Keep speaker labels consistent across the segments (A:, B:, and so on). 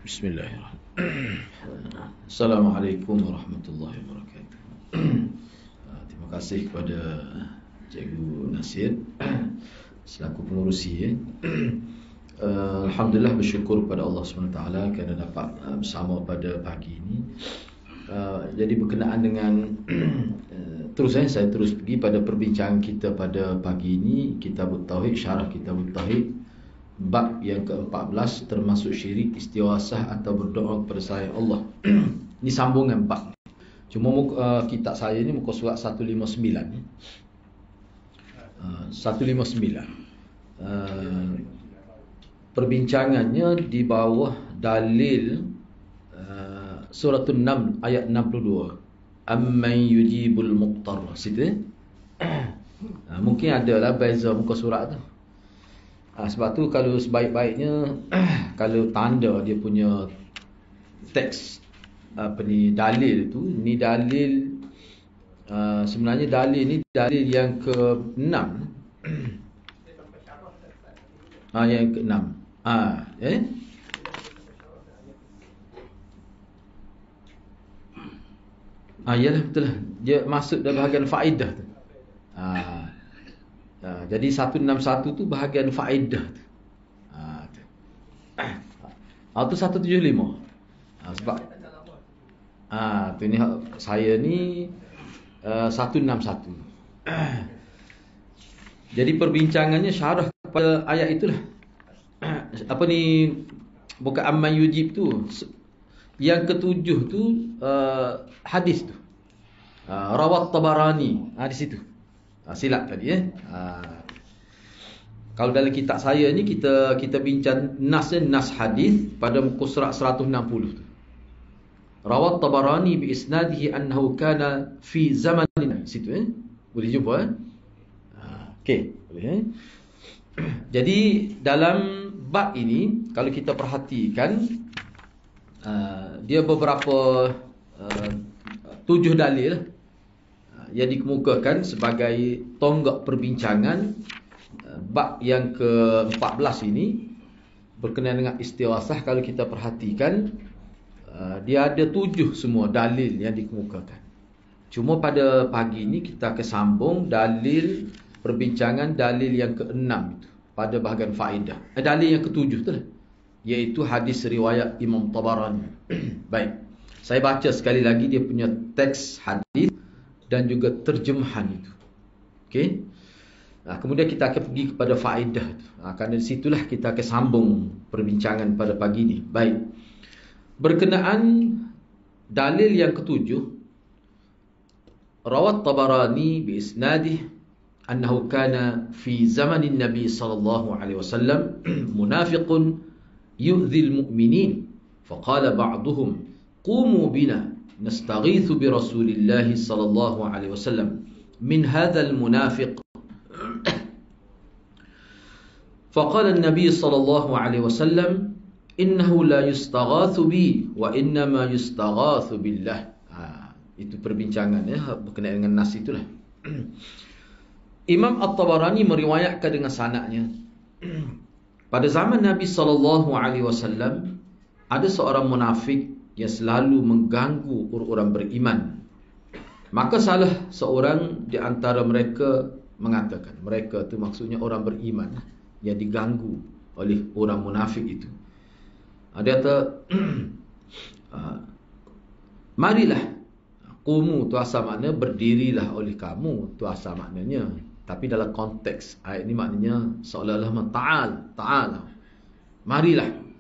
A: Bismillahirrahmanirrahim. Assalamualaikum warahmatullahi wabarakatuh. Terima kasih kepada Cikgu Nasir selaku pengurusi. Alhamdulillah, bersyukur kepada Allah SWT kerana dapat bersama pada pagi ini. Jadi berkenaan dengan saya terus pergi pada perbincangan kita pada pagi ini, Kitabut Tauhid, syarah Kitabut Tauhid, bab yang ke-14, termasuk syirik, istighasah atau berdoa kepada selain Allah. Ini sambungan bab. Cuma kitab saya ni muka surat 159. 159. Perbincangannya di bawah dalil surah An-Naml ayat 62. Amman yujibul muqtar. Situ. Mungkin adalah beza muka surat tu. Sebab tu kalau sebaik-baiknya kalau tanda dia punya teks dalil tu, ni dalil sebenarnya dalil ni dalil yang ke-6. Yang ke-6. Yalah, betul lah. Dia masuk dalam bahagian faedah tu. Jadi 161 tu bahagian faedah tu. Tu 175. Sebab tu ni saya ni 161. Jadi perbincangannya syarah kepada ayat itulah. Apa ni, bukan amman yujib tu. Yang ketujuh tu hadis tu. Rawat Tabarani. Di situ. Silap tadi Kalau dalam kitab saya ni kita bincang nas hadis pada muka surat 160 tu. Rawat Tabarani bi isnadihi annahu kana fi zamanin. Situ boleh jumpa okey, boleh Jadi dalam bab ini kalau kita perhatikan dia beberapa 7 dalil yang dikemukakan sebagai tonggak perbincangan bab yang ke-14 ini berkenaan dengan istighasah. Kalau kita perhatikan dia ada 7 semua dalil yang dikemukakan. Cuma pada pagi ini kita akan sambung dalil perbincangan dalil yang ke-6 itu pada bahagian faedah. Dalil yang ke-7 tu lah, iaitu hadis riwayat Imam Tabarani. Baik, saya baca sekali lagi dia punya teks hadis dan juga terjemahan itu. Okey. Kemudian kita akan pergi kepada faedah itu. Kerana di situlah kita akan sambung perbincangan pada pagi ini. Baik. Berkenaan dalil yang ketujuh, rawat Tabarani bi isnadih annahu kana fi zamanin Nabi sallallahu alaihi wasallam munafiqun yu'dhil mu'minin faqala ba'duhum qumu bina نستغيث برسول الله صلى الله عليه وسلم من هذا المنافق فقال النبي صلى الله عليه وسلم إنه لا يستغاث بي وإنما يستغاث بالله. Itu perbincangan berkenaan dengan nas itulah. Imam At-Tabarani meriwayatkan dengan sanadnya, pada zaman Nabi sallallahu alaihi wasallam ada seorang munafik yang selalu mengganggu orang-orang beriman. Maka salah seorang di antara mereka mengatakan, mereka itu maksudnya orang beriman yang diganggu oleh orang munafik itu. Dia kata, marilah, qumu tu asal makna berdirilah oleh kamu, tu asal maknanya. Tapi dalam konteks ayat ini maknanya seolah-olah ta'al. Marilah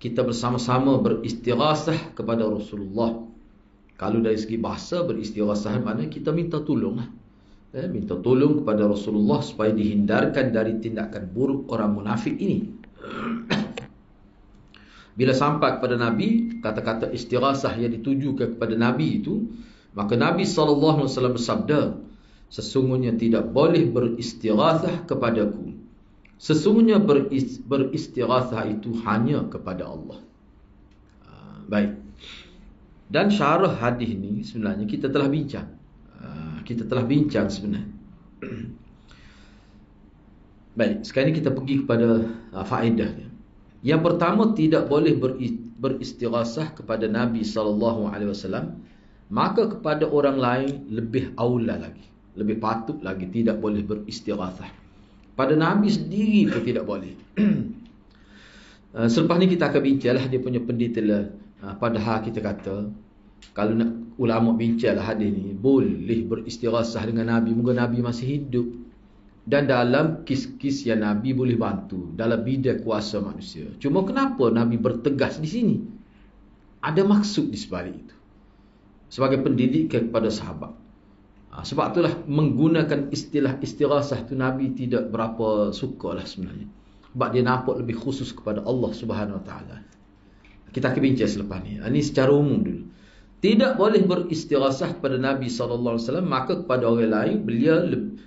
A: kita bersama-sama beristighasah kepada Rasulullah. Kalau dari segi bahasa, beristighasah maknanya kita minta tolong. Minta tolong kepada Rasulullah supaya dihindarkan dari tindakan buruk orang munafik ini. Bila sampai kepada Nabi, kata-kata istighasah yang ditujukan kepada Nabi itu, maka Nabi SAW bersabda, sesungguhnya tidak boleh beristighasah kepadaku. Sesungguhnya beristighatsah itu hanya kepada Allah. Baik. Dan syarah hadis ni sebenarnya kita telah bincang. Sebenarnya. Baik, sekarang ni kita pergi kepada faedahnya. Yang pertama, tidak boleh beristighasah kepada Nabi SAW, maka kepada orang lain lebih aula lagi, lebih patut lagi tidak boleh beristighasah. Pada Nabi sendiri pun tidak boleh. Selepas ni kita akan bincanglah dia punya pendetail. Padahal kita kata, kalau nak ulama bincanglah hadis ni, boleh beristighasah dengan Nabi, moga Nabi masih hidup. Dan dalam kis-kis yang Nabi boleh bantu dalam bidang kuasa manusia. Cuma kenapa Nabi bertegas di sini? Ada maksud di sebalik itu, sebagai pendidikan kepada sahabat. Sebab itulah menggunakan istilah istighasah tu Nabi tidak berapa suka lah sebenarnya. Sebab dia nampak lebih khusus kepada Allah Subhanahu Wa Taala. Kita akan bincang selepas ni. Ini secara umum dulu. Tidak boleh beristighasah kepada Nabi SAW, maka kepada orang lain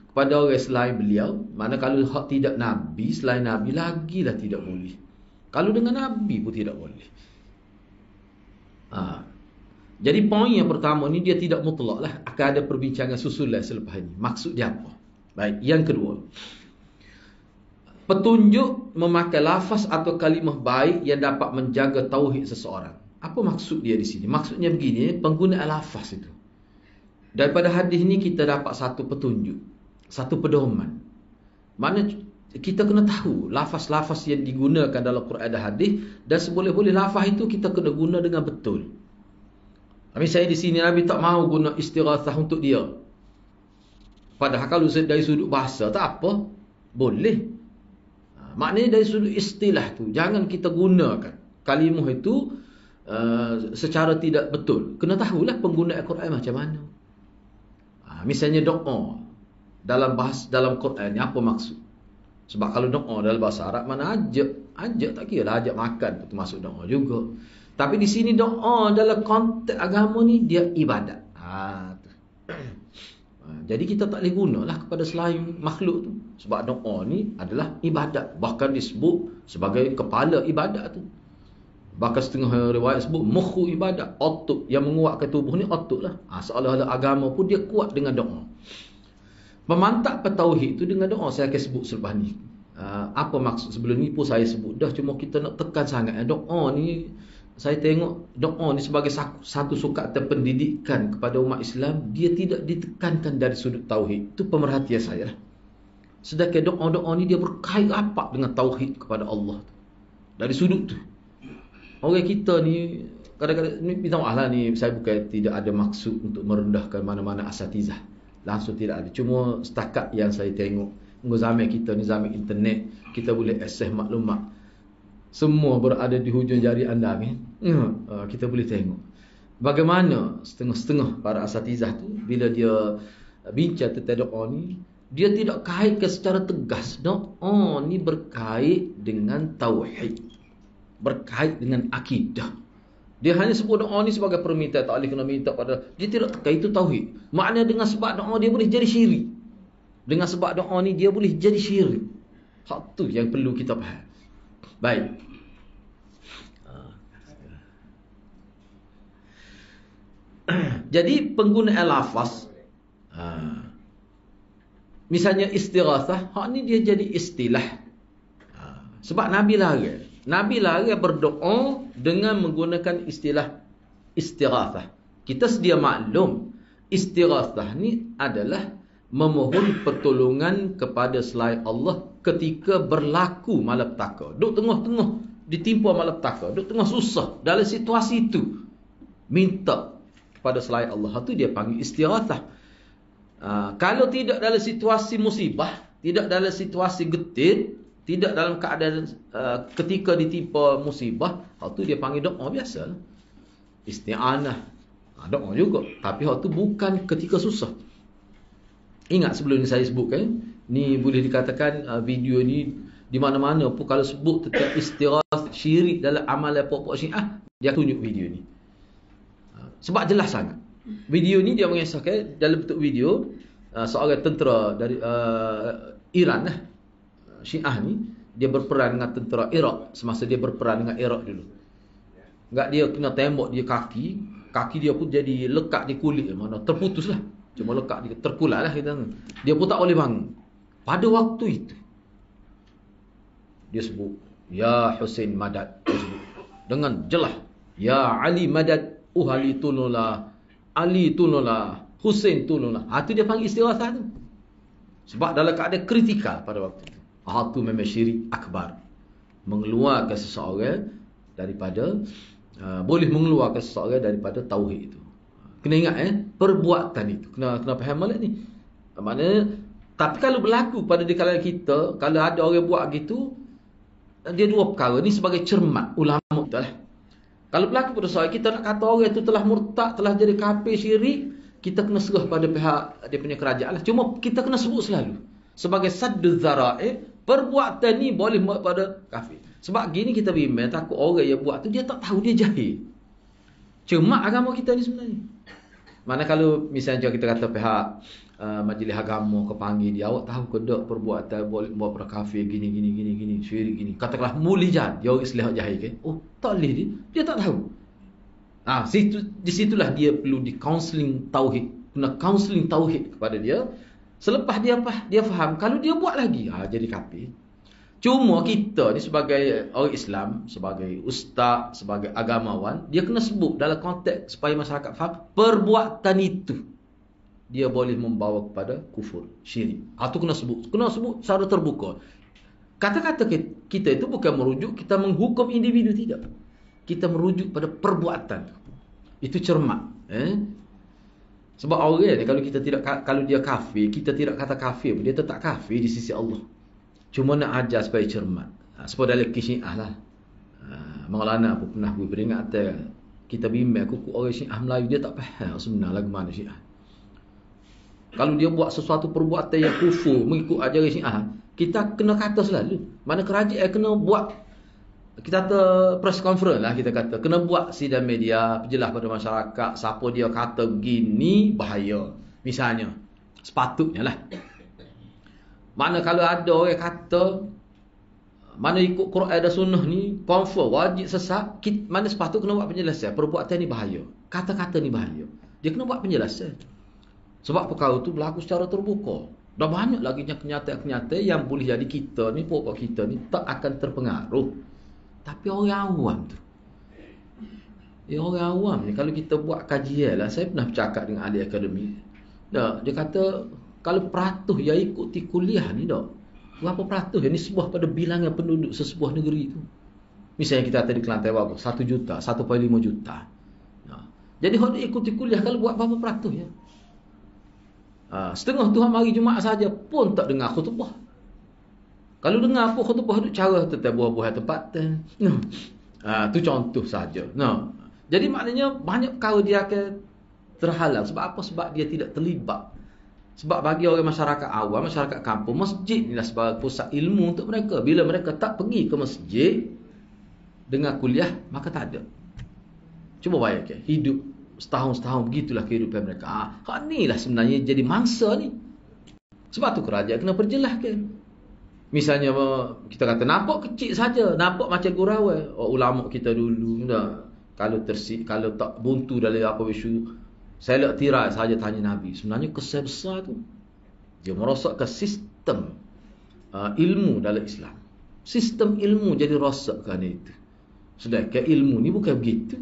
A: kepada orang selain beliau. Mana kalau hak tidak Nabi, selain Nabi lagilah tidak boleh. Kalau dengan Nabi pun tidak boleh. Jadi poin yang pertama ni dia tidak mutlak lah. Akan ada perbincangan susulan selepas ini. Maksud dia apa? Baik, yang kedua, petunjuk memakai lafaz atau kalimah baik yang dapat menjaga tauhid seseorang. Apa maksud dia di sini? Maksudnya begini, penggunaan lafaz itu. Daripada hadis ni kita dapat satu petunjuk, satu pedoman. Mana kita kena tahu lafaz-lafaz yang digunakan dalam Quran dan hadis, dan seboleh-boleh lafaz itu kita kena guna dengan betul. Misalnya di sini Nabi tak mahu guna istighasah untuk dia. Padahal kalau dari sudut bahasa tak apa, boleh. Maknanya dari sudut istilah tu, jangan kita gunakan kalimah itu secara tidak betul. Kena tahulah penggunaan Quran macam mana. Misalnya doa dalam Quran ni apa maksud? Sebab kalau doa dalam bahasa Arab mana ajak tak kira lah, ajak makan tu masuk doa juga. Tapi di sini doa dalam konteks agama ni dia ibadat. Jadi kita tak boleh gunalah kepada selain makhluk tu. Sebab doa ni adalah ibadat. Bahkan disebut sebagai kepala ibadat tu. Bahkan setengah riwayat sebut mukhu ibadat. Otot yang menguatkan tubuh ni otot lah. Seolah-olah agama pun dia kuat dengan doa. Memantap tauhid tu dengan doa. Saya akan sebut selepas ni. Apa maksud sebelum ni pun saya sebut dah. Cuma kita nak tekan sangat. Doa ni, saya tengok doa ni sebagai satu sukatan pendidikan kepada umat Islam. Dia tidak ditekankan dari sudut tauhid. Itu pemerhatian saya lah. Sedangkan doa-doa ni dia berkait rapat dengan tauhid kepada Allah. Dari sudut tu. Orang kita ni kadang-kadang, minta maaf lah ni, saya bukan tidak ada maksud untuk merendahkan mana-mana asatizah. Langsung tidak ada. Cuma setakat yang saya tengok, zaman kita ni zaman internet, kita boleh akses maklumat. Semua berada di hujung jari anda kan. Kita boleh tengok bagaimana setengah-setengah para asatizah tu bila dia bincang tentang doa ni, dia tidak kaitkan secara tegas. Doa ni berkait dengan tauhid, berkait dengan akidah. Dia hanya sebut doa ni sebagai permintaan, tak boleh kena minta pada. Dia tidak tekan itu tauhid. Maknanya dengan sebab doa dia boleh jadi syirik. Dengan sebab doa ni dia boleh jadi syirik. Hak tu yang perlu kita faham. Baik. Jadi penggunaan lafaz, misalnya istighasah, hak ni dia jadi istilah. Sebab Nabi larang berdoa dengan menggunakan istilah istighasah. Kita sedia maklum, istighasah ni adalah memohon pertolongan kepada selain Allah ketika berlaku malapetaka. Duk tengah-tengah ditimpa malapetaka, duk tengah susah, dalam situasi itu minta kepada selain Allah, itu dia panggil istighasah. Kalau tidak dalam situasi musibah, tidak dalam situasi getir, tidak dalam keadaan ketika ditimpa musibah, itu dia panggil doa biasa. Isti'anah, doa juga, tapi itu bukan ketika susah. Ingat sebelum ni saya sebutkan, ni boleh dikatakan video ni di mana-mana pun kalau sebut tentang istighasah syirik dalam amalan pokok Syiah, dia tunjuk video ni. Sebab jelas sangat. Video ni dia mengisahkan dalam bentuk video seorang tentera dari Iran lah. Syiah ni dia berperan dengan tentera Iraq semasa dia berperan dengan Iraq dulu. Enggak, dia kena tembak dia kaki dia pun jadi lekat di kulit, mana terputus lah. Cuma lekat dia terkulai lah kita. Dia pun tak boleh bangun. Pada waktu itu dia sebut ya Husain Madad, dia sebut dengan jelas. Ya Ali madad, Ali tolonglah, Ali tolonglah, Hussein tolonglah. Itu dia panggil istighathah tu. Sebab dalam keadaan kritikal pada waktu itu. Itu memang syirik akbar. Mengeluarkan seseorang daripada boleh mengeluarkan seseorang daripada tauhid itu. Kena ingat perbuatan itu. Kena faham balik ni. Maknanya, tapi kalau berlaku pada di kalangan kita, kalau ada orang buat gitu, dia dua perkara ni sebagai cermat ulama tu lah. Kalau berlaku pada soal kita nak kata orang itu telah murtad, telah jadi kafir syirik, kita kena serah pada pihak dia punya kerajaan lah. Cuma kita kena sebut selalu sebagai sadduz zara'i, perbuatan ni boleh buat pada kafir. Sebab gini kita bimbang, takut orang yang buat tu dia tak tahu, dia jahil. Cermat agama kita ni sebenarnya. Mana kalau misalnya kita kata pihak majlis agama kepanggil dia, awak tahu ke tak perbuatan boleh buat pada kafir gini syirik gini, katakanlah mulijat, dia orang Islam jahil ke? Oh, tak boleh dia tak tahu. Di situlah dia perlu di counselling tauhid, kena counselling tauhid kepada dia. Selepas dia faham, kalau dia buat lagi jadi kafir. Cuma kita ni sebagai orang Islam, sebagai ustaz, sebagai agamawan, dia kena sebut dalam konteks supaya masyarakat faham perbuatan itu dia boleh membawa kepada kufur, syirik. Itu kena sebut secara terbuka. Kata-kata kita itu bukan merujuk kita menghukum individu, tidak. Kita merujuk pada perbuatan. Itu cermat. Sebab orang ni kalau dia kafir, kita tidak kata kafir, dia tetap kafir di sisi Allah. Cuma nak ajar supaya cermat. Sebab dalam Syiah lah. Maulana pun pernah peringatan, kita bimbang kuku orang Syiah Melayu, dia tak faham sebenarnya lagu mana Syiah. Kalau dia buat sesuatu perbuatan yang kufur mengikut ajaran Syiah, kita kena kata selalu. Mana kerajaan kena buat, kita kata press conference lah, kita kata kena buat sidang media, penjelas pada masyarakat siapa dia kata begini bahaya. Misalnya, sepatutnya lah. Mana kalau ada orang kata mana ikut Quran dan Sunnah ni confirm wajib sesat, mana sepatutnya kena buat penjelasan perbuatan ni bahaya, kata-kata ni bahaya. Dia kena buat penjelasan. Sebab perkara tu berlaku secara terbuka. Dah banyak lagi kenyataan-kenyataan yang boleh jadi kita ni, pokok kita ni tak akan terpengaruh. Tapi orang awam tu, orang awam ni kalau kita buat kajian lah, saya pernah bercakap dengan ahli akademik. Dia kata kalau peratus yang ikuti kuliah ni berapa peratus yang ni sebuah pada bilangan penduduk sesebuah negeri tu. Misalnya kita tadi Kelantan berapa? 1 juta, 1.5 juta. Jadi orang ikuti kuliah kalau buat berapa peratus ya? Setengah Tuhan mari Jumaat saja pun tak dengar khutbah. Kalau dengar pun khutbah duk cara tentang buah-buah tempatan. Tu contoh saja. Jadi maknanya banyak perkara dia akan terhalang. Sebab apa? Sebab dia tidak terlibat. Sebab bagi orang masyarakat awam, masyarakat kampung, masjid inilah sebagai pusat ilmu untuk mereka. Bila mereka tak pergi ke masjid dengar kuliah, maka tak ada. Cuba bayangkan, hidup setahun-setahun begitulah kehidupan mereka. Hak ni lah sebenarnya jadi mangsa ni. Sebab tu kerajaan kena perjelaskan. Misalnya kita kata nampak kecil saja, nampak macam gurauan. Ulama kita dulu kalau tak buntu dari apa isu, saya nak tirai saja tanya Nabi. Sebenarnya kesan besar tu dia merosakkan sistem ilmu dalam Islam. Sistem ilmu jadi rosakkan itu. Sedangkan ilmu ni bukan begitu.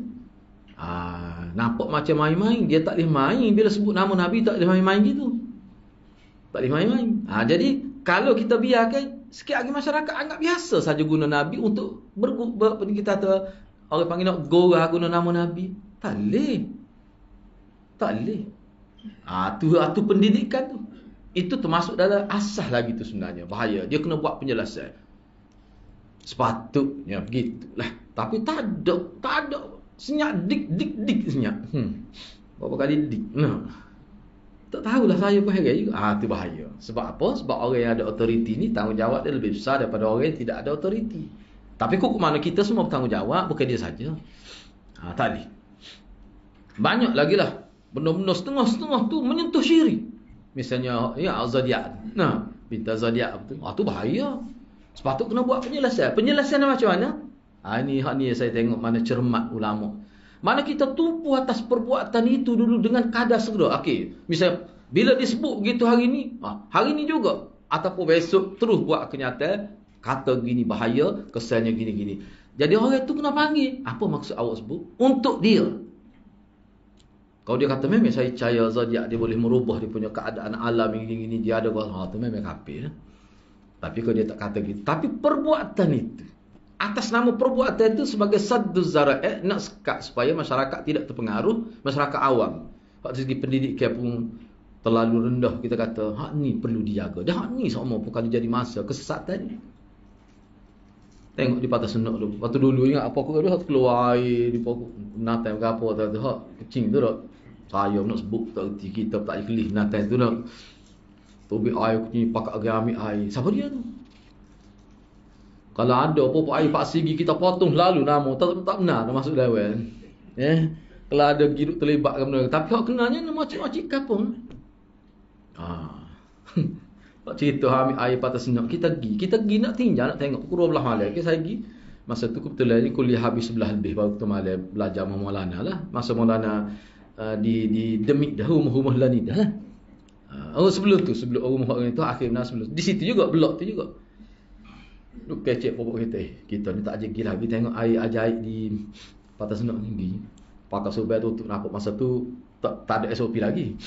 A: Nampak macam main-main, dia tak boleh main. Bila sebut nama Nabi tak boleh main-main gitu. Tak boleh main-main. Jadi kalau kita biarkan, sikit lagi masyarakat anggap biasa saja guna Nabi untuk kita kata orang panggil nak gorah guna nama Nabi. Tak boleh. Tak boleh. Tu pendidikan tu. Itu termasuk dalam asas lagi tu sebenarnya. Bahaya. Dia kena buat penjelasan. Sepatutnya begitulah. Tapi tak ada. Senyap dik senyap. Berapa kali dik. Tak tahulah saya pun heran juga. Tu bahaya. Sebab apa? Sebab orang yang ada autoriti ni tanggungjawab dia lebih besar daripada orang yang tidak ada autoriti. Tapi kok mana kita semua bertanggungjawab, bukan dia saja. Tak boleh. Banyak lagi lah benda-benda setengah-setengah tu menyentuh syirik. Misalnya zodiak. Bintang zodiak betul. Tu bahaya. Sepatut kena buat penjelasan. Penjelasan macam mana? Ini saya tengok mana cermat ulama. Mana kita tumpu atas perbuatan itu dulu dengan kadar segera. Misalnya bila disebut begitu hari ni juga ataupun besok terus buat kenyataan, kata gini bahaya, kesannya gini-gini. Jadi orang tu kena panggil. Apa maksud awak sebut? Untuk dia. Kalau dia kata memang saya percaya zodiak dia boleh merubah dia punya keadaan alam ini dia ada kalau tu memang kafir. Tapi kalau dia tak kata gitu, tapi perbuatan itu atas nama perbuatan itu sebagai sadduz zara'i, nak sekat supaya masyarakat tidak terpengaruh, masyarakat awam. Pada segi pendidikan pun terlalu rendah, kita kata hak ni perlu dijaga. Dah hak ni sama pun kalau jadi masa kesesatan ni. Tengok di patah senok tu. Waktu dulu ingat apa aku ada keluar air di pokok natai ke apa tu hak kecing tu dak. Saya nak sebut tak erti kita tak ikhlas natai tu dak. Tobik air kecing pakak agak ambil air. Siapa dia tu? Kalau ada apa-apa air pak sigi kita potong lalu nama tak benar dah masuk lewel. Kalau ada girut terlibat ke benda. Tapi hak kenanya nama cik-cik kapung. Pak cerita ambil air patah senok kita pergi nak tinjau nak tengok pukul 12 malam. Saya pergi masa tu kebetulan ni kuliah habis 11 lebih baru tu malam belajar sama Maulana lah. Masa Maulana di Demik dah rumah Lani dah lah. Sebelum rumah orang itu akhirnya sebelum di situ juga blok tu juga. Duk kecek popok kita ni tak jegi lagi tengok air ajaib di patah senok ni. Pakai sobat tutup nampak masa tu tak ada SOP lagi.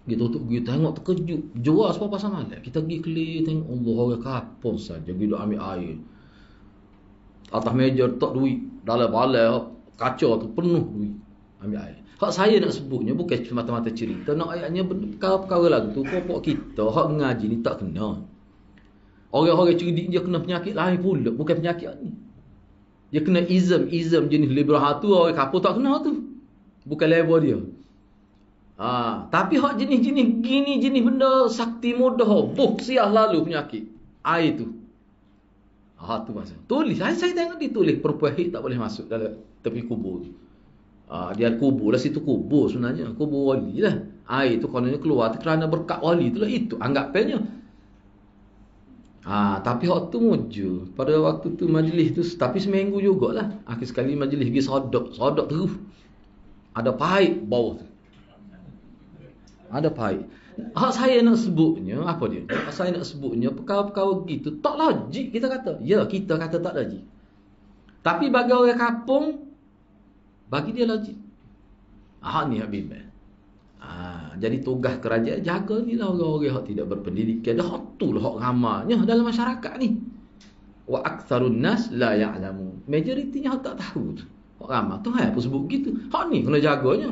A: Kita tutup pergi tengok terkejut. Jual sebab pasal malam. Kita pergi keliling tengok Allah orang kapal saja pergi ambil air. Atas meja tak duit. Dalam balai kaca tu penuh duit. Ambil air. Hak saya nak sebutnya bukan semata-mata cerita. Nak ayatnya perkara-perkara lagu tu. Popok kita hak mengaji ni tak kena. Orang-orang cerdik dia kena penyakit lain pula. Bukan penyakit ni. Dia kena izm jenis liberal tu. Orang kapal tak kena tu. Bukan level dia. Tapi hak jenis-jenis gini, jenis benda sakti mudah, siah lalu penyakit. Air tu. Tu masa. Tulis. Saya tengok dia tulis perempuan hit tak boleh masuk dalam tepi kubur. Dia ada kubur lah situ kubur sebenarnya. Kubur wali lah. Air tu kononnya keluar kerana berkat wali tu lah itu anggapannya. Tapi hak tu mujur. Pada waktu tu majlis tu tapi seminggu jugalah. Akhir sekali majlis pergi sodok terus. Ada pahit bawah tu. Ada pahit. Hak saya nak sebutnya apa dia? Hak saya nak sebutnya perkara-perkara gitu tak logik kita kata. Ya, kita kata tak logik. Tapi bagi orang kampung bagi dia logik. Hak ni hak bimbang. Jadi tugas kerajaan jaga ni lah orang-orang yang tidak berpendidikan. Dah tu lah hak ramanya dalam masyarakat ni. Wa aktsarun nas la ya'lamu. Majoritinya hak tak tahu tu. Hak ramah tu apa sebut gitu. Hak ni kena jaganya.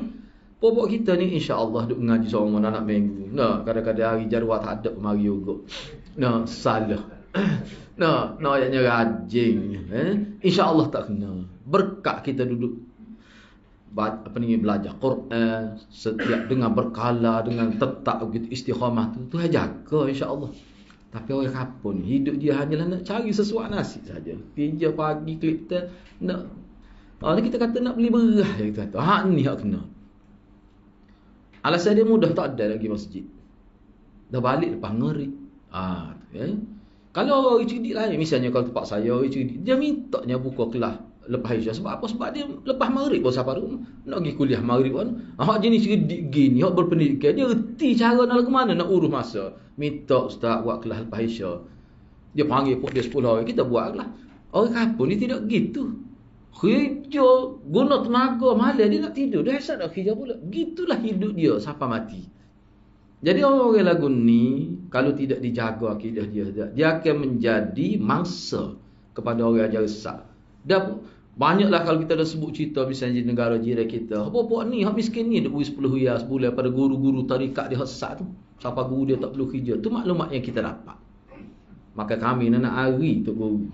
A: Popok kita ni insya-Allah duk mengaji seorang anak minggu. Kadang-kadang hari jadual tak ada mari juga. Salah. Ayatnya rajin. Insya-Allah tak kena. Berkat kita duduk belajar Quran setiap dengan berkala dengan tetap begitu istiqamah tu jaga insya-Allah. Tapi orang kapun hidup dia hanyalah nak cari sesuap nasi saja. Kerja pagi kita nak kita kata nak beli beras kita kata. Hak ni hak kena. Alasan dia mudah tak ada lagi masjid. Dah balik lepas ngeri. Kalau orang cerdik lain misalnya kalau tempat saya orang cerdik dia mintanya buka kelas lepas Isya. Sebab apa? Sebab dia lepas maghrib baru sampai rumah. Nak pergi kuliah maghrib kan. Hak jenis cerdik gini, hak berpendidikan, dia reti cara nak ke mana nak urus masa. Minta ustaz buat kelas lepas Isya. Dia panggil pun dia 10 orang, kita buatlah. Orang kampung ni tidak gitu. Kerja guna tenaga malam dia nak tidur, dia asal nak kerja pula. Gitulah hidup dia sampai mati. Jadi orang-orang lagu ni kalau tidak dijaga akidah dia akan menjadi mangsa kepada orang yang sesat. Dah banyaklah kalau kita dah sebut cerita misalnya di negara jiran kita. Apa-apa ni, hak miskin ni dia beri 10 riyal sebulan pada guru-guru tarikat dia hak sesat tu. Siapa guru dia tak perlu kerja. Tu maklumat yang kita dapat. Maka kami nak hari tu guru.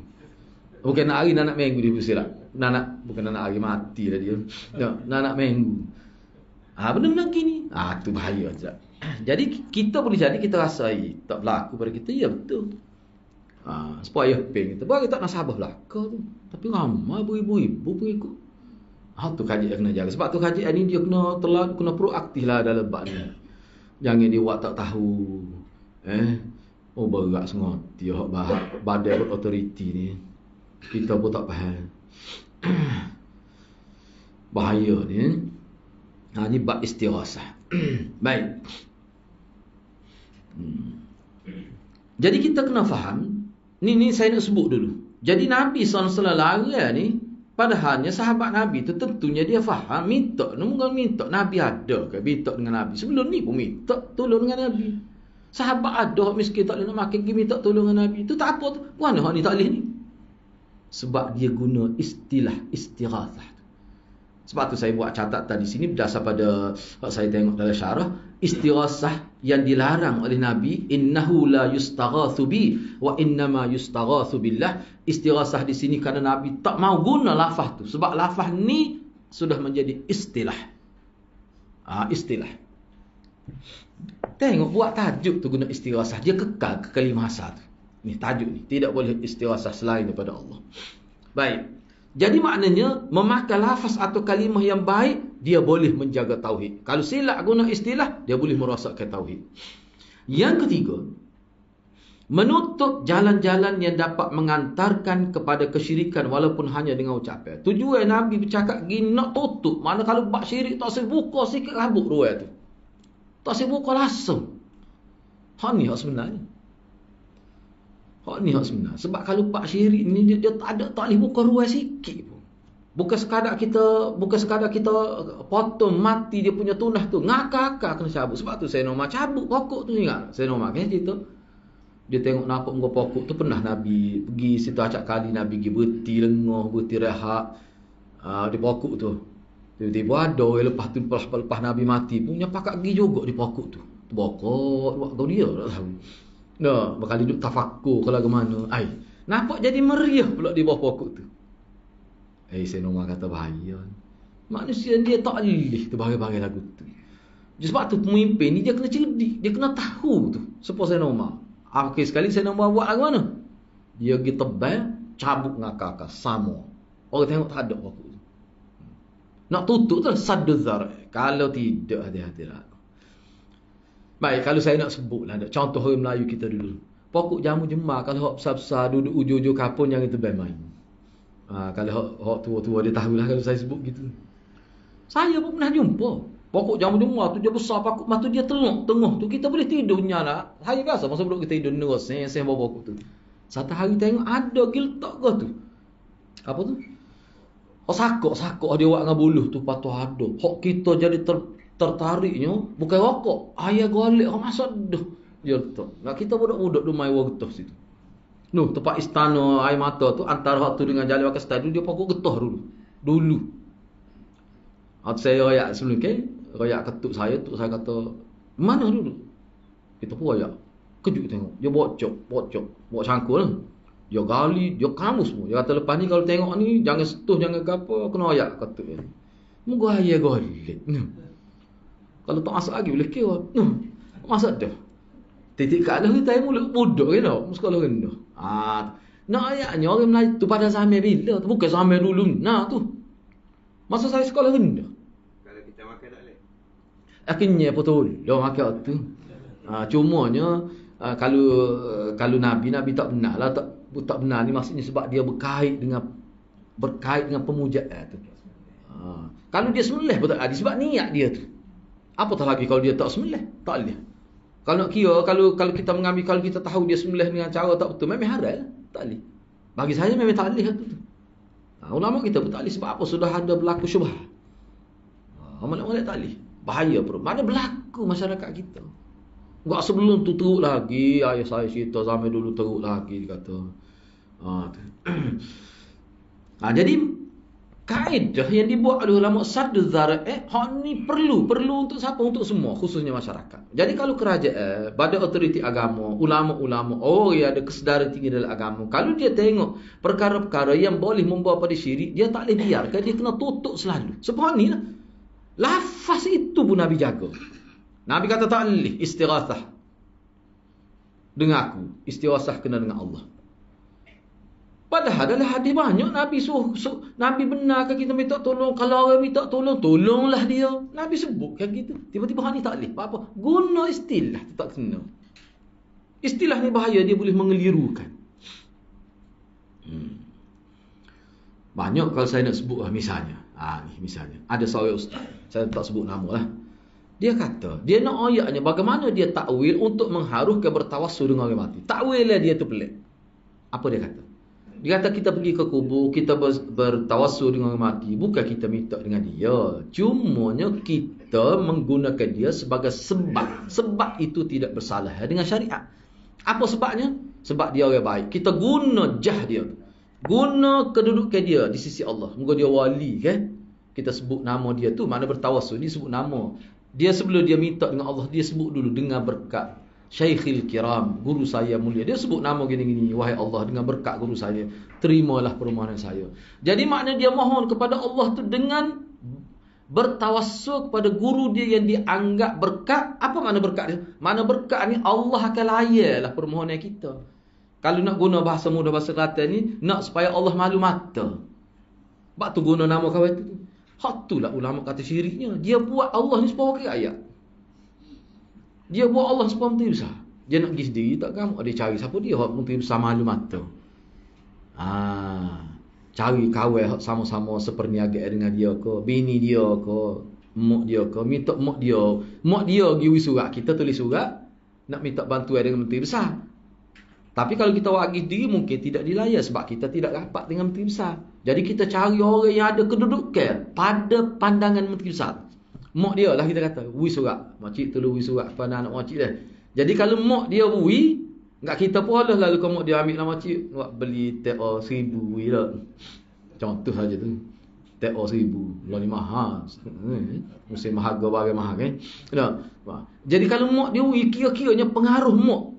A: Bukan nak hari, nak minggu dia bersirat. Bukan nak hari mati dah dia. Nak minggu. Benda-benda gini. Tu bahaya je. Jadi kita boleh jadi kita rasai tak berlaku pada kita. Ya betul. Supaya peng kita. Bagi tak nak sabar belaka tu. Tapi ramai beribu-ibu pengikut. Tu kajian kena jaga. Sebab tu kajian ni dia kena proaktif lah dalam bab ni. Jangan dia buat tak tahu. Berat sangat dia badan otoriti ni. Kita pun tak faham. Bahaya ni. Ni bab istirasah. Baik. Jadi kita kena faham. Ni saya nak sebut dulu. Jadi Nabi SAW larang ni, padahalnya sahabat Nabi tu tentunya dia faham minta. Bukan minta Nabi ada ke minta dengan Nabi. Sebelum ni pun minta tolong dengan Nabi. Sahabat ada miskin tak boleh nak makan, pergi minta tolong dengan Nabi. Tu tak apa tu. Mana hak ni tak boleh ni? Sebab dia guna istilah istighathah. Sebab tu saya buat catatan di sini berdasar pada saya tengok dalam syarah, istighasah yang dilarang oleh Nabi, innahu la yustaghathu bi wa innama yustaghathu billah. Istighasah di sini kerana Nabi tak mau guna lafaz tu sebab lafaz ni sudah menjadi istilah. Istilah. Tengok buat tajuk tu guna istighasah, dia kekal ke kalimah asal tu. Ni tajuk ni, tidak boleh istighasah selain daripada Allah. Baik. Jadi maknanya memakai lafaz atau kalimah yang baik, dia boleh menjaga tauhid. Kalau silap guna istilah, dia boleh merosakkan tauhid. Yang ketiga, menutup jalan-jalan yang dapat mengantarkan kepada kesyirikan walaupun hanya dengan ucapan. Tujuan Nabi bercakap gini nak tutup. Mana kalau bab syirik tak sebuka sikit habuk ruai tu. Tak sebuka langsung. Hak ni hak sebenarnya. Sebab kalau bab syirik ni dia tak boleh buka ruang sikit pun. Bukan sekadar kita potong mati dia punya tunah tu. Ngakak-ngakak kena cabut. Sebab tu saya nama cabut pokok tu, ingat. Saya nama kan cerita. Dia tengok nampak muka pokok tu, pernah Nabi pergi situ acak kali Nabi pergi berhenti lengah, berhenti rehat di pokok tu. Tiba-tiba ada lepas tu lepas Nabi mati punya pakak pergi juga di pokok tu. Terbokok buat kau dia tak tahu. Nah, berkali duduk tafakur kalau ke mana. Nampak jadi meriah pula di bawah pokok tu. Saya nama kata bahaya. Manusia dia tak boleh terbagai-bagai lagu tu. Sebab tu pemimpin ni dia kena cerdik, dia kena tahu tu. Supaya saya nama. Akhir sekali saya nama buat lagu mana? Dia pergi tebal, cabut ngakak sama. Orang tengok tak ada pokok tu. Nak tutup tu saddu dzar. Kalau tidak hati-hati lah. Baik, kalau saya nak sebut lah, contoh orang Melayu kita dulu. Pokok jamu jemar, kalau hak besar-besar duduk ujung-ujung kapun, jangan tebal main. Kalau hak tua-tua dia tahulah kalau saya sebut gitu. Saya pun pernah jumpa. Pokok jamu jemar tu dia besar, pokok matu dia tengah tu. Kita boleh tidur nyala. Hari biasa masa budak kita tidur nerus, saya bawa pokok tu. Satu hari tengok ada giltak ke tu. Apa tu? Sakok dia buat dengan buluh tu patut ada. Hak kita jadi tertariknya bukan rokok, ayah golek orang masuk dah. Ya betul. Nak kita budak-budak tu main war getah situ. Tempat istana air mata tu antara hak tu dengan jalan wakil stadium dia pokok getah dulu. Saya royak sebelum royak ketuk saya tu, saya kata mana dulu? Kita pun royak. Kejut tengok. Dia bawa cangkul lah. Dia gali, dia kamus semua. Dia kata lepas ni kalau tengok ni jangan sentuh, jangan gapo, kena royak ketuk ni. Moga ayah golek. Kalau tak masuk lagi boleh kira. Masuk dah. Titik kat dah kita mulut budak ke tak? Sekolah rendah. Nak ayatnya orang Melayu tu pada zaman bila tu. Bukan zaman dulu. Nah tu. Masa saya sekolah rendah.
B: Kalau kita makan tak boleh.
A: Akhirnya betul. Dia makan tu. Cumanya kalau Nabi tak benar lah. Tak benar ni maksudnya sebab dia berkait dengan pemujaan tu. Kalau dia sembelih pun tak ada sebab niat dia tu. Apatah lagi kalau dia tak sembelih, tak boleh. Kalau nak kira, kalau kita mengambil, kalau kita tahu dia sembelih dengan cara tak betul, memang haram lah. Tak boleh. Bagi saya memang tak boleh tu. Ulama kita pun tak boleh sebab apa? Sudah ada berlaku syubhat. Mana tak boleh. Bahaya bro. Mana berlaku masyarakat kita. Enggak sebelum tu teruk lagi. Ayah saya cerita zaman dulu teruk lagi, dia kata. Jadi kaedah yang dibuat oleh ulama saddu dzara'i, hak ni perlu untuk siapa? Untuk semua, khususnya masyarakat. Jadi kalau kerajaan, pada autoriti agama, ulama-ulama, yang ada kesedaran tinggi dalam agama, kalau dia tengok perkara-perkara yang boleh membawa pada syirik, dia tak boleh biarkan, dia kena tutup selalu. Sebab ni lah. Lafaz itu pun Nabi jaga. Nabi kata tak boleh istighathah dengan aku, istighathah kena dengan Allah. Padahal dalam hadis banyak Nabi Nabi benarkan kita minta tolong. Kalau orang minta tolong, tolonglah dia. Nabi sebutkan gitu. Tiba-tiba hal ni tak boleh. Apa? Guna istilah tu tak kena. Istilah ni bahaya, dia boleh mengelirukan. Banyak kalau saya nak sebut misalnya. Misalnya ada seorang ustaz, saya tak sebut nama lah. Dia kata, dia nak ayatnya bagaimana dia takwil untuk mengharuhkan bertawassul dengan orang mati. Takwil lah dia tu pelik. Apa dia kata? Dia kata kita pergi ke kubur, kita bertawassul dengan orang mati, bukan kita minta dengan dia. Cumanya kita menggunakan dia sebagai sebab. Sebab itu tidak bersalah dengan syariat. Apa sebabnya? Sebab dia orang baik. Kita guna jah dia. Guna kedudukan dia di sisi Allah. Moga dia wali kan? Kita sebut nama dia tu, mana bertawassul, dia sebut nama. Dia sebelum dia minta dengan Allah, dia sebut dulu dengan berkat Syekhil Kiram, guru saya mulia. Dia sebut nama gini-gini, wahai Allah, dengan berkat guru saya, terimalah permohonan saya. Jadi makna dia mohon kepada Allah tu dengan bertawassul kepada guru dia yang dianggap berkat. Apa makna berkat dia? Makna berkat ni Allah akan layarlah permohonan kita. Kalau nak guna bahasa mudah, bahasa kata ni, nak supaya Allah malu mata. Sebab tu guna nama kawan tu. Hak tu lah ulama kata syiriknya. Dia buat Allah ni supaya wakil ayat. Dia buat Allah supaya menteri besar. Dia nak pergi sendiri tak kamu. Dia cari siapa dia? Menteri besar malu mata. Cari kawan sama-sama seperniagaan dengan dia ke, bini dia ke, mak dia ke, minta mak dia. Mak dia pergi surat, kita tulis surat nak minta bantuan dengan menteri besar. Tapi kalau kita wagih diri mungkin tidak dilayar sebab kita tidak rapat dengan menteri besar. Jadi kita cari orang yang ada kedudukan pada pandangan menteri besar. Mak dia lah kita kata, wui surat. Makcik tolong wui surat kepada anak makcik dia. Jadi kalau mak dia wui, enggak kita pun lah lalu kalau mak dia ambil lah makcik, buat beli TO 1000 wui lah. Contoh saja tu. TO 1000, lah ni mahal. Musim harga barang mahal kan. Jadi kalau mak dia wui, kira-kiranya pengaruh mak.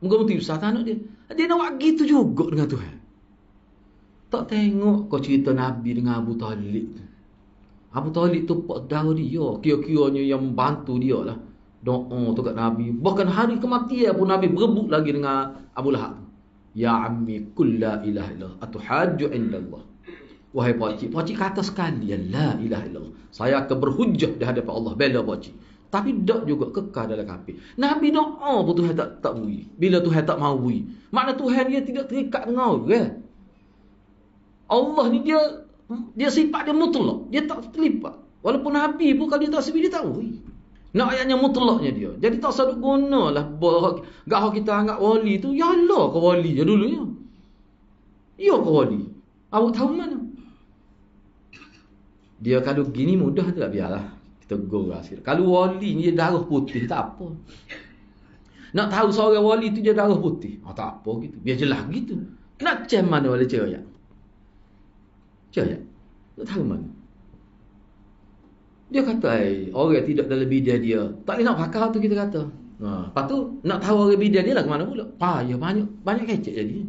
A: Moga menteri besar tak anak dia. Dia nak buat gitu juga dengan Tuhan. Tak tengok kau cerita Nabi dengan Abu Talib tu. Abu Talib tu pak saudara dia. Kira-kiranya yang membantu dia lah. Doa tu kat Nabi. Bahkan hari kematian pun Nabi berebut lagi dengan Abu Lahab. Ya ammi kul la ilaha illallah atuhajju indallah. Wahai pakcik, pakcik kata sekali la ilaha illallah. Saya akan berhujjah di hadapan Allah. Bela pakcik. Tapi tak juga kekal dalam kafir. Nabi doa pun Tuhan tak bui. Bila Tuhan tak mau bui. Makna Tuhan dia tidak terikat dengan orang. Allah ni dia sifat dia mutlak. Dia tak terlibat. Walaupun Nabi pun kalau dia tak sebi, dia tak bui. Nak ayatnya mutlaknya dia. Jadi tak sadut gunalah. Gak kita anggap wali tu. Ya Allah ke wali je dulunya. Ya ke wali. Awak tahu mana? Dia kalau gini mudah tu tak biarlah. Kita gurau sikit. Kalau wali ni dia darah putih, tak apa. Nak tahu seorang wali tu dia darah putih, tak apa gitu. Biar jelas gitu. Nak cem mana wali ceraya? Ceraya? Nak tahu mana? Dia kata, orang tidak dalam bidan dia. Tak boleh nak pakar tu kita kata. Lepas tu, nak tahu orang bidan dia lah ke mana pula? Ya banyak kecek jadi.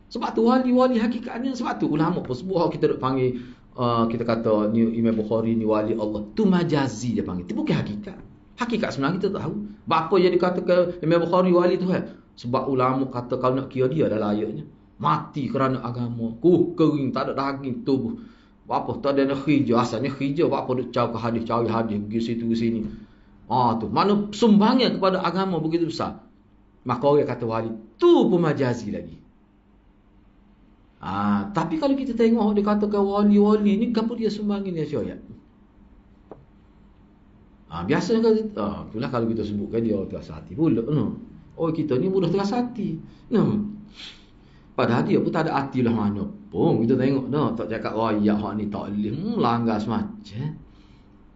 A: Sebab tu wali-wali hakikatnya, sebab tu ulama pun sebut kita duk panggil kita kata ni Imam Bukhari ni wali Allah. Tu majazi dia panggil. Itu bukan hakikat. Hakikat sebenarnya kita tak tahu. Apa yang dikatakan Imam Bukhari wali tu kan? Sebab ulama kata kalau nak kira dia dah layaknya. Mati kerana agama. Kering, tak ada daging tubuh. Apa tak ada khijah. Asalnya khijah. Apa duk cari hadis pergi situ ke sini. Tu mana sumbangnya kepada agama begitu besar. Maka orang kata wali. Tu pun majazi lagi. Tapi kalau kita tengok dia katakan wali-wali ni kenapa dia sumbangin dia syariat? Biasanya itulah kalau kita sebutkan dia terasa hati pula. Oh kita ni mudah terasa hati. Padahal dia pun tak ada hati lah mana pun. Kita tengok tak cakap rakyat hak ni tak boleh langgar semacam.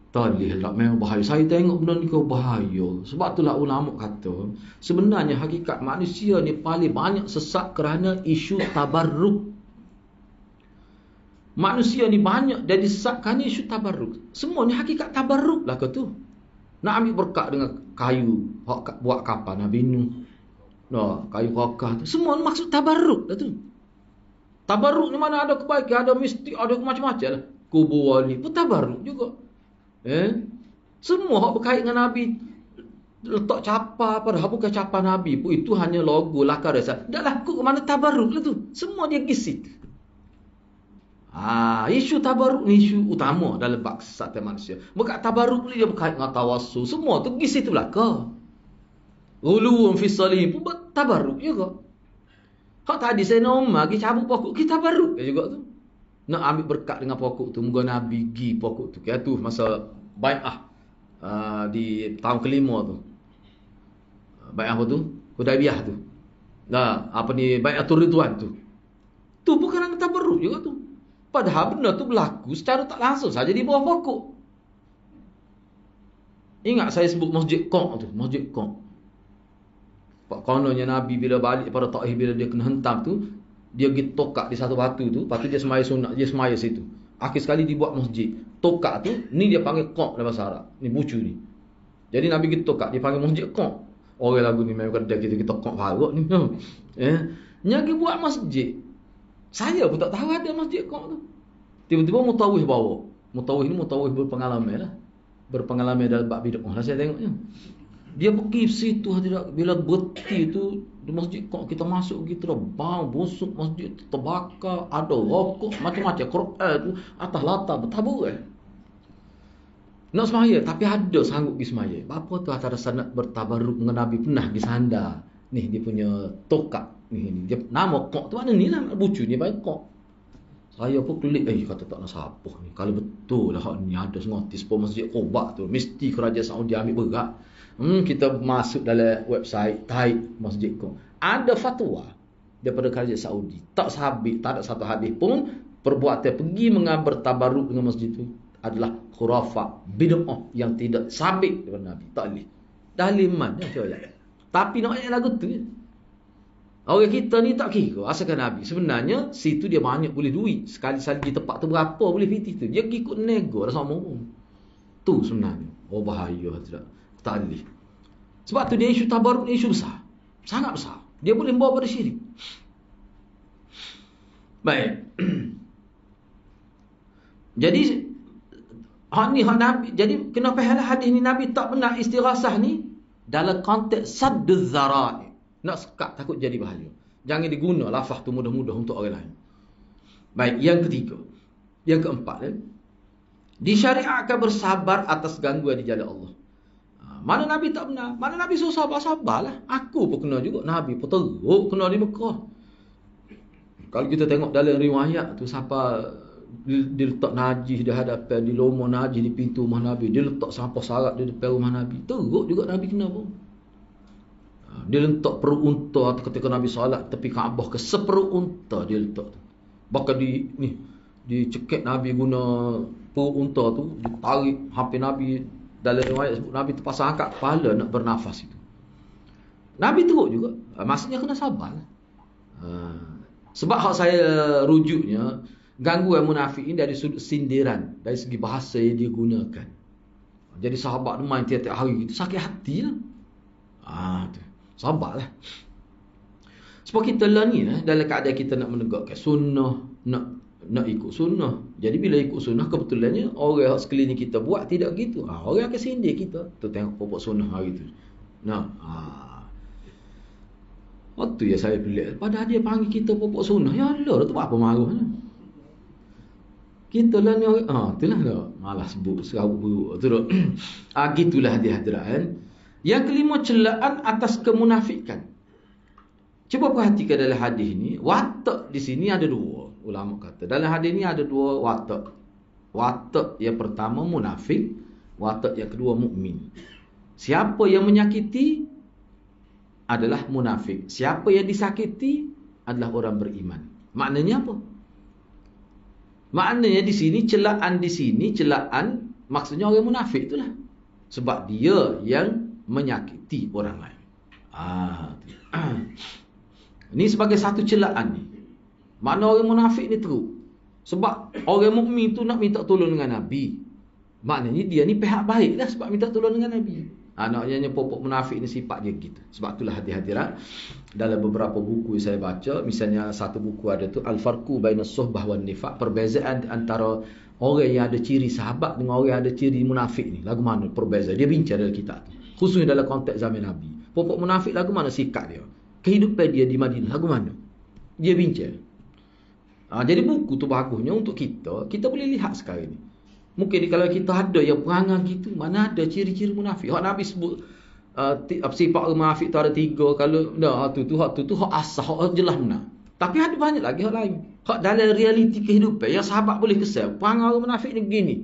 A: Tak boleh lah memang bahaya. Saya tengok benda ni kau bahaya. Sebab itulah ulama kata sebenarnya hakikat manusia ni paling banyak sesat kerana isu tabarruk. Manusia ni banyak dan disesatkan isu tabarruk. Semua ni hakikat tabarruk lah ke tu. Nak ambil berkat dengan kayu buat kapal Nabi Nuh. Kayu kokah tu. Semua ni maksud tabarruk lah tu. Tabarruk ni mana ada kebaikan, ada mistik, ada macam-macam lah. Kubur wali pun tabarruk juga. Semua hak berkait dengan Nabi letak capa padahal bukan capa Nabi pun itu hanya logo lakar rasa. Dah laku ke mana tabarruk lah tu. Semua dia gisit. Isu tabarruk ni isu utama dalam bab kesesatan manusia. Berkat tabarruk ni dia berkait dengan tawassul. Semua tu gisit tu belaka. Uluwun fi salim pun tabarruk juga. Hak tadi saya nak pergi cabut pokok kita tabarruk juga tu. Nak ambil berkat dengan pokok tu. Moga Nabi gi pokok tu. Kaya tu masa bai'ah di tahun kelima tu. Bai'ah apa tu? Hudaibiyah tu. Bai'atul Ridwan tu. Tu bukan kerana tabarruk juga tu. Padahal benda tu berlaku secara tak langsung saja di bawah pokok. Ingat saya sebut Masjid Qom tu, Masjid Qom. Kononnya Nabi bila balik pada Taif, bila dia kena hentam tu, dia pergi tokak di satu batu tu, lepas tu dia semaya sunat, dia semaya situ. Akhir sekali dibuat masjid. Tokak tu, ni dia panggil Qom dalam bahasa Arab. Ni bucu ni. Jadi Nabi pergi tokak, dia panggil Masjid Qom. Orang lagu ni memang kata kita Qom faruk ni. Nyagi buat masjid. Saya pun tak tahu ada Masjid Qom tu. Tiba-tiba mutawih bawa. Mutawih ni mutawih berpengalaman lah. Berpengalaman dalam bab bid'ah lah saya tengoknya. Dia pergi situ tidak, bila berhenti tu di Masjid Qom, kita masuk gitu dah, bau busuk masjid tu terbakar, ada rokok macam-macam, Quran tu atas latar bertabur nak semaya, tapi ada sanggup pergi semaya. Apa tu antara sanad bertabarruk dengan Nabi pernah pergi sandar. Ni dia punya tokak ni dia nama Qom tu mana ni lah, bucu ni baik Qom. Saya pun klik, kata tak nak siapa ni. Kalau betul lah hak ni ada notis pun Masjid Quba tu, mesti kerajaan Saudi ambil berat. Kita masuk dalam website type Masjid Qom. Ada fatwa daripada kerajaan Saudi. Tak sabit, tak ada satu hadis pun perbuatan pergi mengambil tabarruk dengan masjid itu adalah khurafat, bid'ah yang tidak sabit daripada Nabi. Tak boleh. Dalil mana dia? Tapi nak ayat lagu tu. Orang kita ni tak kira asalkan Nabi. Sebenarnya situ dia banyak boleh duit. Sekali-sekali di tempat tu berapa boleh fitih tu. Dia ikut nego dah sama orang. Tu sebenarnya. Oh bahaya tidak. Tak boleh. Sebab tu dia isu tabarruk ni isu besar. Sangat besar. Dia boleh membawa pada syirik. Baik. Jadi Nabi, jadi kenapa hadis ni Nabi tak pernah istighasah ni dalam konteks sadduz zara'i. Nak sekat takut jadi bahaya. Jangan diguna lafaz tu mudah-mudah untuk orang lain. Baik, yang ketiga. Yang keempat, disyariatkan bersabar atas gangguan di jalan Allah. Mana Nabi tak pernah? Mana Nabi suruh sabar-sabarlah. Aku pun kena juga. Nabi pun teruk kena di Mekah. Kalau kita tengok dalam riwayat tu, siapa dia letak najis di hadapan, di loma najis di pintu rumah Nabi, dia letak sampah sarat di depan rumah Nabi. Teruk juga Nabi kena pun. Dia letak perut unta ketika Nabi solat tepi Kaabah, ke seperut unta dia letak tu. Bahkan dicekik Nabi guna perut unta tu, ditarik hampir Nabi. Dalam riwayat sebut Nabi terpasang angkat kepala nak bernafas itu. Nabi teruk juga. Maksudnya kena sabar. Sebab hak saya rujuknya, gangguan munafik ini dari sudut sindiran, dari segi bahasa yang dia gunakan. Jadi sahabat main tiap-tiap hari itu sakit hati lah. Tu. Sabarlah. Sebab kita lah ni dalam keadaan kita nak menegakkan sunnah, nak ikut sunnah. Jadi bila ikut sunnah, kebetulannya orang yang sekeliling kita buat tidak gitu. Orang akan sindir kita. Tu tengok pokok sunnah hari tu. Waktu ya saya pelik. Padahal dia panggil kita pokok sunnah. Ya Allah, tu apa marah ni? Kita lah ni orang. Itulah tak. Malah sebut serabut buruk. Gitulah dia hadirin. Yang kelima, celaan atas kemunafikan. Cuba perhatikan dalam hadis ni, watak di sini ada dua. Ulama kata dalam hadis ni ada dua watak. Watak yang pertama munafik, watak yang kedua mukmin. Siapa yang menyakiti adalah munafik. Siapa yang disakiti adalah orang beriman. Maknanya apa? Maknanya di sini celaan maksudnya orang munafik itulah. Sebab dia yang menyakiti orang lain. Ini sebagai satu celaan ni. Makna orang munafik ni teruk. Sebab orang mukmin tu nak minta tolong dengan Nabi. Maknanya dia ni pihak baik lah sebab minta tolong dengan Nabi. Naknya pokok munafik ni sifat dia gitu. Sebab itulah hadirat dalam beberapa buku yang saya baca, misalnya satu buku ada tu Al-Farqu Bainas Suhbah wan Nifaq, perbezaan antara orang yang ada ciri sahabat dengan orang yang ada ciri munafik ni. Lagu mana perbezaan? Dia bincang dalam kitab tu. Khususnya dalam konteks zaman Nabi. Pokok munafik lagu mana sikap dia? Kehidupan dia di Madinah lagu mana? Dia bincang. Jadi buku tu bagusnya untuk kita boleh lihat sekarang ni. Mungkin kalau kita ada yang perangai gitu, mana ada ciri-ciri munafik. Hak Nabi sebut sifat munafik tu ada 3. Kalau hak tu hak asah, hak jelas benar. Tapi ada banyak lagi hak lain. Hak dalam realiti kehidupan yang sahabat boleh kesal. Perangai orang munafik ni begini.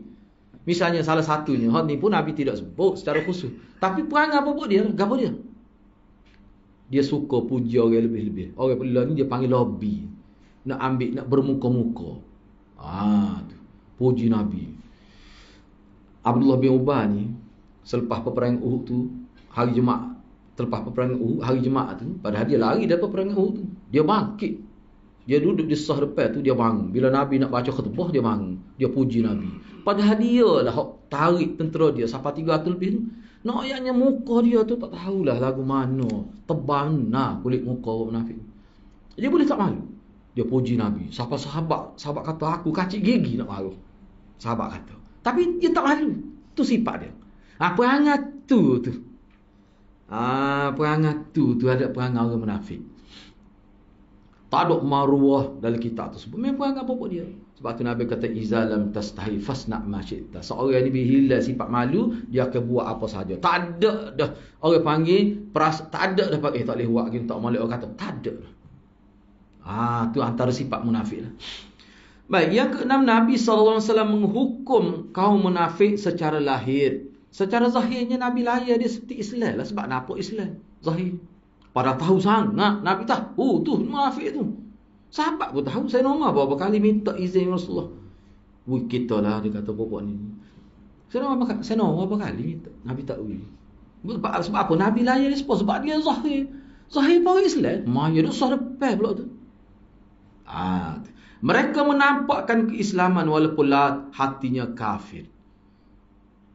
A: Misalnya salah satunya, hak ni pun Nabi tidak sebut secara khusus. Tapi perangai apa buat dia? Gapo dia? Dia suka puji orang lebih-lebih. Orang pula ni dia panggil lobby. nak ambil, nak bermuka-muka. Tu. Puji Nabi. Abdullah bin Ubay ni, selepas peperangan Uhud tu, hari Jumaat, selepas peperangan Uhud, hari Jumaat tu, padahal dia lari daripada peperangan Uhud tu, dia bangkit. Dia duduk di sah depan tu, dia bangun. Bila Nabi nak baca khutbah, dia bangun. Dia puji Nabi. Padahal dia lah hok tarik tentera dia sampai 300 lebih tu. Nak ayatnya muka dia tu tak tahulah lagu mana. Tebal nah kulit muka orang munafik. Dia boleh tak malu? Dia puji Nabi. Sampai sahabat kata aku kacik gigi nak marah. Sahabat kata. Tapi dia tak malu. Tu sifat dia. Perangai tu. Perangai tu ada perangai orang munafik. Tak ada maruah dalam kitab tersebut. Memang perangai apa dia. Sebab tu Nabi kata izalam tastahi fasna' ma syi'ta. Seorang yang dibihila sifat malu, dia akan buat apa saja. Tak ada dah orang panggil tak ada dah pakai tak boleh buat gini, tak molek orang kata. Tak ada dah. Tu antara sifat munafik lah. Baik, yang keenam, Nabi SAW menghukum kaum munafik secara lahir. Secara zahirnya Nabi lahir dia seperti Islam lah. Sebab nampak Islam zahir. Pada tahu sangat, Nabi tahu tu munafik tu. Sahabat pun tahu. Saya nama berapa kali minta izin Rasulullah. Kita lah dia kata perempuan ni. Saya nama berapa kali minta. Nabi tak boleh. Sebab apa? Nabi lahir dia sebab dia zahir. Zahir bahawa Islam. Maya dia sah depan pula tu. Mereka menampakkan keislaman walaupun hatinya kafir.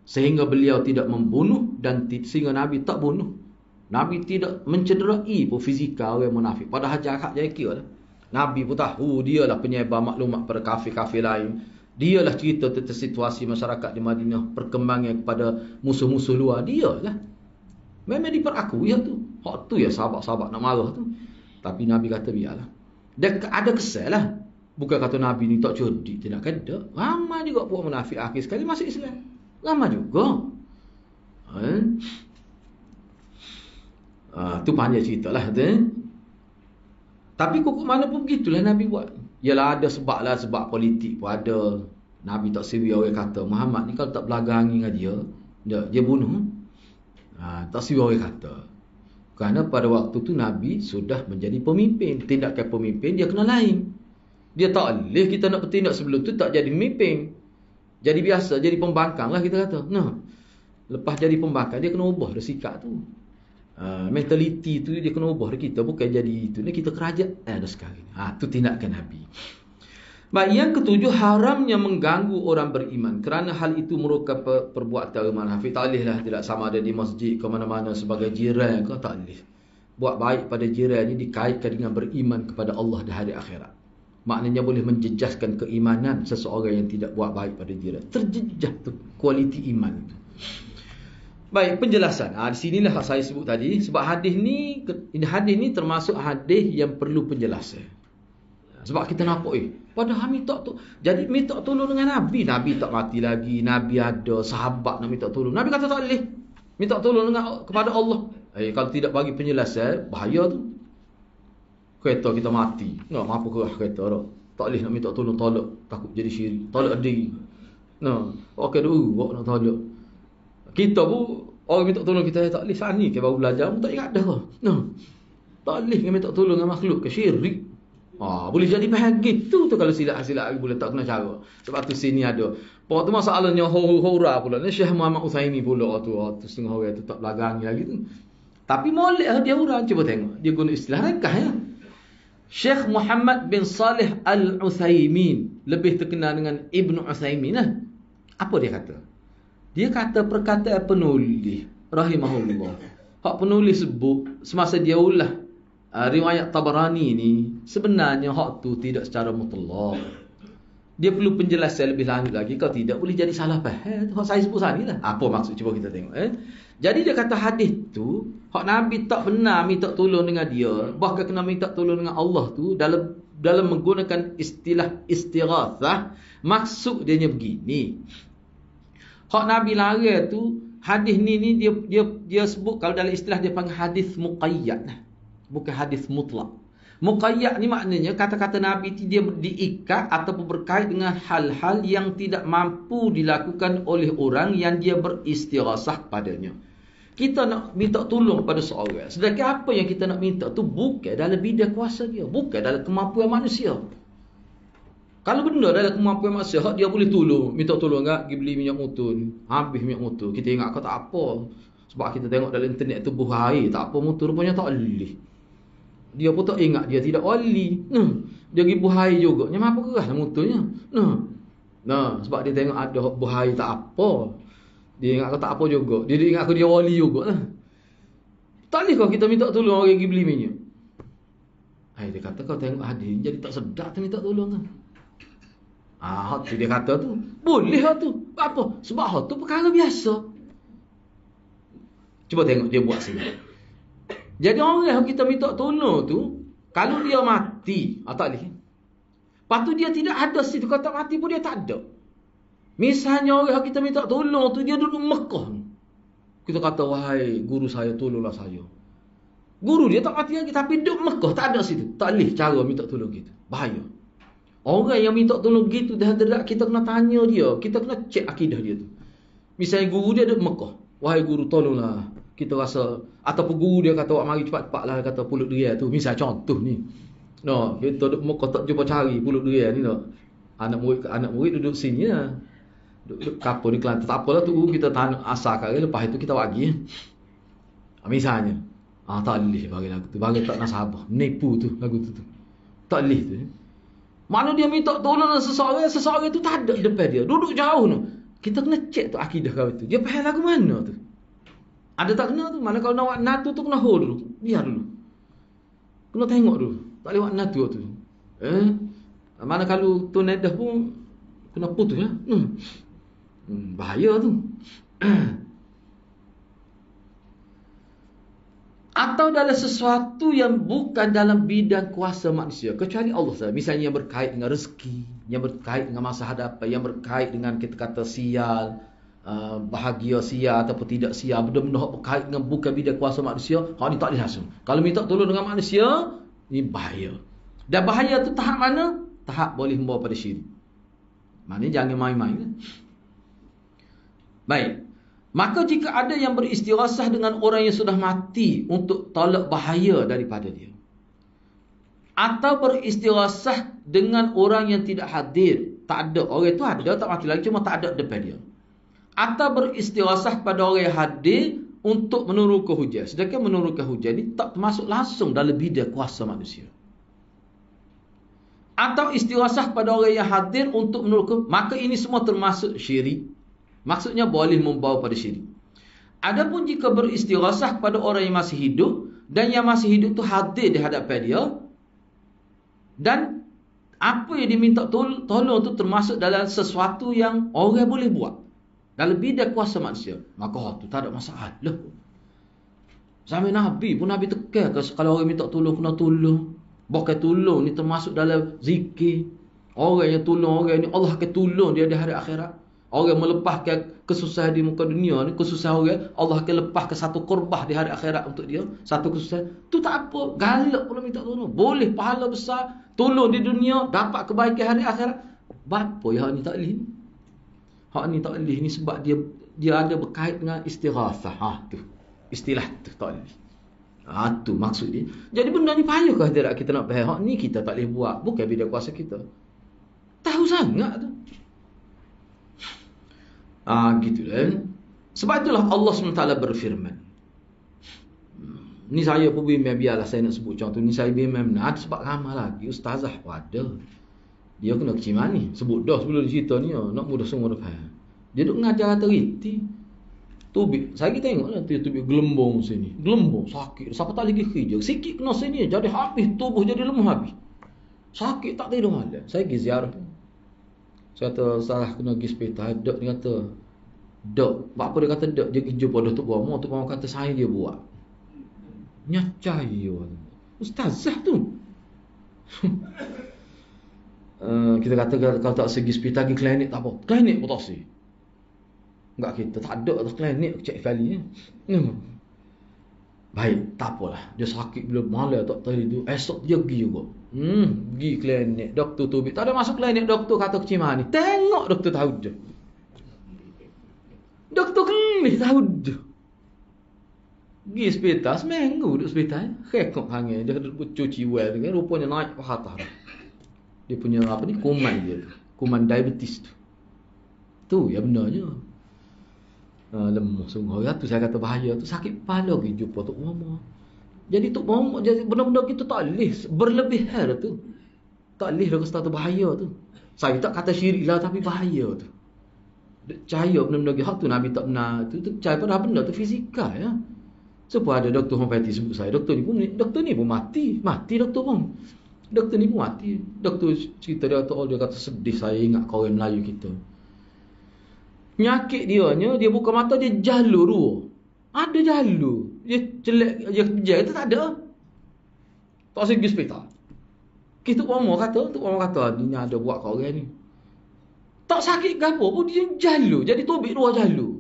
A: Sehingga beliau tidak membunuh dan sehingga Nabi tak bunuh. Nabi tidak mencederai pun fizikal orang munafik. Padahal jarak dia kira lah. Nabi pun tahu dia lah penyebar maklumat pada kafir-kafir lain. Dia lah cerita tentang situasi masyarakat di Madinah, perkembangan kepada musuh-musuh luar. Dia lah. Memang diperakui ya tu. Hak tu ya sahabat-sahabat nak marah tu. Tapi Nabi kata biarlah. Dan ada kesal lah. Bukan kata Nabi ni tak cerdik. Tidak ada. Ramai juga puak munafik akhir sekali masuk Islam. Ramai juga. Tu panjang cerita lah tu. Tapi kok mana pun begitulah Nabi buat. Yalah ada sebab lah, sebab politik pun ada. Nabi tak sewi orang kata Muhammad ni kalau tak belagangi dengan dia bunuh. Tak sewi orang kata. Kerana pada waktu tu Nabi sudah menjadi pemimpin. Tindakan pemimpin dia kena lain. Dia tak boleh kita nak bertindak sebelum tu tak jadi pemimpin. Jadi biasa, jadi pembangkang lah kita kata. Lepas jadi pembangkang dia kena ubah dah sikap tu. Mentaliti tu dia kena ubah kita. Bukan jadi itu. Ni kita kerajaan dah sekarang. Tu tindakan Nabi. Baik, yang ketujuh, haramnya mengganggu orang beriman. Kerana hal itu merupakan perbuatan munafik. Tak boleh lah tidak sama ada di masjid ke mana-mana sebagai jiran ke. Tak boleh. Buat baik pada jiran ni dikaitkan dengan beriman kepada Allah di hari akhirat. Maknanya boleh menjejaskan keimanan seseorang yang tidak buat baik pada jiran. Terjejah tu kualiti iman tu. Baik, penjelasan. Di sinilah saya sebut tadi. Sebab hadis ni termasuk hadis yang perlu penjelasan. Sebab kita nampak padahal minta tu. Jadi minta tolong dengan Nabi. Nabi tak mati lagi. Nabi ada sahabat nak minta tolong. Nabi kata tak boleh. Minta tolong kepada Allah. Kalau tidak bagi penjelasan, bahaya tu. Kereta kita mati. Tak apa kerah kereta tak. Tak boleh nak minta tolong tolak. Takut jadi syirik. Tolak diri. Okey dulu nak tolak. Kita pun orang minta tolong kita tak boleh. Saat ni kita baru belajar pun tak ingat dah. Tak boleh minta tolong dengan makhluk ke syirik. Boleh jadi bahagia tu kalau silap-silap boleh tak kena cara. Sebab tu sini ada. Pokok tu masalahnya hura pula. Ni Syekh Muhammad Utsaimin pula tu setengah orang tu tak belagang lagi tu. Tapi molek dia hura, cuba tengok. Dia guna istilah rekah ya. Syekh Muhammad bin Salih Al-Utsaimin, lebih terkenal dengan Ibn Utsaimin lah. Apa dia kata? Dia kata perkataan penulis rahimahullah. Hak penulis sebut semasa dia ulah riwayat Tabarani ni sebenarnya hak tu tidak secara mutlak. Dia perlu penjelasan lebih lanjut lagi. Kalau tidak boleh jadi salah faham. Hak saya sebut sini lah. Apa maksud cuba kita tengok Jadi dia kata hadis tu hak Nabi tak benar minta tolong dengan dia, bahkan kena minta tolong dengan Allah tu dalam menggunakan istilah istighatsah. Maksud dia begini. Hak Nabi larang tu hadis ni dia sebut kalau dalam istilah dia panggil hadis muqayyad. Bukan hadis mutlak. Muqayyad ni maknanya kata-kata Nabi dia diikat ataupun berkait dengan hal-hal yang tidak mampu dilakukan oleh orang yang dia beristighasah padanya. Kita nak minta tolong pada seorang. Sedangkan apa yang kita nak minta tu bukan dalam bidang kuasa dia, bukan dalam kemampuan manusia. Kalau benda dalam kemampuan manusia, dia boleh tolong, minta tolong enggak, pergi beli minyak motor ni. Habis minyak motor, kita ingat kau tak apa. Sebab kita tengok dalam internet tu buh air, tak apa motor rupanya tak boleh. Dia pun tak ingat dia tidak oli. Dia pergi buh air juga. Nyam apa kerah motornya? Sebab dia tengok ada buh air tak apa. Dia ingat kau tak apa juga. Dia ingat kau dia oli juga lah. Tak boleh kau kita minta tolong orang pergi beli minyak. Dia kata kau tengok hadis jadi tak sedap tu minta tolong tu. Tu dia kata tu. Boleh lah tu. Apa? Sebab hal tu perkara biasa. Cuba tengok dia buat sini. Jadi orang yang kita minta tolong tu, kalau dia mati, tak boleh. Lepas tu dia tidak ada situ. Kalau tak mati pun dia tak ada. Misalnya orang yang kita minta tolong tu, dia duduk Mekah. Kita kata, wahai guru saya, tolonglah saya. Guru dia tak mati lagi, tapi duduk Mekah, tak ada situ. Tak boleh cara minta tolong gitu. Bahaya. Orang yang minta tolong gitu, dah kita kena tanya dia. Kita kena cek akidah dia tu. Misalnya guru dia duduk Mekah. Wahai guru, tolonglah. Kita rasa, ataupun guru dia kata, wak mari cepat-cepat lah, kata pulut durian tu. Misal contoh ni. Kita duduk Mekah tak jumpa cari pulut durian ni. Anak murid duduk sini lah. Duduk kapur di Kelantan. Tak apalah tu, kita tahan asal kali. Lepas itu kita bagi. Misalnya. Tak boleh bagi lagu tu. Bagi tak nasabah. Menipu tu lagu tu. Tak boleh tu. Mana dia minta tolong seseorang tu tak ada depan dia. Duduk jauh tu. Kita kena cek tu akidah kau tu. Dia faham lagu mana tu. Ada tak kena tu. Mana kalau nak buat natu tu kena hold dulu. Biar dulu. Kena tengok dulu. Tak boleh buat natu tu. Mana kalau tu nedah pun kena putus lah. Bahaya tu. Atau dalam sesuatu yang bukan dalam bidang kuasa manusia, kecuali Allah sahaja. Misalnya yang berkait dengan rezeki, yang berkait dengan masa hadapan, yang berkait dengan kita kata sial, bahagia sial ataupun tidak sial, benda-benda berkait dengan bukan bidang kuasa manusia, ni tak boleh langsung. Kalau minta tolong dengan manusia, ni bahaya. Dan bahaya tu tahap mana? Tahap boleh membawa pada syirik. Maknanya jangan main-main. Baik. Maka jika ada yang beristighasah dengan orang yang sudah mati untuk tolak bahaya daripada dia, atau beristighasah dengan orang yang tidak hadir, tak ada, orang itu ada tak mati lagi, cuma tak ada depan dia, atau beristighasah pada orang yang hadir untuk menurunkan hujan, sedangkan menurunkan hujan ini tak termasuk langsung dalam bidang kuasa manusia. Atau istighasah pada orang yang hadir untuk menurunkan, maka ini semua termasuk syirik. Maksudnya boleh membawa pada syirik. Adapun jika beristighasah pada orang yang masih hidup, dan yang masih hidup tu hadir di hadapan dia, dan apa yang diminta tolong tu termasuk dalam sesuatu yang orang boleh buat dalam bidang kuasa manusia, maka tu tak ada masalah. Sampai Nabi pun Nabi tekan kalau orang minta tolong kena tolong. Bukan tolong ni termasuk dalam zikir. Orang yang tolong orang ni, Allah akan tolong dia di hari akhirat. Orang melepaskan kesusahan di muka dunia ni, kesusahan orang, Allah akan lepaskan satu korbah di hari akhirat untuk dia. Satu kesusahan. Tu tak apa. Galak pula minta tolong. Boleh pahala besar. Tolong di dunia, dapat kebaikan hari akhirat. Bapa ya hak ni tak boleh. Hak ni tak boleh ni sebab dia ada berkait dengan istighasah. Tu. Istilah tu tak boleh. Tu maksud dia. Jadi benda ni payah ke hadirat kita nak faham. Hak ni kita tak boleh buat. Bukan bidang kuasa kita. Tahu sangat tu. Gitu kan. Sebab itulah Allah SWT berfirman. Ni saya pun bimbang, biarlah saya nak sebut contoh ni, saya bimbang ada sebab ramai lagi ustazah pun ada. Dia kena kecil manis. Sebut dah sebelum cerita ni, nak mudah semua dah faham. Dia duk mengajar teriti. Tubik, saya tengok lah tubik gelembung sini. Gelembung sakit. Siapa tak lagi kerja, sikit kena sini jadi habis, tubuh jadi lemah habis. Sakit tak tidur malam. Saya pergi ziarah. Saya kata salah kena pergi hospital. Dok dia kata, dok, apa dia kata dok, dia pergi jumpa Datuk Bomo. Datuk Bomo kata saya dia buat. Nyacai ustazah tu. Kita kata kalau tak segi hospital pergi klinik tak apa. Klinik pun tak sih. Enggak, kita tak ada klinik cek kali ni. Baik, tak apalah. Dia sakit bila malam tak tahu itu. Esok dia pergi juga. Pergi klinik doktor tu. Tak ada masuk klinik doktor kata kecil manis. Tengok doktor tahu je. Doktor klinik tahu je. Pergi hospital seminggu duduk hospital. Rekok hangin dia cuci well kan rupanya naik ke atas. Dia punya apa ni, kuman dia tu. Kuman diabetes tu. Tu yang benarnya. Lemah sungguh. Hari tu saya kata bahaya tu. Sakit kepala pergi jumpa Tok Muhammad. Jadi Tok Muhammad, jadi benda-benda kita tak boleh berlebihan tu. Tak boleh dah kata tu bahaya tu. Saya tak kata syirik lah, tapi bahaya tu. Cahaya benda-benda hak tu Nabi tak benar. Tu cahaya pada benda tu fizikal ya. Sebab ada doktor homeopati sebut saya, doktor ni pun mati doktor pun. Doktor ni pun mati. Doktor cerita dia kata sedih saya ingat kawan Melayu kita. Penyakit dia buka mata, dia jalur dua. Ada jalur. Dia celak, dia kerja itu tak ada. Tak segi hospital. Kita Tok Muhammad kata ni ada buat kau orang ni. Tak sakit ke apa pun dia jalur. Jadi tobik dua jalur.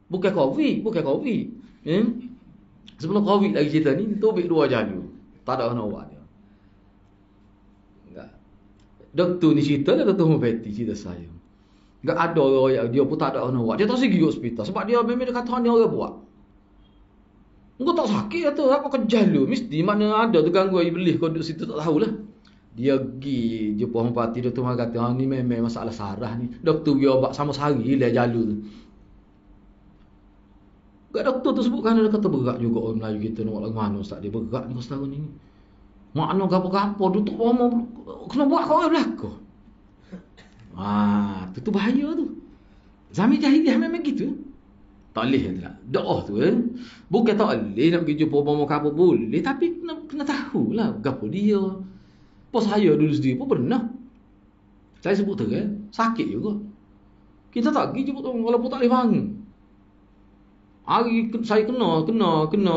A: Bukan COVID. Sebelum COVID lagi cerita ni, tobik dua jalur. Tak ada orang awak dia. Enggak. Doktor ni cerita dia doktor homeopati cerita saya. Enggak ada orang dia pun tak ada orang awak. Dia tak segi hospital sebab dia memang dia kata ni orang buat. Engkau tak sakit atau apa ke jalur? Mesti mana ada tu gangguan iblis kau duduk situ tak tahulah. Dia pergi jumpa homeopati, doktor kata ni memang masalah saraf ni. Doktor dia obat sama sehari hilang jalur tu. Kat doktor tu sebutkan dia kata berat juga orang Melayu kita nak lagu mana ustaz dia berat ni setahun ni. Makna gapo-gapo duduk omong kena buat kau orang belaka. Tu bahaya tu. Zaman jahiliah memang gitu. Tak boleh tak. Doa tu bukan tak boleh nak pergi jumpa omong apa boleh, tapi kena tahulah gapo dia. Pas saya dulu sendiri pun pernah. Saya sebut tu sakit juga. Kita tak pergi jumpa walaupun tak boleh bangun. Hari saya kena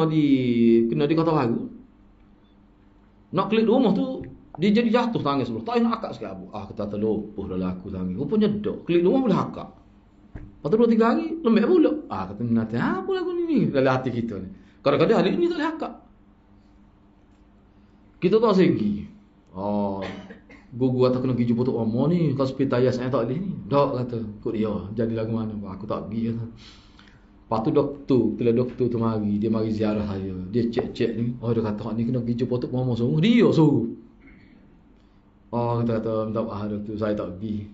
A: di Kota Baru. Nak klik rumah tu dia jadi jatuh tangan sebelah. Tak nak akak sekali abu. Kata terlupuh dah aku tangan. Rupanya dok. Klik rumah boleh akak. Lepas tu 2-3 hari lembek pula. Kata nanti apa lagu ni dalam hati kita ni. Kadang-kadang hari ni tak boleh akak. Kita tak segi. Gugu kata kena pergi jumpa Tok Muhammad ni. Kalau hospital saya tak boleh ni. Dok kata ikut dia. Jadi lagu mana. Aku tak pergi kata. Lepas tu doktor tu mari. Dia mari ziarah saya. Dia cek ni. Dia kata ni kena pergi jumpa Tok Muhammad suruh. Dia suruh. Kita kata minta maaf doktor. Saya tak pergi.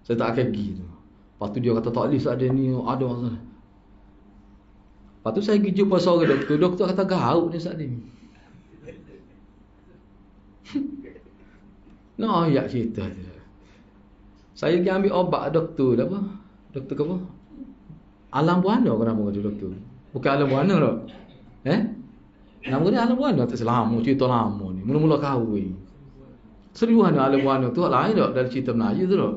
A: Saya tak akan pergi tu. Lepas tu dia kata tak boleh ada ni. Ada masalah. Lepas tu saya pergi jumpa seorang doktor. Doktor kata gauk ni saat ni. Ya cerita tu. Saya pergi ambil obat doktor apa? Doktor ke apa? Alam Buana ke nama dia doktor? Bukan Alam Buana tak? Nama dia Alam Buana tak selama cerita lama ni. Mula-mula kahwin. Seriusan Alam Buana tu lain tak dari cerita Melayu tu tak?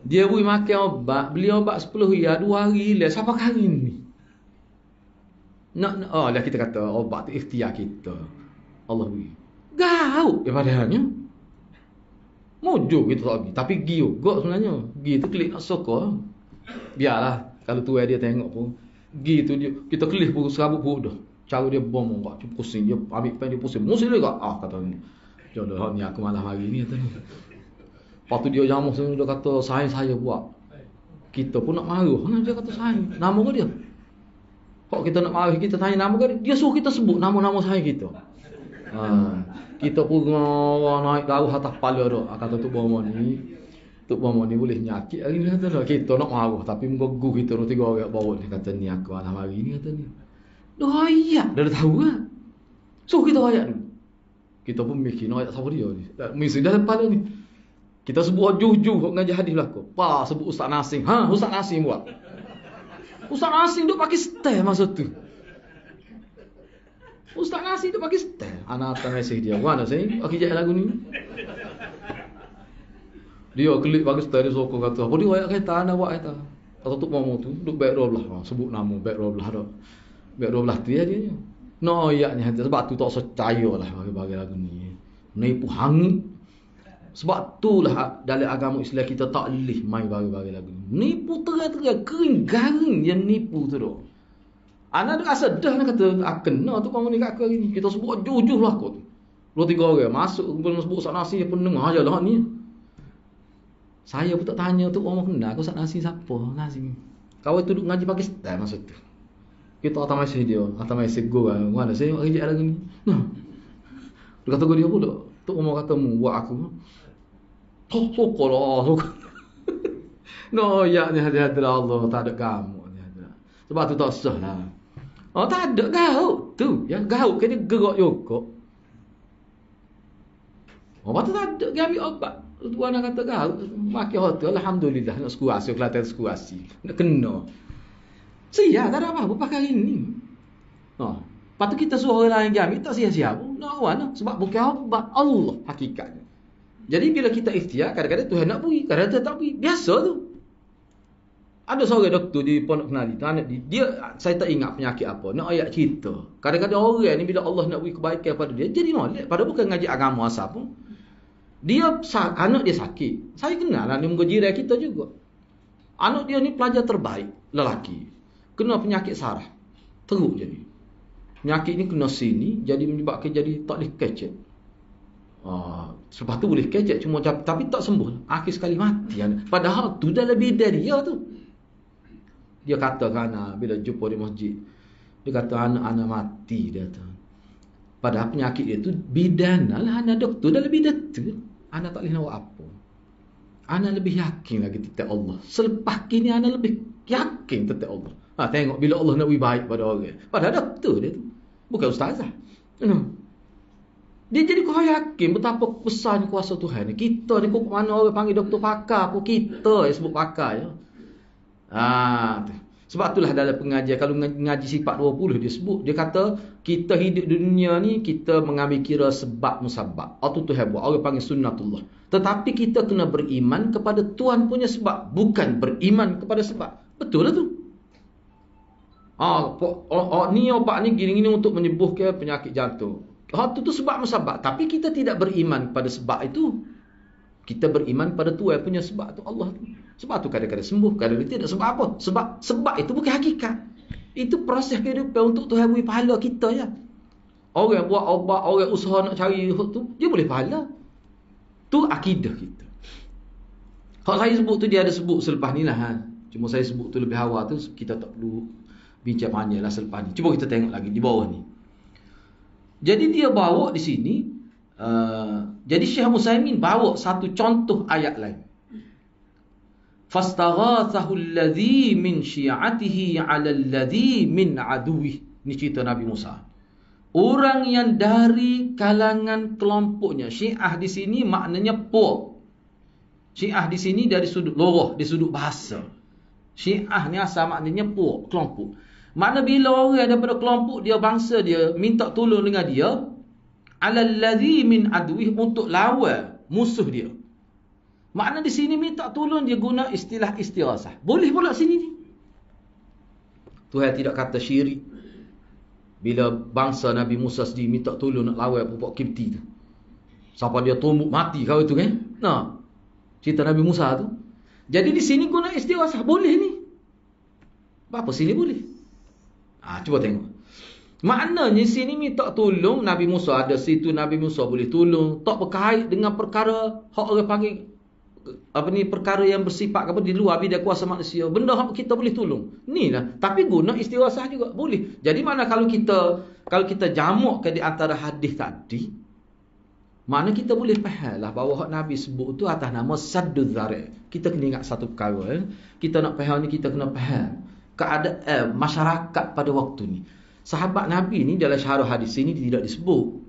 A: Dia beri makan obat, beli obat 10 riyal 2 hari hilang sampai hari ni. Dah kita kata obat tu ikhtiar kita. Allah beri. Gauk padahnya. Mojok kita tak pergi. Tapi pergi juga sebenarnya. Pergi tu klik nak sokor. Biarlah. Kalau tu dia tengok pun. Pergi tu dia. Kita klik pun serabut pun dah. Cara dia bom buat pusing. Dia ambil pen dia pusing. Pusing dia kata. Kata ni. Jodoh ni aku malam hari ni. Kata ni. Lepas tu dia jamu dia kata sains saya buat. Kita pun nak marah. Dia kata sains. Nama ke dia? Kok kita nak marah kita tanya nama ke dia? Dia suruh kita sebut nama-nama sains kita. Kita pun naik daun atas kepala tu. Kata Tok Muhammad ni boleh nyakit hari ni kata dah. Kita nak marah tapi menggu kita 3 orang bawa dia kata ni aku malam hari ni kata ni. Dah ayat dah tahu kan. So kita ayat dulu. Kita pun mikir nak ayat siapa dia ni. Mesti dah kepala ni. Kita sebut juh-juh ngaji hadis lah kau. Sebut Ustaz Nasim. Ustaz Nasim buat. Ustaz Nasim duk pakai style masa tu. Ustaz Nasim duk pakai style. Anak datang mesej dia. Mana sini? Okey je lagu ni. Dia klik bagi style dia sokong kata. Apa dia ayat kereta anak buat kereta. Kata Tok Muhammad tu duk back 12. Sebut nama back 12 dah. Back 12 tu dia. No ayatnya sebab tu tak percayalah bagi lagu ni. Nipu hang. Sebab itulah dalam agama Islam kita tak boleh main bagi-bagi lagu ni. Nipu terang-terang, kering-garing yang nipu tu tu. Anak dia rasa dah nak kata, kena tu kamu ni kat aku hari ni. Kita sebut jujur lah kot. 2-3 orang masuk, belum sebut Ustaz Nasi, pendengar je lah ni. Saya pun tak tanya tu orang kenal, aku Ustaz Nasi siapa? Nasi. Kawan tu duduk ngaji Pakistan masa tu. Kita atas mesej dia, atas mesej go kan. Mana saya kerja lagu ni. Dia kata dia pula. Tok Umar kata, mu buat aku. Sokolah. No, ya ni hadiah Allah, tak ada kamu. Sebab tu tak sah lah. Oh, tak ada gauk tu. Ya, gauk kena gerak juga. Oh, lepas tu tak ada. Dia ambil obat. Tuan nak kata gauk. Makin hotel. Alhamdulillah. Nak sekuasi. Kelihatan sekuasi. Nak kena. Sia, tak ada apa-apa pakai ini. Oh. Lepas tu kita suruh orang lain dia ambil. Tak sia-sia pun. Nak awal lah. Sebab bukan obat Allah hakikatnya. Jadi bila kita ikhtiar, kadang-kadang Tuhan nak beri. Kadang-kadang tak beri. Biasa tu. Ada seorang doktor di Pondok Kenali, dia saya tak ingat penyakit apa, nak ayat cerita. Kadang-kadang orang ni bila Allah nak beri kebaikan pada dia, jadi molek, padahal bukan ngaji agama asal pun. Dia anak dia sakit. Saya kenal lah, dia mengaji kita juga. Anak dia ni pelajar terbaik, lelaki. Kena penyakit saraf. Teruk jadi. Penyakit ni kena sini, jadi menyebabkan jadi tak boleh kecek. Sebab tu boleh kecek cuma tapi tak sembuh. Akhir sekali mati. Padahal tu dah lebih dari dia tu. Dia kata ke anak bila jumpa di masjid. Dia kata anak mati dia tu. Padahal penyakit dia tu bidana lah. Anak doktor dah lebih detil. Anak tak boleh nak buat apa. Anak lebih yakin lagi tentang Allah. Selepas kini anak lebih yakin tentang Allah. Tengok bila Allah nak beri baik pada orang. Padahal doktor dia tu. Bukan ustazah. Dia jadi kau yakin betapa besarnya kuasa Tuhan. Kita ni kok mana orang panggil doktor pakar. Kok kita yang sebut pakar ya. Sebab itulah dalam pengajian, kalau ngaji sifat 20 dia sebut, dia kata kita hidup di dunia ni kita mengambil kira sebab musabab atau Tuhan buat, orang panggil sunnatullah. Tetapi kita kena beriman kepada Tuhan punya sebab, bukan beriman kepada sebab. Betul lah tu. Ni obat ni gini-gini untuk menyembuhkan penyakit jantung. Itu sebab musabab, tapi kita tidak beriman pada sebab itu. Kita beriman pada Tuhan punya sebab tu, Allah tu. Sebab tu kadang-kadang sembuh, kadang-kadang tidak. Sebab apa? Sebab itu bukan hakikat. Itu proses kehidupan untuk Tuhan beri pahala kita ya. Orang buat obat, orang usaha nak cari tu, dia boleh pahala. Tu akidah kita. Kalau saya sebut tu, dia ada sebut selepas ni lah. Cuma saya sebut tu lebih awal tu, kita tak perlu bincang panjang lah selepas ni. Cuba kita tengok lagi di bawah ni. Jadi dia bawa di sini, jadi Syekh Musaimin bawa satu contoh ayat lain. Fastaghathahu alladhi min syi'atihi 'ala alladhi min aduwih. Ini cerita Nabi Musa. Orang yang dari kalangan kelompoknya. Syiah di sini maknanya puak. Syiah di sini dari sudut lorah, di sudut bahasa. Syiah ni asal maknanya puak, kelompok. Makna bila orang daripada kelompok dia, bangsa dia minta tolong dengan dia, alalladzi min adwih, untuk lawan musuh dia. Makna di sini minta tolong dia guna istilah istirasah. Boleh pula sini ni. Tuhan tidak kata syirik. Bila bangsa Nabi Musa sendiri minta tolong nak lawan puak Kipti tu. Siapa dia tumbuk mati kau itu kan? Nah. Cerita Nabi Musa tu. Jadi di sini guna istirasah boleh ni. Apa sini boleh? Cuba tengok. Maknanya sini minta tolong Nabi Musa, ada situ Nabi Musa boleh tolong, tak berkait dengan perkara hak orang panggil perkara yang bersifat di luar bidang kuasa manusia. Benda hak kita boleh tolong. Ni lah. Tapi guna istirasah juga boleh. Jadi mana kalau kita jamakkan di antara hadis tadi, mana kita boleh faham lah bahawa hak Nabi sebut tu atas nama sadduz zari'. Kita kena ingat satu perkara. Kita nak faham ni, kita kena faham keadaan masyarakat pada waktu ni. Sahabat Nabi ni dalam syarah hadis ini tidak disebut.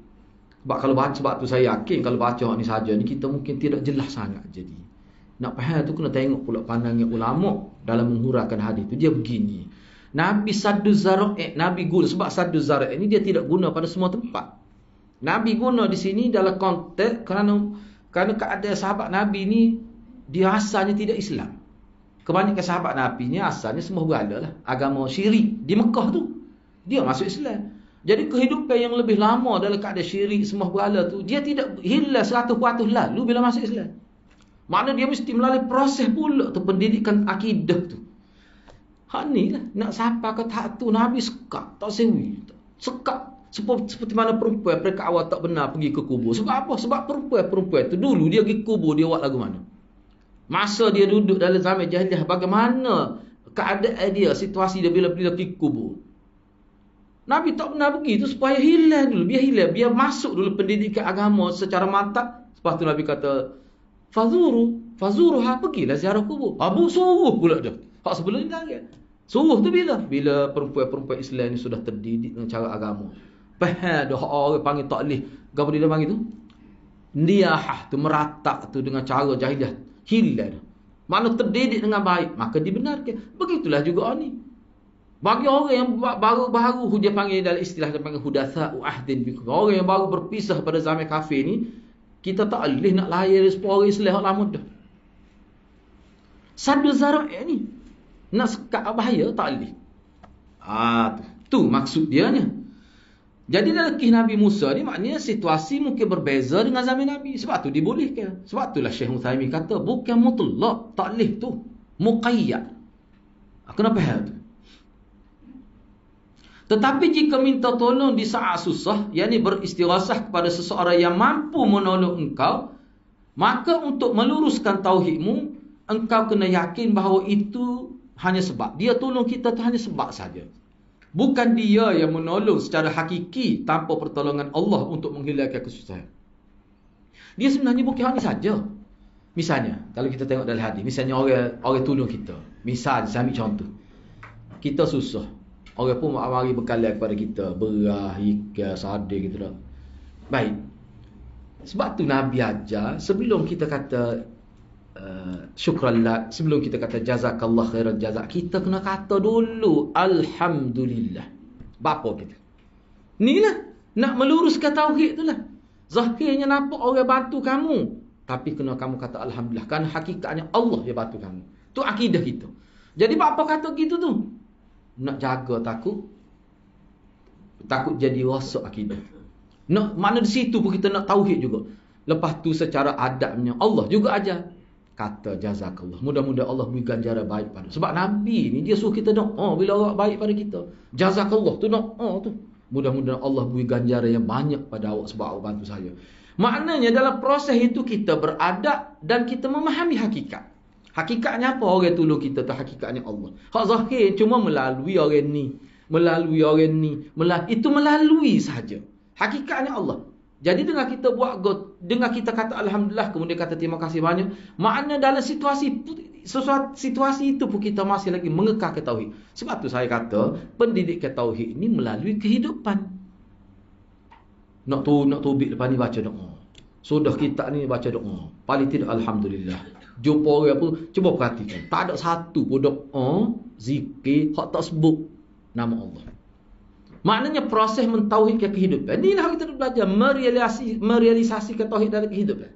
A: Sebab kalau baca, sebab tu saya yakin kalau baca ni saja ni kita mungkin tidak jelas sangat. Jadi nak faham tu kena tengok pula pandangan ulama dalam menghuraikan hadis tu. Dia begini. Nabi sadduz zari', Nabi guna, sebab sadduz zari' ni dia tidak guna pada semua tempat. Nabi guna di sini dalam konteks kerana keadaan sahabat Nabi ni dia asalnya tidak Islam. Kebanyakan sahabat Nabi ni asalnya semua berada lah agama syirik di Mekah tu. Dia masuk Islam. Jadi kehidupan yang lebih lama dalam keadaan syirik semua berhala tu, dia tidak hilang 100% lalu bila masuk Islam. Maknanya dia mesti melalui proses pula tu pendidikan akidah tu. Hak ni lah nak siapa ke tak tu Nabi sekat, tak sewi. Sekat seperti mana perempuan mereka awal tak benar pergi ke kubur. Sebab apa? Sebab perempuan tu dulu dia pergi kubur, dia buat lagu mana? Masa dia duduk dalam zaman jahiliah, bagaimana keadaan dia, situasi dia bila pergi kubur. Nabi tak pernah begitu supaya hilang dulu. Biar hilang. Biar masuk dulu pendidikan agama secara mantap. Lepas tu Nabi kata, Fazuruha, pergilah ziarah kubur. Abu suruh pula dah. Hak sebelum ni tak. Suruh tu bila? Bila perempuan-perempuan Islam ni sudah terdidik dengan cara agama. Faham dah orang panggil taklih. Apa dia panggil tu? Niyahah tu, meratak tu dengan cara jahiliah. Hilang dah. Mana terdidik dengan baik, maka dibenarkan. Begitulah juga ni. Bagi orang yang baru-baru, dia panggil dalam istilah, dia panggil hudatha'u ahdin bikum. Orang yang baru berpisah pada zaman kafir ni, kita tak boleh nak layar sepuluh orang Islam lama dah. Sadu zara'i ni, nak sekat bahaya, tak boleh. Tu maksud dia ni. Jadi dalam kisah Nabi Musa ni, maknanya situasi mungkin berbeza dengan zaman Nabi. Sebab tu dibolehkan. Sebab itulah Syekh Uthaymin kata, bukan mutlak, tak boleh tu. Muqayyad. Kenapa hal tu? Tetapi jika minta tolong di saat susah, yakni beristighasah kepada seseorang yang mampu menolong engkau, maka untuk meluruskan tauhidmu, engkau kena yakin bahawa itu hanya sebab. Dia tolong kita tu hanya sebab saja. Bukan dia yang menolong secara hakiki tanpa pertolongan Allah untuk menghilangkan kesusahan. Dia sebenarnya bukan hanya saja. Misalnya, kalau kita tengok dalam hadis, misalnya orang tolong kita. Misal, saya ambil contoh. Kita susah. Orang pun mari bekalan kepada kita. Berah, ikan, sardin gitu dah. Baik. Sebab tu Nabi ajar, sebelum kita kata syukran lak, sebelum kita kata jazakallah khairan jazak, kita kena kata dulu alhamdulillah. Bapa kita. Inilah nak meluruskan tauhid tu lah. Zahirnya nampak orang bantu kamu, tapi kena kamu kata alhamdulillah, kerana hakikatnya Allah yang bantu kamu. Tu akidah kita. Jadi bapa kata gitu tu, nak jaga takut jadi rosak akidah. Nak mana di situ pun kita nak tauhid juga. Lepas tu secara adabnya Allah juga ajar kata jazakallah. Mudah-mudahan Allah beri ganjaran baik pada. Sebab Nabi ni dia suruh kita doa bila orang baik pada kita. Jazakallah tu doa tu. Mudah-mudahan Allah beri ganjaran yang banyak pada awak sebab awak bantu saya. Maknanya dalam proses itu kita beradab dan kita memahami hakikat. Hakikatnya apa orang tolong kita tu, hakikatnya Allah. Hak zahir cuma melalui orang ni, itu melalui saja. Hakikatnya Allah. Jadi dengan kita dengan kita kata alhamdulillah, kemudian kata terima kasih banyak, makna dalam situasi itu pun kita masih lagi mengekal ke tauhid. Sebab tu saya kata pendidikan tauhid ini melalui kehidupan. Nak tubik lepas ni baca doa. Sudah kita ni baca doa. Paling tidak alhamdulillah. Jumpa orang apa, cuba perhatikan. Tak ada satu pun doa, zikir, hak tak sebut nama Allah. Maknanya proses mentauhidkan kehidupan. Inilah kita belajar merealisasikan tauhid dalam kehidupan.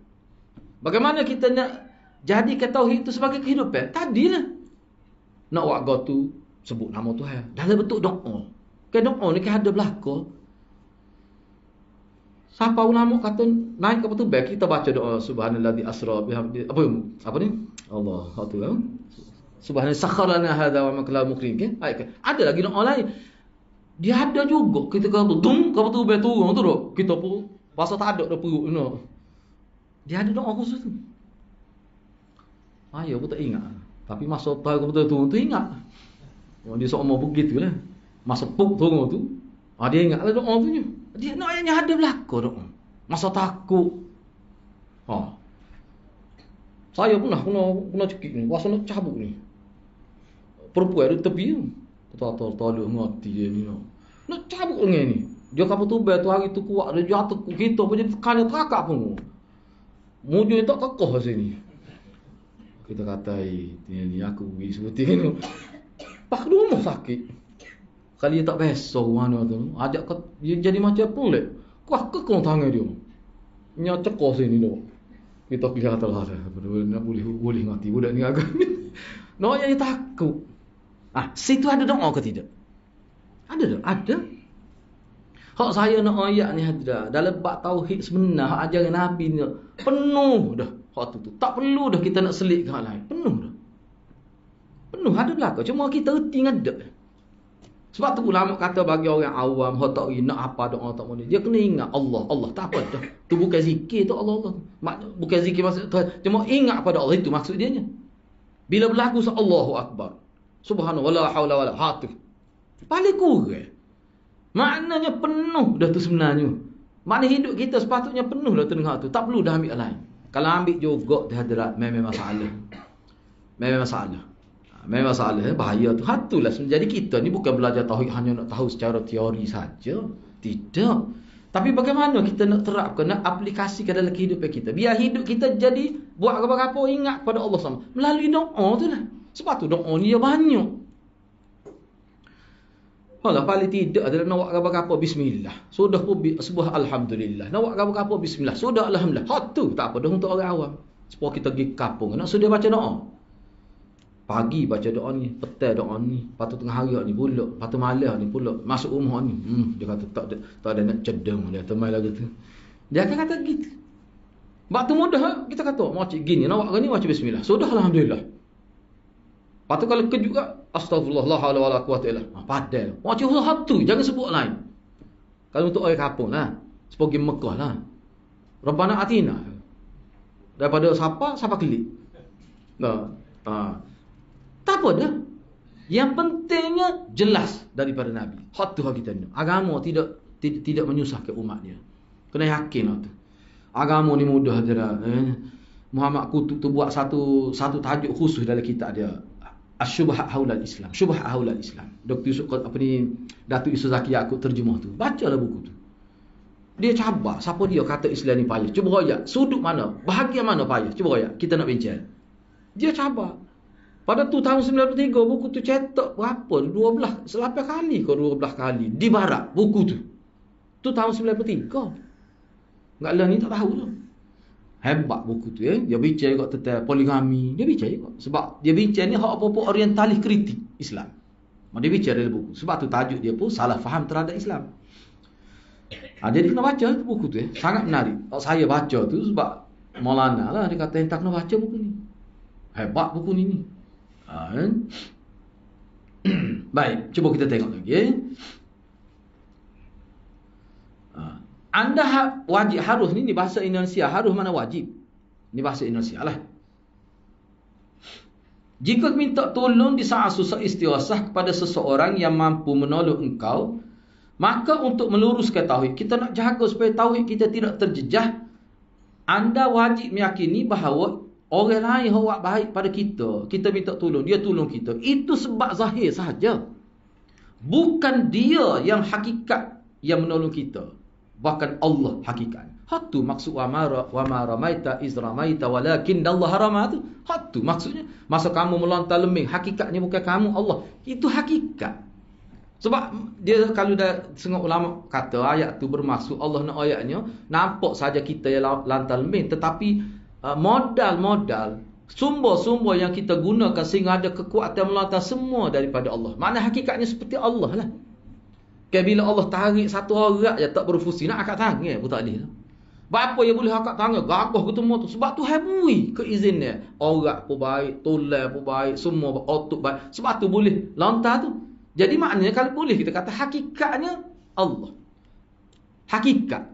A: Bagaimana kita nak jadikan tauhid itu sebagai kehidupan? Tadilah nak buat tu sebut nama Tuhan dalam bentuk doa. Kan doa ni kan ada belaka. Siapa ulama kata naik ke petubah, kita baca doa subhanallazi asra bihamdi apa ni? Allah Akbar. Subhanallah sakharana hadza wa ma kunna mukrim kan? Ada lagi doa lain. Dia ada juga kita kata dum ke petubah turun tu dok. Kita pun pasal tak ada dah perut no. Dia ada doa khusus tu. Ayo pun tak ingat. Tapi masa tahu ke betul tu ingat. Dia seorang begitulah. Masa puk turun tu, dia ingatlah doa tu nya. Dia naknya ada belaka doa. Masa takut. Saya pernah kena cekik ni, rasa nak cabut ni. Perempuan ada tepi tu. Tolong ngati dia ni. Nak cabut dengan ni. Dia kapal tubel tu hari tu kuat, dia jatuh kita pun jadi tekan dia terakak pun. Mujur dia tak kokoh sini. Kita kata, ni aku pergi seperti ni. Pak rumah sakit. Kali dia tak besok mana tu. Ajak dia jadi macam pelik. Kuah kekong tangan dia. Nya cekor sini tu. Kita kelihatan lah. Nak boleh ngati budak ni agak ni. No, yang dia takut. Situ ada doa ke tidak? Ada. Hak saya nak ayat ni ada. Dalam bab tauhid sebenar, ajaran Nabi ni penuh dah. Hak tu. Tak perlu dah kita nak selit ke hal lain. Penuh dah. Penuh ada belaka. Cuma kita erti ngadap. Sebab tu ulama kata bagi orang awam, hak tak nak apa doa tak boleh. Dia kena ingat Allah. Allah tak apa dah. Tu bukan zikir tu Allah. Bukan zikir maksud tu. Cuma ingat pada Allah, itu maksud dia nya. Bila berlaku Allahu Akbar. Subhanallah, wala haula wala quwwata. Paling kurang. Maknanya penuh dah tu sebenarnya. Makna hidup kita sepatutnya penuh dah tu dengan tu. Tak perlu dah ambil lain. Kalau ambil juga di hadirat, memang masalah. Memang masalah. Memang masalah, bahaya tu. Hatulah. Jadi kita ni bukan belajar tauhid hanya nak tahu secara teori saja. Tidak. Tapi bagaimana kita nak terapkan, nak aplikasikan dalam kehidupan kita. Biar hidup kita jadi buat apa-apa ingat pada Allah sama. Melalui doa tu lah. Sebab tu doa ni dia banyak. Kalau paling tidak adalah nak buat apa-apa bismillah. Sudah pun sebuah alhamdulillah. Nak buat apa-apa bismillah. Sudah alhamdulillah. Hak tu tak apa dah untuk orang awam. Supaya kita pergi kampung. Nak sudah baca doa. Pagi baca doa ni, petang doa ni, lepas tu tengah hari ni pula, lepas tu malam ni pula, masuk rumah ni. Dia kata tak ada nak cedeng dia temai lagi tu. Dia akan kata gitu. Bak tu mudah kita kata, macam gini, nak buat ni macam bismillah. Sudah alhamdulillah. Lepas tu kalau kejut juga, astagfirullah, la haula wala quwwata illa billah. Padahal macam satu, jangan sebut lain. Kalau untuk orang kampung lah, seperti Mekah lah. Rabbana atina. Daripada siapa klik. Nah, tak apa dah. Yang pentingnya jelas daripada Nabi. Hak tu kita ni. Agama tidak menyusahkan umat dia. Kena yakin lah tu. Agama ni mudah dia. Muhammad Qutb tu buat satu tajuk khusus dalam kitab dia. Asyubhat haulal Islam. Syubhat haulal Islam. Dr. Yusuf Datuk Yusuf Zaki Yaakob terjemah tu. Bacalah buku tu. Dia cabar siapa dia kata Islam ni payah. Cuba royak sudut mana, bahagian mana payah. Cuba royak. Kita nak bincang. Dia cabar. Pada tu tahun 93 buku tu cetak berapa? 8 kali ke 12 kali di barat buku tu. Tu tahun 93. Enggak lah ni tak tahu tu. Hebat buku tu Dia bincang juga tentang poligami. Dia bincang juga. Sebab dia bincang ni hak apa-apa orientalis kritik Islam. Dia bincang dalam buku. Sebab tu tajuk dia pun salah faham terhadap Islam. Jadi kena baca tu buku tu Sangat menarik. Saya baca tu sebab Maulana lah dia kata entah kena baca buku ni. Hebat buku ni. Baik, cuba kita tengok lagi. Anda wajib harus ni bahasa Indonesia. Harus mana wajib? Ni bahasa Indonesia lah. Jika minta tolong di saat susah istighasah kepada seseorang yang mampu menolong engkau, maka untuk meluruskan tauhid, kita nak jaga supaya tauhid kita tidak terjejah. Anda wajib meyakini bahawa orang lain yang buat baik pada kita, kita minta tolong, dia tolong kita. Itu sebab zahir sahaja. Bukan dia yang hakikat yang menolong kita. Bahkan Allah hakikat. Hatu maksud wa ma ramaita iz ramaita walakin Allah harama tu. Hatu maksudnya masa kamu melontar lembing, hakikatnya bukan kamu, Allah. Itu hakikat. Sebab dia kalau dah setengah ulama kata ayat tu bermaksud Allah nak ayatnya nampak saja kita yang lantar lembing, tetapi modal sumber-sumber yang kita gunakan sehingga ada kekuatan melontar semua daripada Allah. Makna hakikatnya seperti Allah lah. Kan bila Allah tarik satu orang je tak berfungsi, nak angkat tangan pun tak boleh. Apa yang boleh angkat tangan gagah ketemu tu sebab Tuhan beri keizinnya. Orang pun baik, tulang pun baik, semua otot baik. Sebab tu boleh lontar tu. Jadi maknanya kalau boleh kita kata hakikatnya Allah. Hakikat.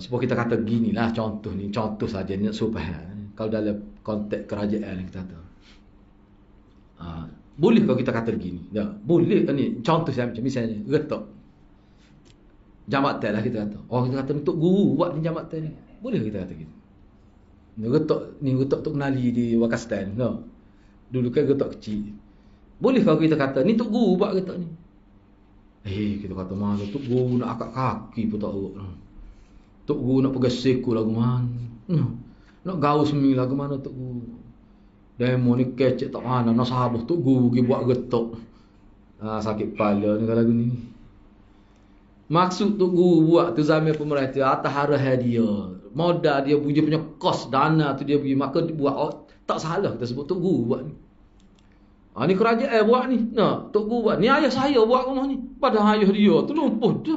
A: Sebab kita kata ginilah contoh ni, contoh saja ni supaya kalau dalam konteks kerajaan kita kata. Boleh kalau kita kata begini. Ya, boleh ni contoh saya macam misalnya retak. Jambatan lah kita kata. Kita kata untuk guru buat ni jambatan ni. Boleh kita kata gitu. Ni retak tu kenali di Wakastan. No. Dulu kan retak kecil. Boleh kalau kita kata ni untuk guru buat retak ni. Kita kata mana untuk guru nak akak kaki pun tak urut. Tok guru nak pergi seku lagu mana. Nak gaul seming lagu mana tok guru. Demo ni kecek tak mana. Nak sahabat tok guru pergi buat getok. Sakit kepala ni kalau lagu ni. Maksud tok guru buat tu zaman pemerintah atas harah dia. Modal dia punya kos dana tu dia pergi. Maka dia buat. Tak salah kita sebut tok guru buat ni. Ni kerajaan buat ni. Nah, tok guru buat. Ni ayah saya buat rumah ni. Padahal ayah dia tu lumpuh tu.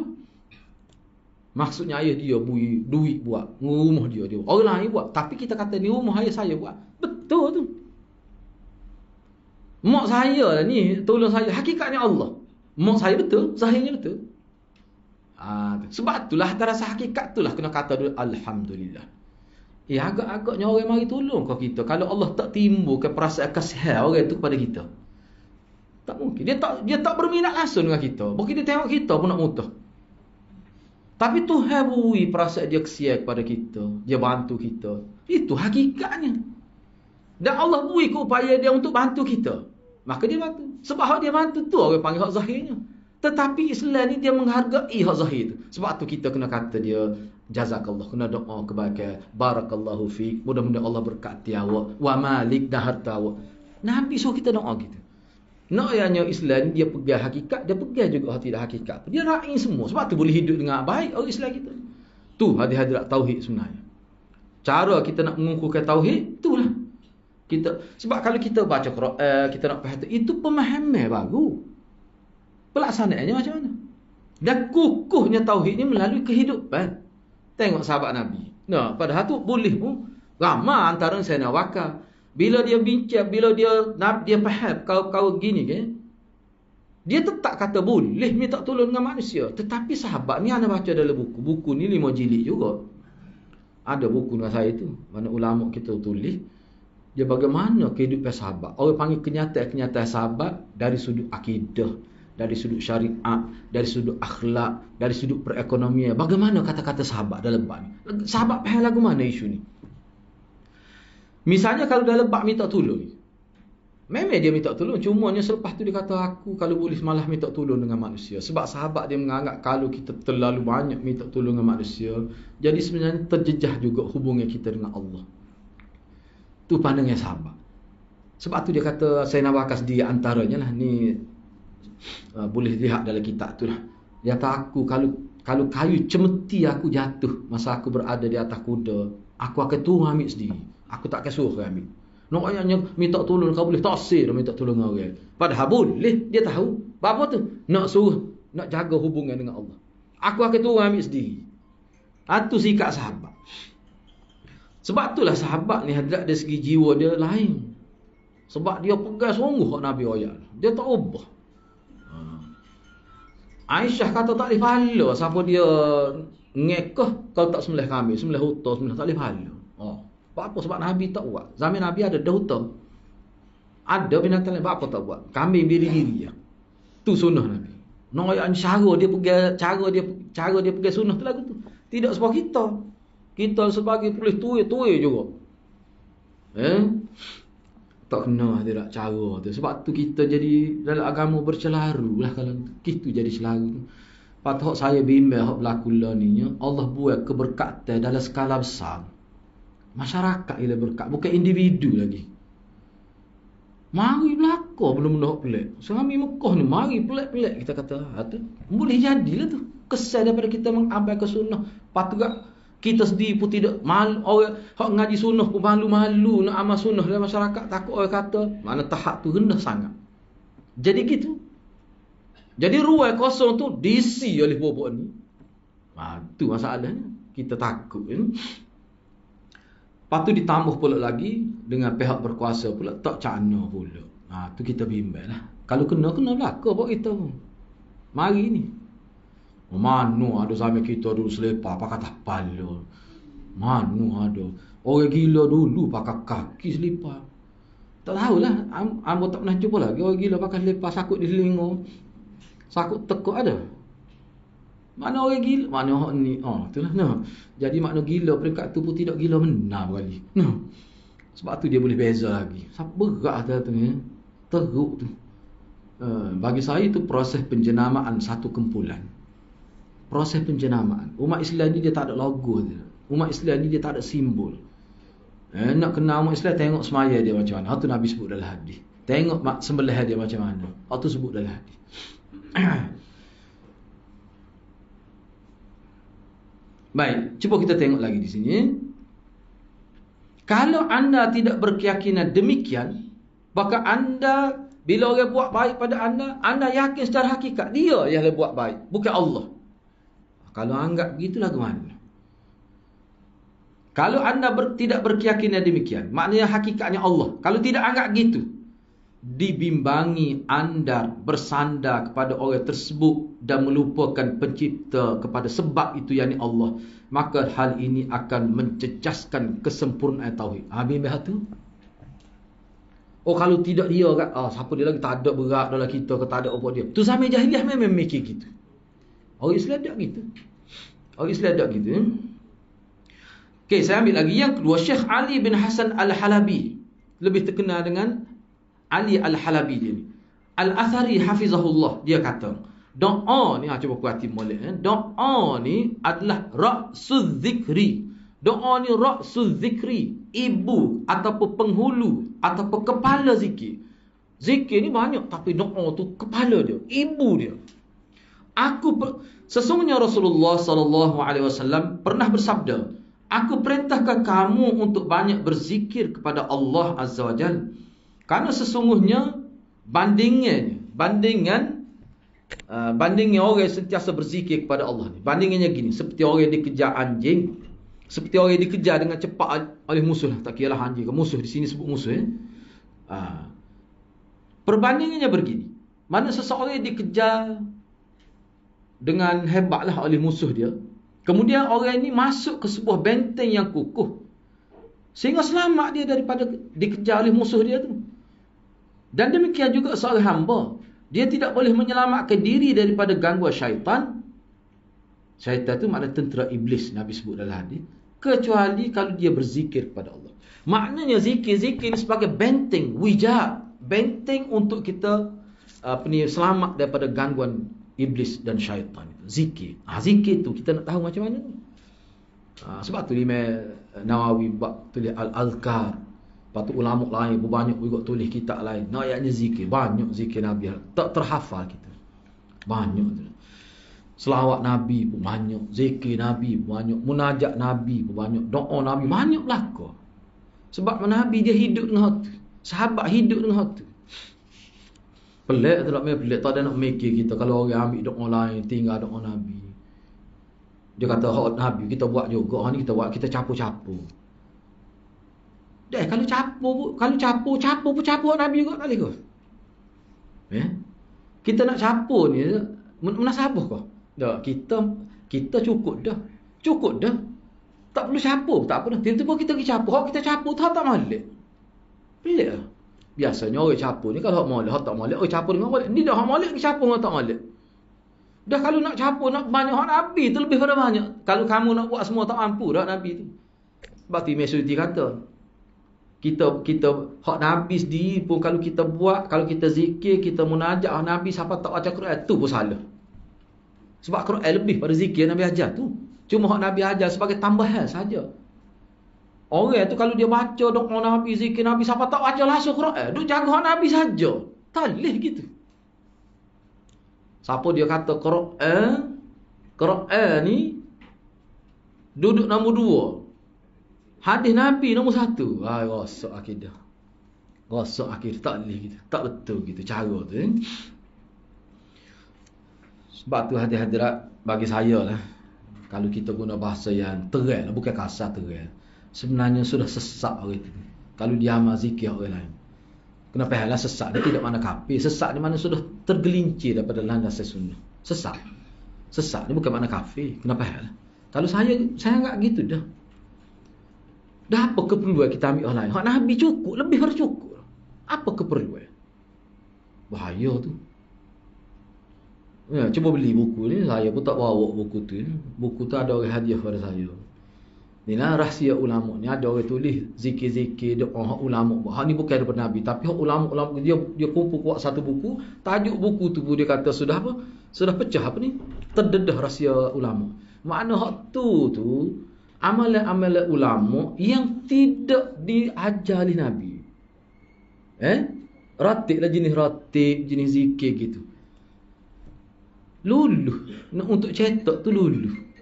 A: Maksudnya ayah dia beri duit buat rumah dia. Orang lain buat. Tapi kita kata ni rumah ayah saya buat. Betul tu. Mak saya lah ni tolong saya. Hakikatnya Allah. Mak saya betul. Zahirnya betul. Sebab itulah terasa hakikat itulah kena kata dulu alhamdulillah. Agak-agaknya orang mari tolong kau kita. Kalau Allah tak timbul ke perasaan kasihan orang itu kepada kita. Tak mungkin. lagi. Dia tak berminat langsung dengan kita. Mungkin dia tengok kita pun nak muntah. Tapi Tuhan beri perasaan dia kesian kepada kita. Dia bantu kita. Itu hakikatnya. Dan Allah beri upaya dia untuk bantu kita. Maka dia bantu. Sebab hak dia bantu tu orang panggil hak zahirnya. Tetapi Islam ni dia menghargai hak zahir tu. Sebab tu kita kena kata dia jazakallah, kena doa kebaikan, barakallahu fiik, mudah-mudahan Allah berkati awak, wa malik dah harta awak. Nabi suruh kita doa gitu. Nak yang Islam dia pegang hakikat, dia pegang juga hak tidak hakikat. Dia raih semua. Sebab tu boleh hidup dengan baik orang Islam kita. Tu hadirat tauhid sebenarnya. Cara kita nak mengukuhkan tauhid itulah. Sebab kalau kita baca Quran, kita nak faham itu pemahaman baru. Pelaksanaannya macam mana? Dan kukuhnya tauhid ni melalui kehidupan. Tengok sahabat Nabi. Nah, padahal tu boleh pun ramai antara Sayyidina Abu Bakar. Bila dia bincang, bila dia faham kau gini kan. Dia tetap kata boleh minta tolong dengan manusia. Tetapi sahabat ni ana baca dalam buku. Buku ni 5 jilid juga. Ada buku dengan saya tu. Mana ulama kita tulis. Dia bagaimana kehidupan sahabat. Orang panggil kenyataan-kenyataan sahabat dari sudut akidah, dari sudut syariat, dari sudut akhlak, dari sudut perekonomian. Bagaimana kata-kata sahabat dalam bab ni? Sahabat faham lagu mana isu ni? Misalnya kalau dalam bab minta tolong ni. Memang dia minta tolong. Cumanya selepas tu dia kata aku kalau boleh malah minta tolong dengan manusia. Sebab sahabat dia menganggap kalau kita terlalu banyak minta tolong dengan manusia, jadi sebenarnya terjejah juga hubungan kita dengan Allah. Tu pandangan sahabat. Sebab tu dia kata Sayyidina Abu Bakar sendiri antaranya lah ni. Boleh lihat dalam kitab tu lah. Dia kata aku kalau kayu cemeti aku jatuh masa aku berada di atas kuda, aku akan turun ambil sendiri. Aku tak akan suruh kau ambil. Naknya minta tolong kau boleh taksir minta tolong orang. Padahal boleh, dia tahu. Apa tu? Nak suruh, nak jaga hubungan dengan Allah. Aku akan turun ambil sendiri. Itu sikap sahabat. Sebab itulah sahabat ni hadirat dari segi jiwa dia lain. Sebab dia pegang sungguh Nabi ayat. Dia tak ubah. Aisyah kata tak boleh pahala siapa dia ngekah kalau tak sembelih kambing, sembelih unta, sembelih tak boleh pahala. Apa sebab Nabi tak buat. Zaman Nabi ada unta. Ada binatang lain apa tak buat. Kambing biri-biri je. Tu sunnah Nabi. Nak yang cara dia pegang sunnah tu lagu tu. Tidak sebab kita. Kita sebagai polis tuai juga. Tak kena tidak cara tu. Sebab tu kita jadi dalam agama bercelaru lah kalau gitu jadi celaru. Patut saya bimbang hak berlaku lah ni. Allah buat keberkatan dalam skala besar. Masyarakat ialah berkat, bukan individu lagi. Mari belaka belum nak pelik. Suami Mekah ni mari pelik-pelik kita kata. Tu boleh jadilah tu. Kesan daripada kita mengabaikan sunnah. Patut kita sendiri pun tidak malu. Orang hak ngaji sunnah pun malu-malu nak amal sunnah dalam masyarakat. Takut orang kata mana tahap tu rendah sangat. Jadi gitu. Jadi ruang kosong tu diisi oleh bobok ni. Tu masalahnya. Kita takut ni. Lepas tu ditambah pula lagi dengan pihak berkuasa pula tak cana pula. Tu kita bimbang lah. Kalau kena belaka buat kita pun. Mari ni. Mana ada zaman kita dulu selipar pakai tapal. Mana ada. Orang gila dulu pakai kaki selipar. Tak tahulah. Ambo tak pernah cuba lagi. Orang gila pakai selipar sakut di selingo. Sakut tekuk ada. Mana orang gila? Mana orang ni? Itulah. No. Jadi makna gila peringkat tu pun tidak gila benar kali. No. Sebab tu dia boleh beza lagi. Berat tu ni. Teruk tu. Bagi saya itu proses penjenamaan satu kumpulan. Proses penjenamaan. Umat Islam ni dia tak ada logo dia. Umat Islam ni dia tak ada simbol. Nak kenal umat Islam tengok semaya dia macam mana. Itu Nabi sebut dalam hadis. Tengok sembelih dia macam mana. Itu sebut dalam hadis. Baik, cuba kita tengok lagi di sini. Kalau anda tidak berkeyakinan demikian, maka anda bila orang buat baik pada anda yakin secara hakikat dia yang buat baik, bukan Allah. Kalau anggap begitulah ke mana? Kalau anda tidak berkeyakinan demikian, maknanya hakikatnya Allah. Kalau tidak anggap gitu, dibimbangi anda bersandar kepada orang tersebut dan melupakan pencipta kepada sebab itu yakni Allah, maka hal ini akan mencecaskan kesempurnaan tauhid. Bimbang tu. Oh kalau tidak dia kan, siapa dia lagi, tak ada berat dalam kita ke, tak ada apa dia. Tu zaman jahiliah memang mikir gitu. Orang Islam tak gitu. Orang Islam tak gitu. Okey, saya ambil lagi yang kedua, Syekh Ali bin Hasan Al-Halabi, lebih terkenal dengan Ali Al-Halabi dia ni. Al-Athari hafizahullah, dia kata, doa ni, cuba kuati molek, doa ni adalah ra'suz zikri. Doa ni ra'suz zikri, ibu ataupun penghulu ataupun kepala zikir. Zikir ni banyak, tapi doa tu kepala dia, ibu dia. Sesungguhnya Rasulullah SAW pernah bersabda, aku perintahkan kamu untuk banyak berzikir kepada Allah Azza wa Jalla. Karena sesungguhnya bandingan orang yang sentiasa berzikir kepada Allah ni, bandingannya gini, seperti orang yang dikejar anjing, seperti orang yang dikejar dengan cepat oleh musuh lah. Tak kira lah anjing ke musuh, di sini sebut musuh. Perbandingannya begini, mana seseorang yang dikejar dengan hebatlah oleh musuh dia, kemudian orang ini masuk ke sebuah benteng yang kukuh, sehingga selamat dia daripada dikejar oleh musuh dia tu. Dan demikian juga seorang hamba, dia tidak boleh menyelamatkan diri daripada gangguan syaitan. Syaitan tu makna tentera iblis, Nabi sebut dalam hadis, kecuali kalau dia berzikir kepada Allah. Maknanya zikir ni sebagai benteng, wijah, benteng untuk kita selamat daripada gangguan iblis dan syaitan. Zikir. Zikir tu kita nak tahu macam mana. Sebab tu Imam Nawawi tulis Al-Azkar. Lepas tu ulama lain banyak juga tulis kitab lain. Ayatnya zikir. Banyak zikir Nabi. Tak terhafal kita. Banyak tu. Selawat Nabi pun banyak. Zikir Nabi pun banyak. Munajat Nabi pun banyak. Doa Nabi banyak belaka. Sebab Nabi dia hidup dengan hak tu. Sahabat hidup dengan hak tu. Pelik tu tak main pelik. Tak ada nak mikir kita. Kalau orang ambil doa lain, tinggal doa Nabi. Dia kata hak Nabi kita buat juga. Ni kita buat, kita capur-capur. Dah kalau capur pun Nabi juga tak boleh ke? Kita nak capur ni menasabah kau. Dah kita cukup dah. Tak perlu capur, tak apa dah. Tiba-tiba kita pergi capur. Hak kita capur tak molek. Pelik lah. Biasanya orang capur ni kalau hak tak molek, orang capur dengan molek. Ni dah hak molek pergi capur dengan tak molek. Dah kalau nak capur nak banyak hak Nabi tu lebih pada banyak. Kalau kamu nak buat semua tak mampu dah Nabi tu. Sebab tu Mesuti kata, kita hak Nabi sendiri pun kalau kita buat, kalau kita zikir, kita munajat Nabi, siapa tak baca Quran tu pun salah. Sebab Quran lebih pada zikir Nabi ajar tu. Cuma hak Nabi ajar sebagai tambahan saja. Orang tu kalau dia baca doa Nabi, zikir Nabi, siapa tak baca langsung Quran, duk jaga hak Nabi saja. Tak boleh gitu. Siapa dia kata Quran ni duduk nombor 2. Hadis Nabi nombor 1. Rosak akidah. Tak boleh gitu. Tak betul gitu cara tu. Sebab tu hadirat bagi saya lah, kalau kita guna bahasa yang terang, bukan kasar, terang, sebenarnya sudah sesak orang itu. Kalau dia amal zikir orang lain. Kenapa halah sesak? Dia tidak mana kafir. Sesak ni mana sudah tergelincir daripada landasan sunnah. Sesak ni bukan mana kafir. Kenapa halah? Kalau saya enggak gitu dah. Dah apa keperluan kita ambil orang lain? Hak Nabi cukup, lebih pada cukup. Apa keperluan? Bahaya tu. Ya, cuba beli buku ni. Saya pun tak bawa buku tu. Buku tu ada orang hadiah pada saya. Inilah rahsia ulama ni. Ada orang tulis zikir-zikir doa hak ulama. Hak ni bukan daripada Nabi, tapi hak ulama dia kumpul kuat satu buku. Tajuk buku tu pun dia kata sudah apa? Sudah pecah apa ni? Terdedah rahsia ulama. Makna hak tu amalan-amalan ulama yang tidak diajar oleh Nabi. Ratib lah jenis ratib, jenis zikir gitu. Luluh. Nak untuk cetak tu luluh.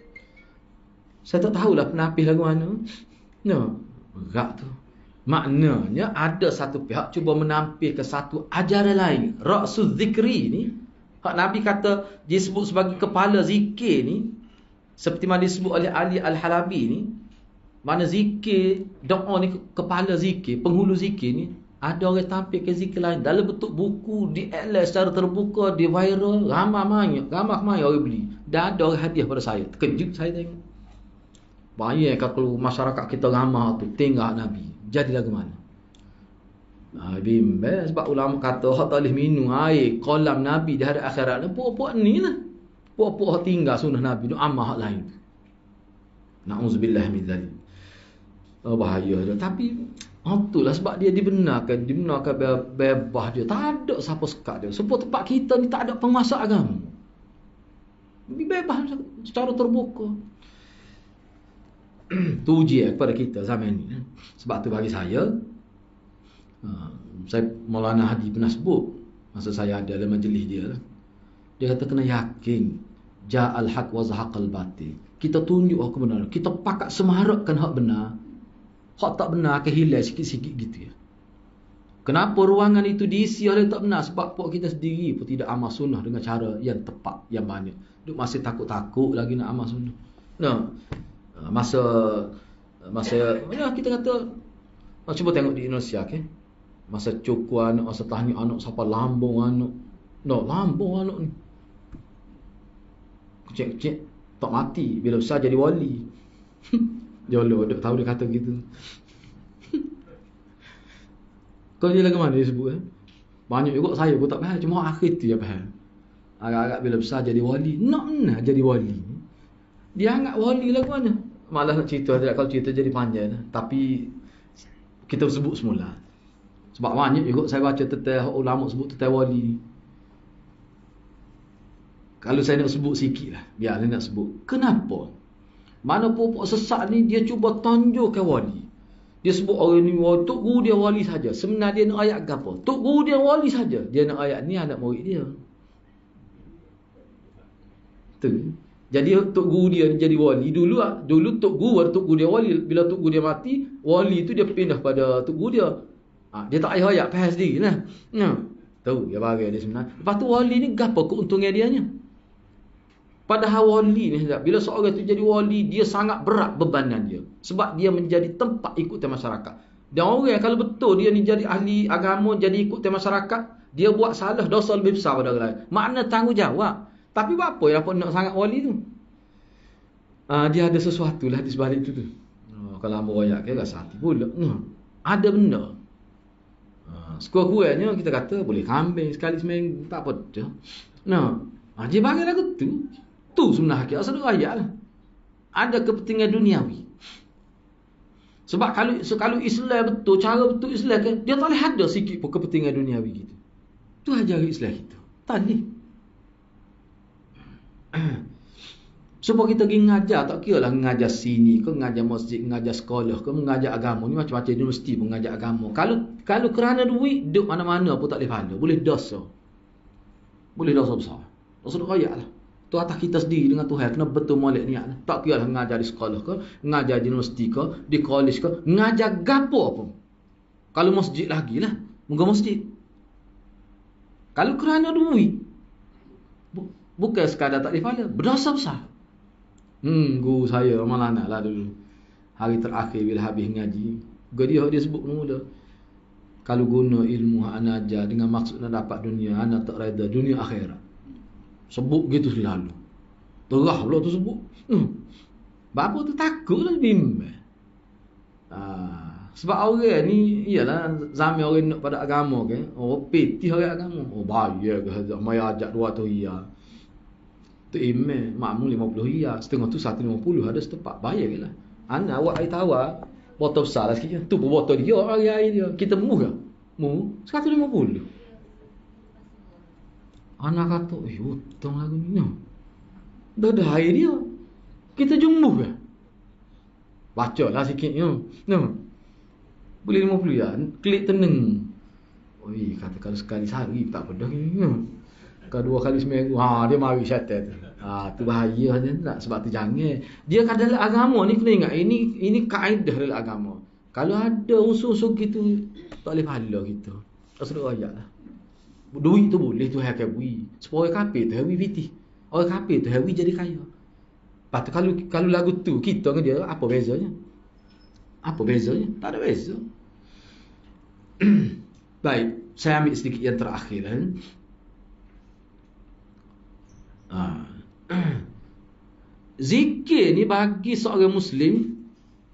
A: Saya tak tahulah penapis lagu mana. Berat tu. Maknanya ada satu pihak cuba menampilkan satu ajaran lain. Ra'suz zikri ni, hak Nabi kata disebut sebagai kepala zikir ni, seperti mana disebut oleh Ali Al-Halabi ni, mana zikir, doa ni kepala zikir, penghulu zikir ni, ada orang tampilkan zikir lain dalam bentuk buku, di-iklan secara terbuka, di viral, ramai orang beli. Dan ada orang hadiah pada saya. Terkejut saya tengok. Bayangkan kalau masyarakat kita ramah tu tinggal Nabi, jadi lagu mana? Bimbang sebab ulama kata hak tak boleh minum air kolam Nabi di hari akhirat ni puak-puak ni lah. Puak-puak hak tinggal sunnah Nabi tu amal hak lain. Na'udzubillah min dzalik. Bahaya dia. Tapi itulah sebab dia dibenarkan bebas dia. Tak ada siapa sekat dia. Sebab tempat kita ni tak ada penguasa agama. Bebas secara terbuka. Tu ujian kepada kita zaman ni. Sebab tu bagi saya Maulana Hadi pernah sebut masa saya ada dalam majlis dia. Dia kata kena yakin ja'al haq wa zahaqal batil. Kita tunjuk hak kebenaran. Kita pakat semarakkan hak benar. Hak tak benar akan hilang sikit-sikit gitu ya. Kenapa ruangan itu diisi oleh tak benar? Sebab pok kita sendiri pun tidak amal sunnah dengan cara yang tepat, yang banyak. Duk masih takut-takut lagi nak amal sunnah. Masa ya kita kata cuba tengok di Indonesia okay? Masa cukup anak, masa tahniah anak, siapa lambung anak. Lambung anak ni. Kecil-kecil tak mati, bila besar jadi wali. Jolo duk tahu dia kata gitu. Kau dia lagu mana dia sebut Banyak juga saya pun tak faham, cuma akhir tu dia faham. Agak-agak bila besar jadi wali, nak jadi wali. Dia anggap wali lagu mana? Malah nak cerita dia kalau cerita jadi panjang, tapi kita sebut semula. Sebab banyak juga saya baca tentang ulama sebut tentang wali ni. Kalau saya nak sebut sikit lah, biar saya nak sebut. Kenapa? Mana pokok sesat ni dia cuba tunjukkan wali. Dia sebut orang ni Tok Guru dia wali saja. Sebenarnya dia nak ayat apa? Tok Guru dia wali saja. Dia nak ayat ni anak murid dia. Tu. Jadi Tok Guru dia jadi wali dulu Tok Guru dia wali. Bila Tok Guru dia mati, wali tu dia pindah pada Tok Guru dia. Dia tak ayat faham sendiri lah. Tahu dia bagi dia sebenarnya. Lepas tu wali ni gapo keuntungan dia nya? Padahal wali ni bila seorang tu jadi wali, dia sangat berat bebanan dia. Sebab dia menjadi tempat ikutan masyarakat. Dan orang kalau betul dia ni jadi ahli agama, jadi ikutan masyarakat, dia buat salah, dosa lebih besar pada orang lain. Makna tanggungjawab. Tapi apa yang apa nak sangat wali tu? Dia ada sesuatu lah di sebalik tu. Kalau hamba royak ke rasa hati pula. Ada benda. Sekurang-kurangnya kita kata boleh kambing sekali seminggu, tak apa dah. Dia bagi lagu tu. Tu sebenarnya hakikat asal ayat lah. Ada kepentingan duniawi. Sebab kalau Islam betul, cara betul Islam kan, dia tak boleh ada sikit pun kepentingan duniawi gitu. Tu ajar Islam kita. Tak ni. Sebab kita pergi mengajar, tak kira lah mengajar sini ke, mengajar masjid, mengajar sekolah ke, mengajar agama. Ni macam-macam universiti pun mengajar agama. Kalau kerana duit, duduk mana-mana pun tak boleh pahala. Boleh dosa. Boleh dosa besar. Dosa rakyat lah. Tu atas kita sendiri dengan Tuhan. Kena betul molek niat lah. Tak kira lah mengajar di sekolah ke, mengajar di universiti ke, di college ke, mengajar gapo pun. Kalau masjid lagi lah. Moga masjid. Kalau kerana duit, bukan sekadar tak boleh pahala. Berdosa besar. Guru saya Maulana lah dulu. Hari terakhir bila habis ngaji, dia sebut mula. Kalau guna ilmu ana ajar dengan maksud nak dapat dunia, ana tak reda dunia akhirat. Sebut gitu selalu. Terah pula tu sebut. Bapa tu takutlah bimbang. Sebab orang ni iyalah zaman orang nak pada agama kan. Peti orang agama. Bayar ke mai ajak 200 riyal. Tu imam makmum 50 riyal, setengah tu 150 ada setempat bayar jelah. Anak awak air tawar botol besar lah sikit. Tu pun botol dia air dia. Kita murah. 150. Anak kata, hutang lagu ni. Dah ada air dia. Kita jumbuh ke? Baca lah sikit. Boleh 50 ya. Klik tenang. Kata kalau sekali sehari tak apa dah ni. Kalau 2 kali seminggu. Dia mari syaitan tu. Tu bahaya tak? Sebab tu jangan. Dia kata dalam agama ni kena ingat. Ini kaedah dalam agama. Kalau ada usul-usul gitu, tak boleh pahala kita. Rasul ayat lah. Duit tu boleh tu hakai bui. Supaya orang kafir tu hawi piti. Orang kafir tu hawi jadi kaya. Lepas tu kalau lagu tu kita dengan dia apa bezanya? Apa bezanya? Tak ada beza. Baik, saya ambil sedikit yang terakhir Zikir ni bagi seorang Muslim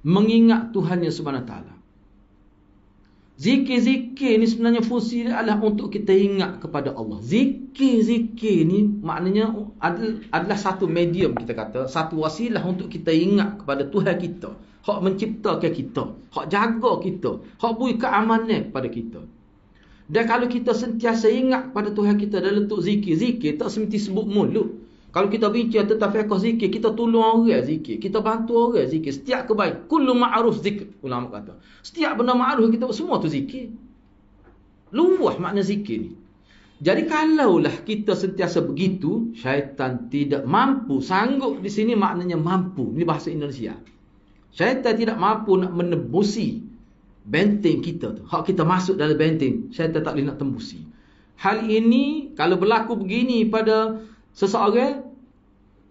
A: mengingat Tuhannya Subhanahu Wa Taala. Zikir-zikir ni sebenarnya fungsi dia adalah untuk kita ingat kepada Allah. Zikir-zikir ni maknanya adalah satu medium, kita kata, satu wasilah untuk kita ingat kepada Tuhan kita, hak menciptakan kita, hak jaga kita, hak beri keamanan kepada kita. Dan kalau kita sentiasa ingat kepada Tuhan kita dalam bentuk zikir, zikir tak semesti sebut mulut. Kalau kita bincang tentang fiqh zikir, kita tolong orang zikir, kita bantu orang zikir, setiap kebaikan, kullu ma'ruf zikr, ulama kata. Setiap benda ma'ruf kita semua tu zikir. Luah makna zikir ni. Jadi kalaulah kita sentiasa begitu, syaitan tidak mampu, sanggup di sini maknanya mampu, ini bahasa Indonesia. Syaitan tidak mampu nak menembusi benteng kita tu. Hak kita masuk dalam benteng, syaitan tak boleh nak tembusi. Hal ini kalau berlaku begini pada seseorang,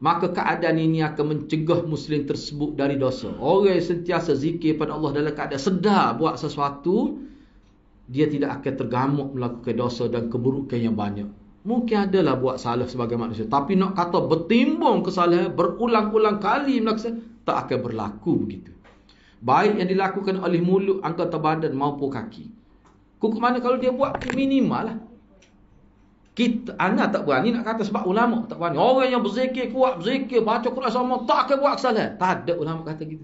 A: maka keadaan ini akan mencegah Muslim tersebut dari dosa. Orang yang sentiasa zikir pada Allah dalam keadaan sedar buat sesuatu, dia tidak akan tergamuk melakukan dosa dan keburukan yang banyak. Mungkin adalah buat salah sebagai manusia, tapi nak kata bertimbang kesalahan berulang-ulang kali melakukan, tak akan berlaku begitu. Baik yang dilakukan oleh mulut, anggota badan maupun kaki. Kukuk mana kalau dia buat minimal lah. Kita, anak tak berani nak kata sebab ulama tak berani. Orang yang berzikir kuat, berzikir, baca Quran sama, tak akan buat kesalahan. Tak ada ulama kata gitu.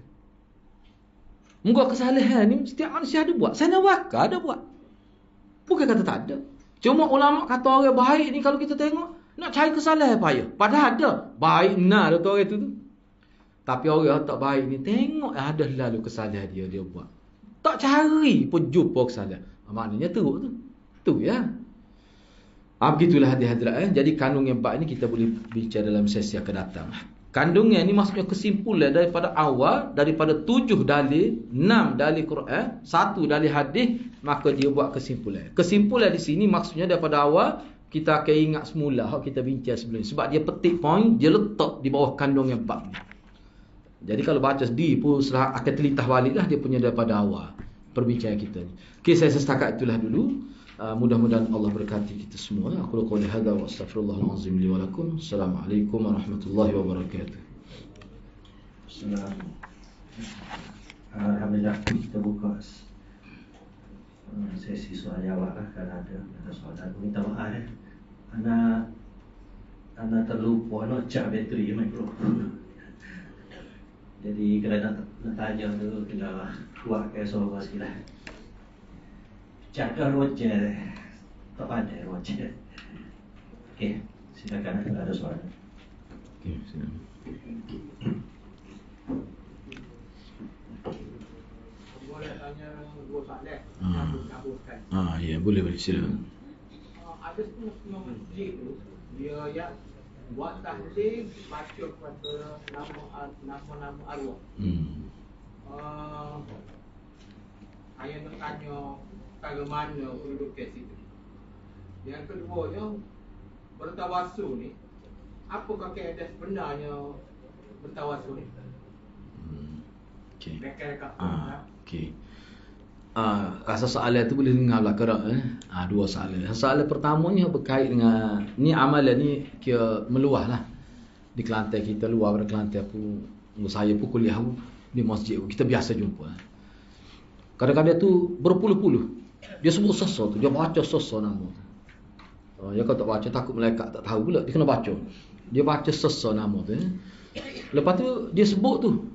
A: Muka kesalahan ni setiap manusia ada buat. Saya nak ada buat. Bukan kata tak ada. Cuma ulama kata orang baik ni kalau kita tengok, nak cari kesalahan payah. Padahal ada. Baik benar tu orang tu. Tapi orang tak baik ni tengok ada lalu kesalahan dia buat. Tak cari pun jumpa kesalahan. Maknanya teruk tu. Tu ya. Begitulah hadirat. Jadi kandung yang 4 ni kita boleh bincang dalam sesi akan datang. Kandungnya ni maksudnya kesimpulan daripada awal, daripada 7 dalil, 6 dalil Quran, 1 dalil hadis, maka dia buat kesimpulan. Kesimpulan di sini maksudnya daripada awal kita akan ingat semula hak kita bincang sebelum ni. Sebab dia petik point, dia letak di bawah kandung yang 4 ni. Jadi kalau baca sedih pun akan terlintah baliklah dia punya daripada awal perbincangan kita ni. Okey, saya setakat itulah dulu. Mudah-mudahan Allah berkati kita semua. Aku qouli hadza wa astaghfirullahal azim li wa lakum. Assalamualaikum warahmatullahi wabarakatuh.
C: Alhamdulillah, kita buka sesi soal jawab lah. Kalau ada soalan, minta maaf Anda terlupa nak charge bateri mikrofon. Jadi kalau nak tanya tu kena kuatkan suara sikit lah. Jaga Roger, tak pandai Roger. Okey, silakan kalau ada soalan.
A: Okey, silakan.
D: Boleh tanya 2 soalan. Sambungkan.
A: Ya, boleh silakan.
D: Ada setengah masjid tu, dia yang buat tahlil baca kepada nama-nama arwah. Saya nak tanya perkara mana kedudukan situ. Yang keduanya, bertawasul ni, apakah keadaan sebenarnya bertawasul ni?
A: Okey.
D: Rekat-rekat.
A: Okey. Rasa soalan tu boleh dengar lah kerak. Dua soalan. Soalan pertamanya berkait dengan ni amalan ni kira meluah lah. Di Kelantan kita, luar pada Kelantan pun, saya pun kuliah pun di masjid kita biasa jumpa. Kadang-kadang tu berpuluh-puluh. Dia sebut sosok tu, dia baca sosok nama tu. Ya kalau tak baca takut malaikat tak tahu pula, dia kena baca. Dia baca sosok nama tu. Lepas tu dia sebut tu.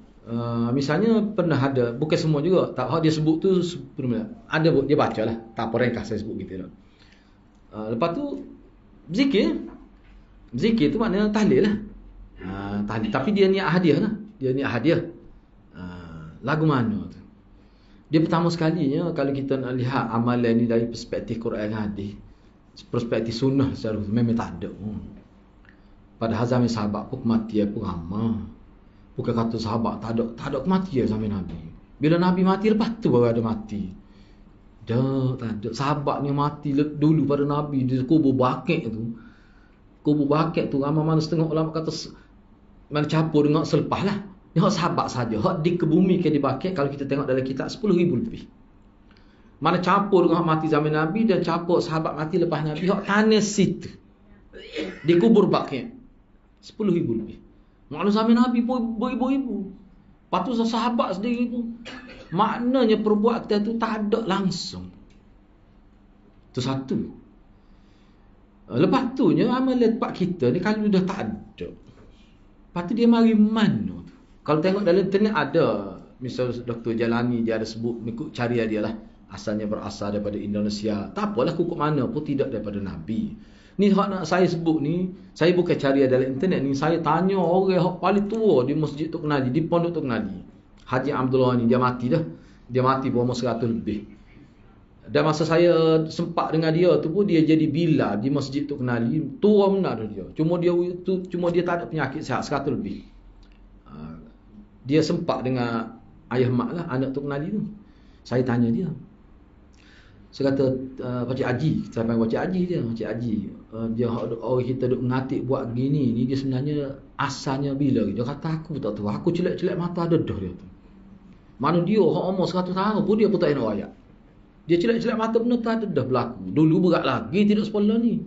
A: Misalnya pernah ada, bukan semua juga, tak dia sebut tu ada dia baca lah, tak apa ringkas saya sebut gitu lah. Lepas tu zikir tu maknanya tahlil lah. Tahlil, tapi dia niat hadiah lah. Dia niat hadiah. Lagu mana tu? Dia pertama sekalinya kalau kita nak lihat amalan ni dari perspektif Quran dan hadis, perspektif sunnah secara memang tak ada. Pada zaman sahabat pun kematian pun ramai. Bukan kata sahabat tak ada kematian zaman Nabi. Bila Nabi mati lepas tu baru ada mati. Tak ada. Sahabat ni mati dulu pada Nabi di kubur Baqi' tu. Kubur Baqi' tu ramai mana setengah ulama kata mana campur dengan selepas lah. Ni hak sahabat saja. Hak dikebumikan di Baqi' kalau kita tengok dalam kitab 10,000 lebih. Mana campur dengan hak mati zaman Nabi dan campur sahabat mati lepas Nabi, hak tanah situ. Di kubur Baqi' 10,000 lebih. Maklum zaman Nabi pun beribu-ribu. Lepas tu sahabat sendiri pun Maknanya perbuatan tu tak ada langsung. Itu satu. Lepas tu amalan pak kita ni kalau dah tak ada, lepas tu dia mari mana tu? Kalau tengok dalam internet ada, misal Dr. Jalani dia ada sebut, ikut cari dia lah, asalnya berasal daripada Indonesia. Tak apalah kukuk mana pun tidak daripada Nabi. Ni hak nak saya sebut ni, saya bukan cari dalam internet ni, saya tanya orang hak paling tua di Masjid Tok Nadi, di Pondok Tok Nadi. Haji Abdullah ni dia mati dah. Dia mati berumur 100 lebih. Dan masa saya sempat dengan dia tu pun dia jadi bila di Masjid Tok Nadi, tua benar dia. Cuma dia tak ada penyakit sihat 100 lebih. Dia sempat dengan ayah mak lah, anak Tok Nadi tu. Saya tanya dia. Saya kata, Pakcik Haji, saya panggil Pakcik Haji dia. Pakcik Haji, dia orang kita duk ngatik buat gini ni, dia sebenarnya asalnya bila? Dia kata aku tak tahu. Aku celak-celak mata dedah dia tu. Mana dia orang umur 100 tahun pun dia pun tak nak ayat. Dia celak-celak mata benda tak dedah berlaku. Dulu berat lagi tidak sepolah ni.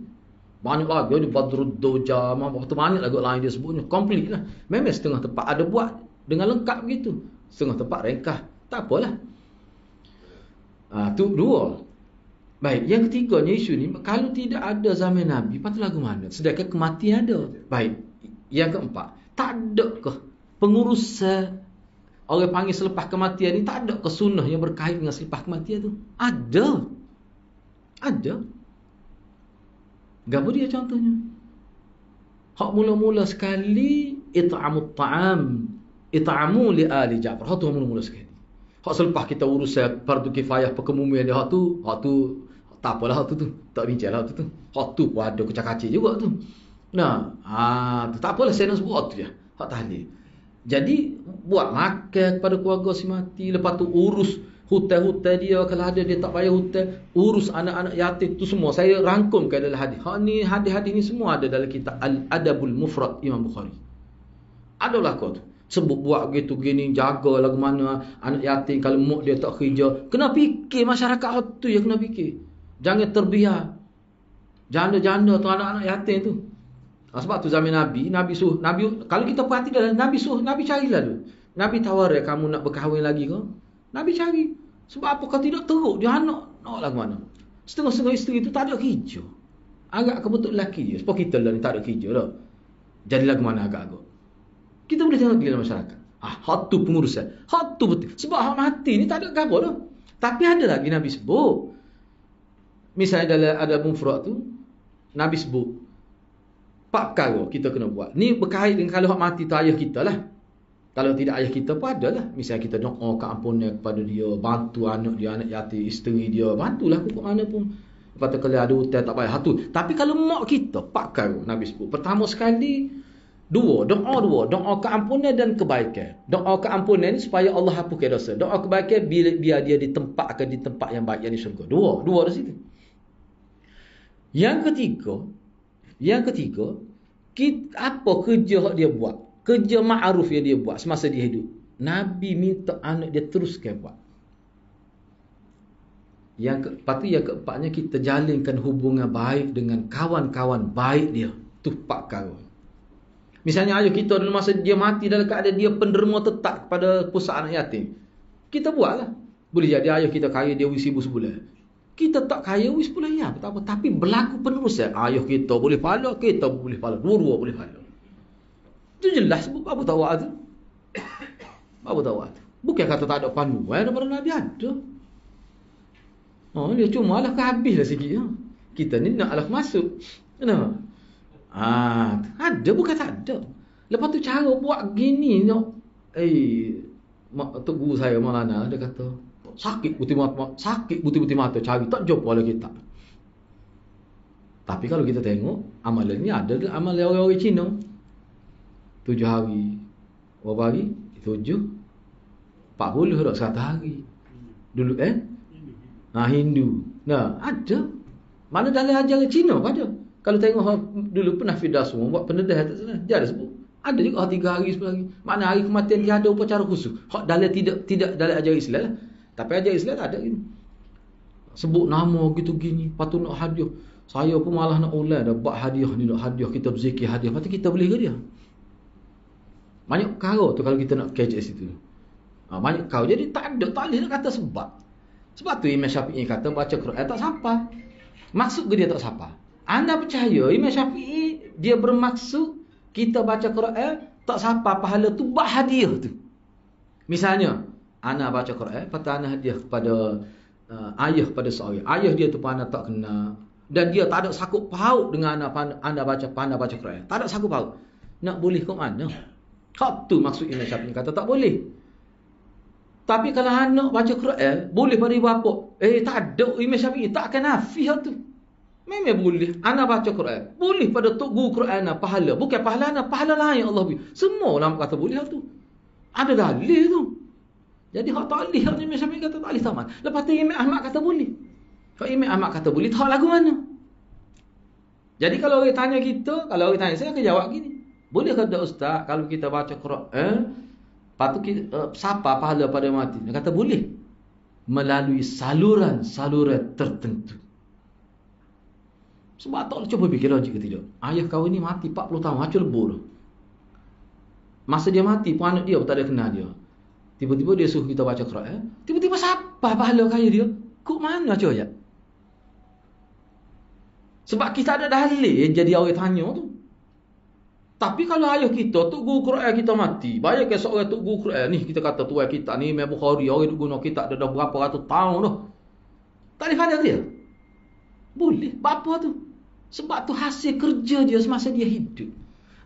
A: Banyak lagi ada Badrud Doja, banyak lagu lain dia sebutnya. Komplit lah. Memang setengah tempat ada buat dengan lengkap begitu. Setengah tempat ringkas. Tak apalah. Tu dua. Baik, yang ketiganya isu ni, kalau tidak ada zaman Nabi, patut lagu mana? Sedangkan kematian ada. Baik, yang keempat, tak ada ke pengurusan orang panggil selepas kematian ni, tak ada ke sunnah yang berkait dengan selepas kematian tu? Ada. Gapo dia contohnya? Hak mula-mula sekali, it'amut ta'am, it'amu li ali Ja'far. Hak tu mula-mula sekali. Hak selepas kita urusan fardu kifayah perkemumian dia, hak tu tak apalah hak tu. Tak bincang lah hak tu. Hak tu pun ada kecak-kacik juga tu. Nah, tu tak apalah saya nak sebut hak tu je. Hak tahlil. Jadi buat makan kepada keluarga si mati, lepas tu urus hutang-hutang dia, kalau ada dia tak bayar hutang, urus anak-anak yatim, tu semua saya rangkumkan dalam hadis. Hak ni hadis-hadis ni semua ada dalam kitab Al-Adabul Mufrad Imam Bukhari. Adalah kau tu. Sebut buat gitu gini, jaga lagu mana anak yatim kalau mak dia tak kerja. Kena fikir masyarakat tu ya, kena fikir. Jangan terbiar janda-janda tu, anak-anak yatim tu. Sebab tu zaman Nabi suruh, kalau kita perhati dalam Nabi carilah tu. Nabi tawar kamu nak berkahwin lagi ke? Nabi cari. Sebab apa kau tidak teruk dia anak nak lagu mana? Setengah-setengah isteri tu tak ada kerja. Agak kebetul lelaki dia. Sebab kita lah ni tak ada kerja lah. Jadi lagu mana agak-agak? Kita boleh tengok dalam masyarakat. Hak tu pengurusan. Hak tu betul. Sebab hak mati ni tak ada gapo dah. Tapi ada lagi Nabi sebut. Misalnya dalam ada mufrad tu, Nabi sebut 4 perkara kita kena buat. Ni berkait dengan kalau hak mati tu ayah kita lah. Kalau tidak ayah kita pun ada lah. Misalnya kita doa keampunan kepada dia, bantu anak dia, anak yatim, isteri dia, bantulah pokok mana pun. Lepas tu kalau ada hutang tak payah tu. Tapi kalau mak kita 4 perkara Nabi sebut. Pertama sekali doa keampunan dan kebaikan. Doa keampunan ni supaya Allah hapuskan dosa. Doa kebaikan biar dia ditempatkan di tempat yang baik, yang di syurga. Dua di situ. Yang ketiga, apa kerja yang dia buat? Kerja ma'ruf yang dia buat semasa dia hidup. Nabi minta anak dia teruskan buat. Yang keempatnya kita jalinkan hubungan baik dengan kawan-kawan baik dia. Tu 4 perkara. Misalnya ayah kita dalam masa dia mati dalam keadaan dia penderma tetap kepada pusat anak yatim. Kita buatlah. Boleh jadi ayah kita kaya dia $1,000 sebulan. Kita tak kaya $10 ya, tak apa. Tapi berlaku penerusan. Ayah kita boleh pahala, kita boleh pahala. Dua-dua boleh pahala. Itu jelas apa tawak tu. Apa tawak tu. Bukan kata tak ada panduan daripada Nabi ada. Dia cuma lah kehabislah sikit. Kita ni nak alah masuk. Kenapa? Ada bukan tak ada. Lepas tu cara buat gini Tok Guru saya Maulana dia kata sakit buti mata cari tak jumpa lagi kita. Tapi kalau kita tengok amalan ni ada amalan orang-orang Cina 7 hari berapa hari? 7 40 dah 100 hari dulu Hindu. Ada mana dalam ajaran Cina pun ada. Kalau tengok dulu pernah Fidah semua buat pendedah tak salah. Dia ada sebut. Ada juga 3 hari 10 hari. Makna hari kematian dia ada upacara khusus. Hak dalam tidak dalam ajaran Islam lah. Tapi ajaran Islam tak ada gitu. Sebut nama gitu gini, patut nak hadiah. Saya pun malah nak ulang dah buat hadiah ni, nak hadiah kita berzikir hadiah. Patut kita boleh ke dia? Banyak perkara tu kalau kita nak catch situ. Banyak kau. Jadi tak boleh nak kata sebab. Sebab tu Imam Syafi'i kata baca Quran tak sapa. Maksud ke dia tak sapa? Anda percaya Imam Syafi'i dia bermaksud kita baca Quran tak sapa pahala tu bak hadiah tu. Misalnya, ana baca Quran, patut ana hadiah kepada ayah pada seorang. Ayah dia tu pun ana tak kenal dan dia tak ada sakut paut dengan anda baca Quran. Tak ada sakut paut. Nak boleh ke mana? Hak tu maksud Imam Syafi'i kata tak boleh. Tapi kalau anak baca Quran, boleh pada ibu bapa. Tak ada Imam Syafi'i tak akan nafi hal tu. Memang boleh. Anak baca Quran. Boleh pada tok guru Quran pahala. Bukan pahala anak, pahala lain Allah beri. Semua ulama kata boleh hal tu. Ada dalil tu. Jadi hak tak boleh. Hak Imam Syafi'i kata tak boleh tamat. Lepas tu Imam Ahmad kata boleh. Hak Imam Ahmad kata boleh, tak lagu mana? Jadi kalau orang tanya kita, kalau orang tanya saya akan jawab gini. Boleh kata ustaz kalau kita baca Quran, patut kita siapa pahala pada mati? Dia kata boleh. Melalui saluran tertentu. Sebab tak cuba fikir logik ke tidak. Ayah kau ni mati 40 tahun, hacul lebur. Masa dia mati pun anak dia pun tak ada kenal dia. Tiba-tiba dia suruh kita baca Quran. Tiba-tiba siapa pahala kaya dia? Kok mana coba? Sebab kita ada dalil jadi orang tanya tu. Tapi kalau ayah kita, tok guru Quran kita mati. Bayangkan seorang tok guru Quran ni, kita kata tuan kita ni Imam Bukhari, orang guna kitab dah berapa ratus tahun dah. Tak ada pahala dia. Boleh. Bapa tu. Sebab tu hasil kerja dia semasa dia hidup.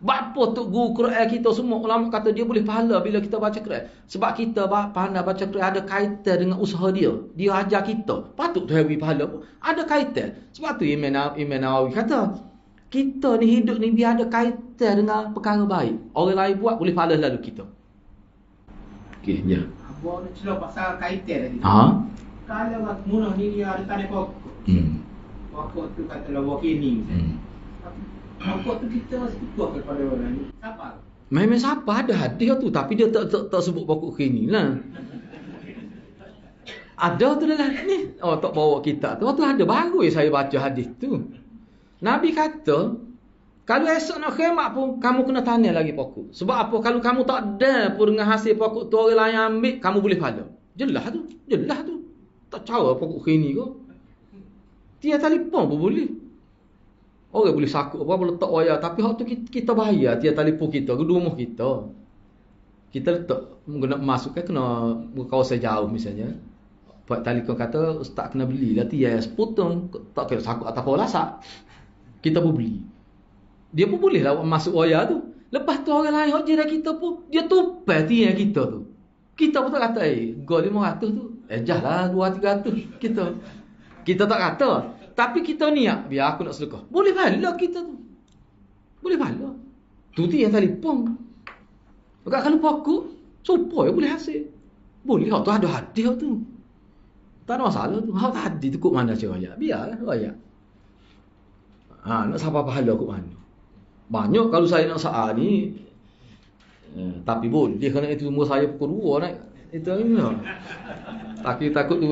A: Bapa tok guru Quran kita semua ulama kata dia boleh pahala bila kita baca Quran. Sebab kita pandai baca Quran ada kaitan dengan usaha dia. Dia ajar kita. Patut tu beri pahala pun. Ada kaitan. Sebab tu Imam Nawawi kata, kita ni hidup ni biar ada kaitan dengan perkara baik. Orang lain buat boleh pahala lalu kita. Okey, ya.
D: Abang nak cerita pasal kaitan tadi. Kalau mak munah ni dia ada tanda pokok. Pokok tu katalah wakini. Pokok tu kita masih tuah kepada orang ni. Siapa?
A: Memang siapa ada hadiah tu tapi dia tak sebut pokok kini lah. Ada tu dalam ni. Tak bawa kitab tu. Waktu ada baru saya baca hadis tu. Nabi kata, kalau esok nak khidmat pun, kamu kena tanya lagi pokok. Sebab apa? Kalau kamu tak ada pun dengan hasil pokok tu orang lain ambil, kamu boleh pahala. Jelas tu. Tak cara pokok kini ke. Dia telefon pun boleh. Orang boleh sakut apa, boleh letak wayar. Tapi waktu kita bayar, dia telefon kita, ke rumah kita. Kita letak, kena masuk kan, kena kawasan jauh misalnya. Pak telefon kata, ustaz kena beli lah tiap sepotong. Tak kira sakut atau apa lasak. Kita pun beli. Dia pun boleh lah masuk wayar tu. Lepas tu orang lain hok jiran kita pun dia tupai tiang kita tu. Kita pun tak kata gol 500 tu. Jah lah 200-300 kita tak kata. Tapi kita niat biar aku nak sedekah. Boleh pahala kita tu. Boleh pahala. Tu tiang telefon. Bukan kalau pokok supaya boleh hasil. Boleh tu ada hadiah tu. Tak ada masalah tu. Hak tadi tu kok mana cara biarlah royak. Nak siapa pahala kot mana? Banyak kalau saya nak saat ni. Tapi boleh kerana itu umur saya pukul 2 naik. Itu ni lah. Takut tu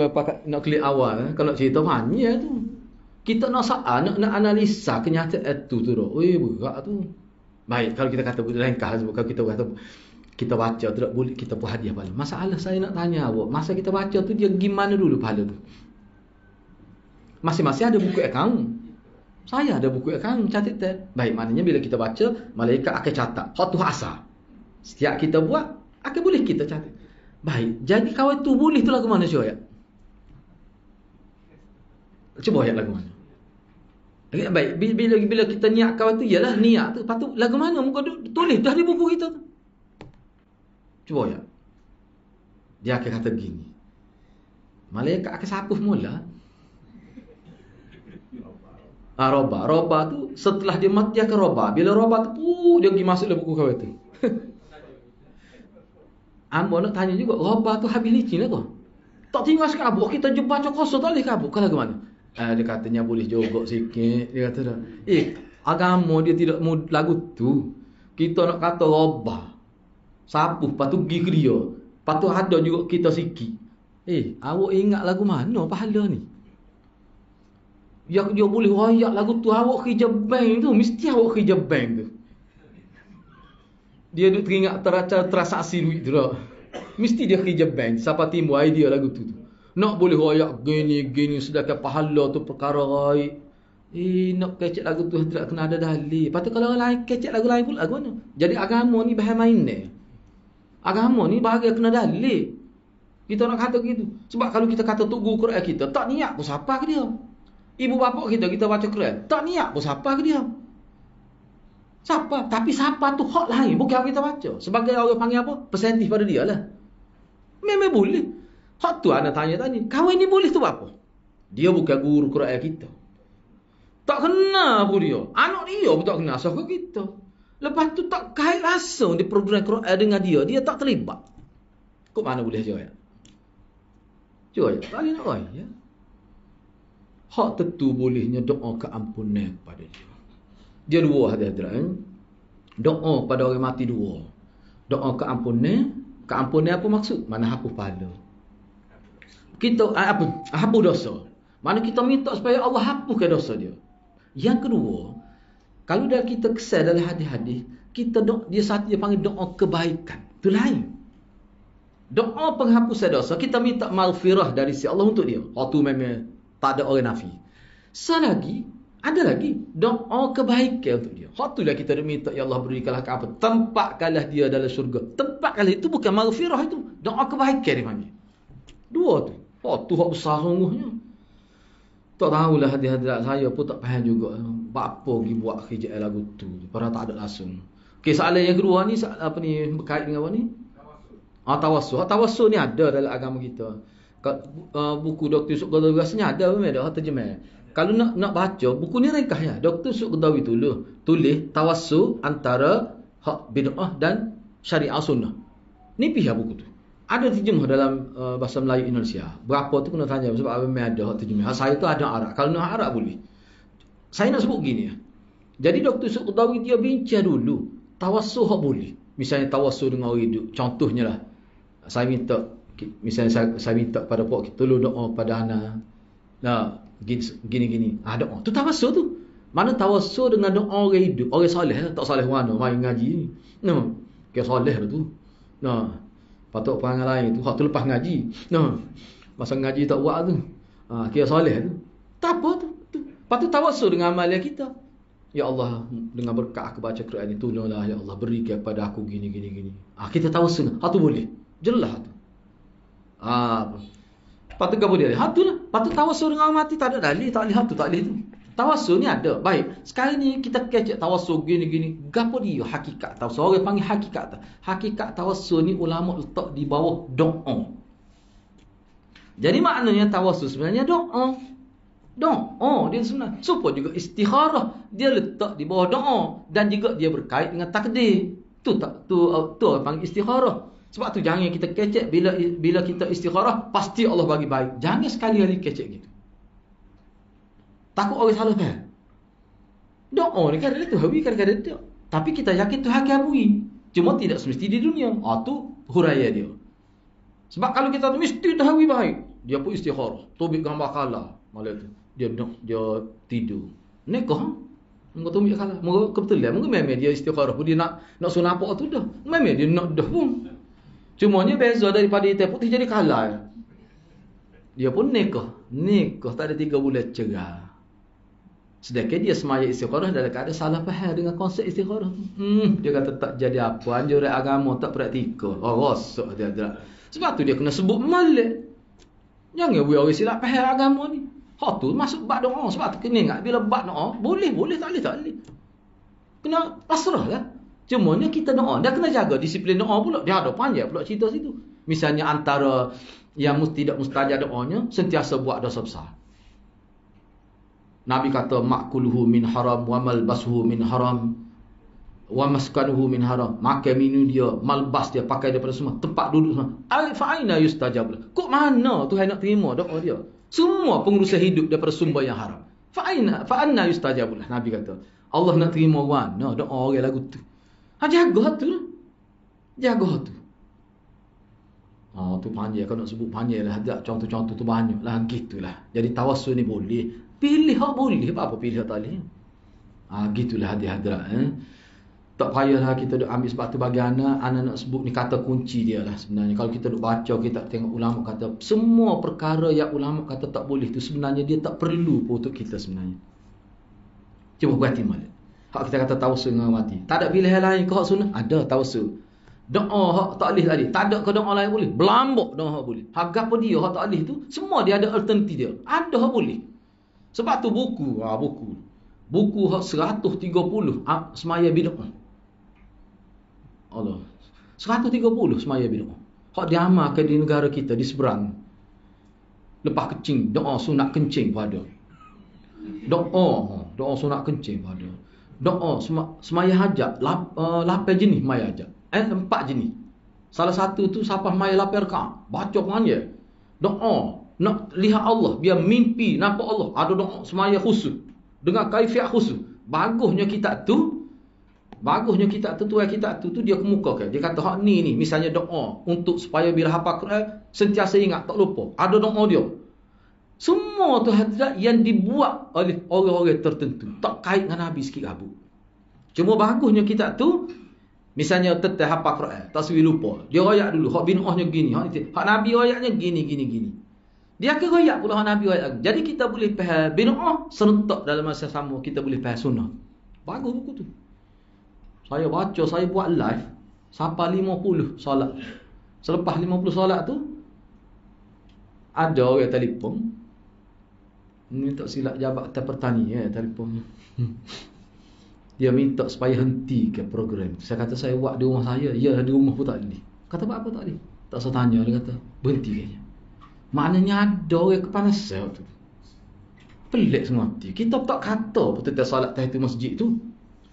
A: nak klik awal. Kalau cerita banyak tu. Kita nak saat nak analisa kenyataan itu tu. Berat tu. Baik kalau kita kata ringkas. Kalau kita kata kita baca tu tak boleh kita pun hadiah pahala. Masalah saya nak tanya awak. Masa kita baca tu dia gimana dulu pahala tu? Masing-masing ada buku akaun. Saya ada buku akaun catat. Baik, maknanya bila kita baca, malaikat akan catat. Hak tu asal. Setiap kita buat, akan boleh kita catat. Baik, jadi kawan tu boleh tu lagu mana cuba ayat? Cuba ayat lagu mana? Baik, bila kita niat kawan tu, ialah niat tu. Patut lagu mana? Muka tulis dah di buku kita tu. Cuba ayat. Dia akan kata begini. Malaikat akan sapuh mula. Roba tu setelah dia mati dia akan roba. Bila roba tu dia pergi masuk dalam buku kau tu. Ambo nak tanya juga, roba tu habis licin lah tu. Tak tinggal sekabut, kita jumpa baca kosong tak boleh kabut. Kalau ke mana? Dia katanya boleh jogok sikit. Dia kata dah. Agama dia tidak mau lagu tu. Kita nak kata roba. Sapuh, lepas tu pergi ke dia. Lepas tu ada juga kita sikit. Awak ingat lagu mana pahala ni? Dia boleh royak lagu tu. Awak kerja bank tu. Mesti awak kerja bank tu. Dia duk teringat transaksi duit tu tak. Mesti dia kerja bank. Siapa timbul idea lagu tu. Nak boleh royak gini sedangkan pahala tu perkara raib. Nak kecek lagu tu tidak kena ada dalil. Lepas tu kalau orang lain kecek lagu lain pula lagu mana? Jadi agama ni bahan main ni. Agama ni bahagia kena dalil. Kita nak kata gitu. Sebab kalau kita kata tok guru Quran kita, tak niat pun siapa ke dia. Ibu bapa kita baca Quran, tak niat pun siapa ke dia. Siapa? Tapi siapa tu hak lain, bukan kita baca. Sebagai orang panggil apa? Persentif pada dia lah. Memang boleh. Hak tu anak tanya, kawan ni boleh tu apa? Dia bukan guru Quran kita. Tak kena pun dia. Anak dia pun tak kena asal kita. Lepas tu tak kait langsung di program Quran dengan dia. Dia tak terlibat. Kok mana boleh jawab? Jawab, tak boleh nak raya. Ya? Hak tentu bolehnya doa keampunan kepada dia. Dia dua hadirat. Doa pada orang mati dua. Doa keampunan. Keampunan apa maksud? Mana hapus pahala. Kita hapus dosa. Mana kita minta supaya Allah hapuskan dosa dia. Yang kedua, kalau dah kita kesal dalam hadis-hadis, dia panggil doa kebaikan. Itu lain. Doa penghapusan dosa, kita minta maghfirah dari si Allah untuk dia. Tu memang tak ada orang nafi. Ada lagi doa kebaikan untuk dia. Itulah kita minta, ya Allah berikanlah apa? Tempatkanlah dia dalam syurga. Tempatkanlah itu bukan maghfirah itu. Doa kebaikan dia panggil. Dua tu. Tu hak besar sungguhnya. Tak tahulah hadirat saya pun tak faham juga. Apa pergi buat kerja lagu tu. Padahal tak ada langsung. Okey, soalan yang kedua ni apa ni berkait dengan apa ni? Tawassul. Tawassul ni ada dalam agama kita. Buku Dr. Yusuf Qaradawi rasanya ada memang dah terjemah. Kalau nak baca buku ni ringkas ya. Dr. Yusuf Qaradawi tulis tawassul antara hak bid'ah dan syariah sunnah. Ni pihak buku tu. Ada terjemah dalam bahasa Melayu Indonesia. Berapa tu kena tanya sebab memang ada hak terjemah. Saya tu ada Arab. Kalau nak Arab boleh. Saya nak sebut gini ya. Jadi Dr. Yusuf Qaradawi dia bincang dulu tawassul hak boleh. Misalnya tawassul dengan orang hidup. Contohnya lah. Saya minta pada puak kita tolong doa pada anak. Nah, gini. Doa. Tu tawassul tu. Mana tawassul dengan doa orang hidup, orang soleh, tak soleh mana main ngaji ni. Nah, dia soleh tu. Nah, patut perangai lain tu hak tu lepas ngaji. Nah, masa ngaji tak buat tu. Kira soleh tu. Tak apa tu. Patut tawassul dengan amalan kita. Ya Allah, dengan berkat aku baca Quran ni, tolonglah ya Allah berikan kepada aku gini. Kita tawassul. Tu boleh. Jelas tu. Patut gapo dia? Tu lah. Patut tawassul dengan orang mati tak ada dalil, tak boleh tu, tak boleh tu. Tawassul ni ada. Baik. Sekarang ni kita kecek tawassul gini. Gapo dia hakikat tawassul? Orang panggil hakikat. Hakikat tawassul ni ulama letak di bawah doa. Jadi maknanya tawassul sebenarnya doa. Doa dia sebenarnya. Supaya juga istikharah dia letak di bawah doa dan juga dia berkait dengan takdir. Tu orang panggil istikharah. Sebab tu jangan kita kecek bila kita istikharah pasti Allah bagi baik. Jangan sekali-kali kecek gitu. Takut orang salah faham. Doa ni kadang-kadang tu hawi, kadang-kadang tak. Tapi kita yakin Tuhan akan habui. Cuma tidak semesti di dunia. Tu huraya dia. Sebab kalau kita tu mesti Tuhan hawi baik, dia pun istikharah. Tubik gambar kalah malam tu. Dia tidur. Nekah. Moga tubik kalah. Moga kebetulan. Moga memang dia istikharah pun dia nak suruh nampak tu dah. Memang dia nak dah pun. Cumanya beza daripada hitam putih jadi kalah. Dia pun nikah tak ada 3 bulan cerai. Sedangkan dia semaya istikharah dalam keadaan salah faham dengan konsep istikharah. Dia kata tak jadi apa, anjuran agama tak praktikal. Rosak dia. Sebab tu dia kena sebut malik. Jangan orang silap faham agama ni. Hak tu masuk bab doa. Sebab tu kena ingat bila bab doa boleh tak boleh. Kena pasrah lah. Cumanya kita doa, dia kena jaga disiplin doa pula. Dia ada panjang pula cerita situ. Misalnya antara yang tidak mustajab doanya, sentiasa buat dosa besar. Nabi kata ma'kuluhu min haram wa malbasuhu min haram wa maskanuhu min haram. Makan minum dia, malbas dia, pakai daripada semua, tempat duduk semua. Fa aina yustajab lah. Kok mana Tuhan nak terima doa dia? Semua pengurusan hidup daripada sumber yang haram. Fa anna yustajab lah. Nabi kata, Allah nak terima mana doa orang lagu tu. Jaga tu. Tu panjang. Kalau nak sebut panjang lah. Contoh-contoh tu banyak lah. Gitulah. Jadi tawassul ni boleh. Pilih hak boleh. Apa pilih hak tak boleh? Gitulah hadirat. Tak payahlah kita duk ambil sebab tu bagi anak nak sebut ni kata kunci dia lah sebenarnya. Kalau kita duk baca, kita tengok ulama kata semua perkara yang ulama kata tak boleh tu sebenarnya dia tak perlu pun untuk kita sebenarnya. Cuba berhati malik. Hak kita kata tawassul dengan mati. Tak ada pilihan lain ke hak sunnah? Ada tawassul. Doa hak taklif tadi. Tak ada ke doa lain boleh? Belambok doa hak boleh. Hak apa dia hak taklif tu? Semua dia ada alternatif dia. Ada hak boleh. Sebab tu buku hak 130 semaya bid'ah. Allah. 130 semaya bid'ah. Hak diamalkan di negara kita di seberang. Lepas kencing, doa sunat kencing pada. Doa sunat kencing pada. Doa semaya hajat 8 jenis semaya hajat. 4 jenis. Salah satu tu siapa semaya 8 rakaat. Baca panjang. Doa nak lihat Allah, biar mimpi nampak Allah. Ada doa semaya khusyuk dengan kaifiat khusyuk. Bagusnya kitab tu dia kemukakan. Dia kata hak ni misalnya doa untuk supaya bila hafal Quran sentiasa ingat tak lupa. Ada doa dia. Semua tu hadirat yang dibuat oleh orang-orang tertentu. Tak kait dengan Nabi sikit rabut. Cuma bagusnya kitab tu misalnya tetap hafal Quran, tak suwi lupa. Dia royak dulu hak bid'ahnya gini, hak Nabi royaknya gini. Dia akan royak pula hak Nabi royak. Jadi kita boleh faham bid'ah serentak dalam masa sama kita boleh faham sunnah. Bagus buku tu. Saya baca, saya buat live sampai 50 solat. Selepas 50 solat tu ada orang telefon minta silap Jabatan Pertanian telefon. Dia minta supaya hentikan program. Saya kata saya buat di rumah saya. Ya, di rumah pun tak boleh. Kata buat apa tak boleh? Tak usah tanya. Dia kata berhenti kayaknya. Maknanya ada orang kepanasan tu. Pelik semua hati. Kita tak kata pun tentang solat tahiyat masjid tu.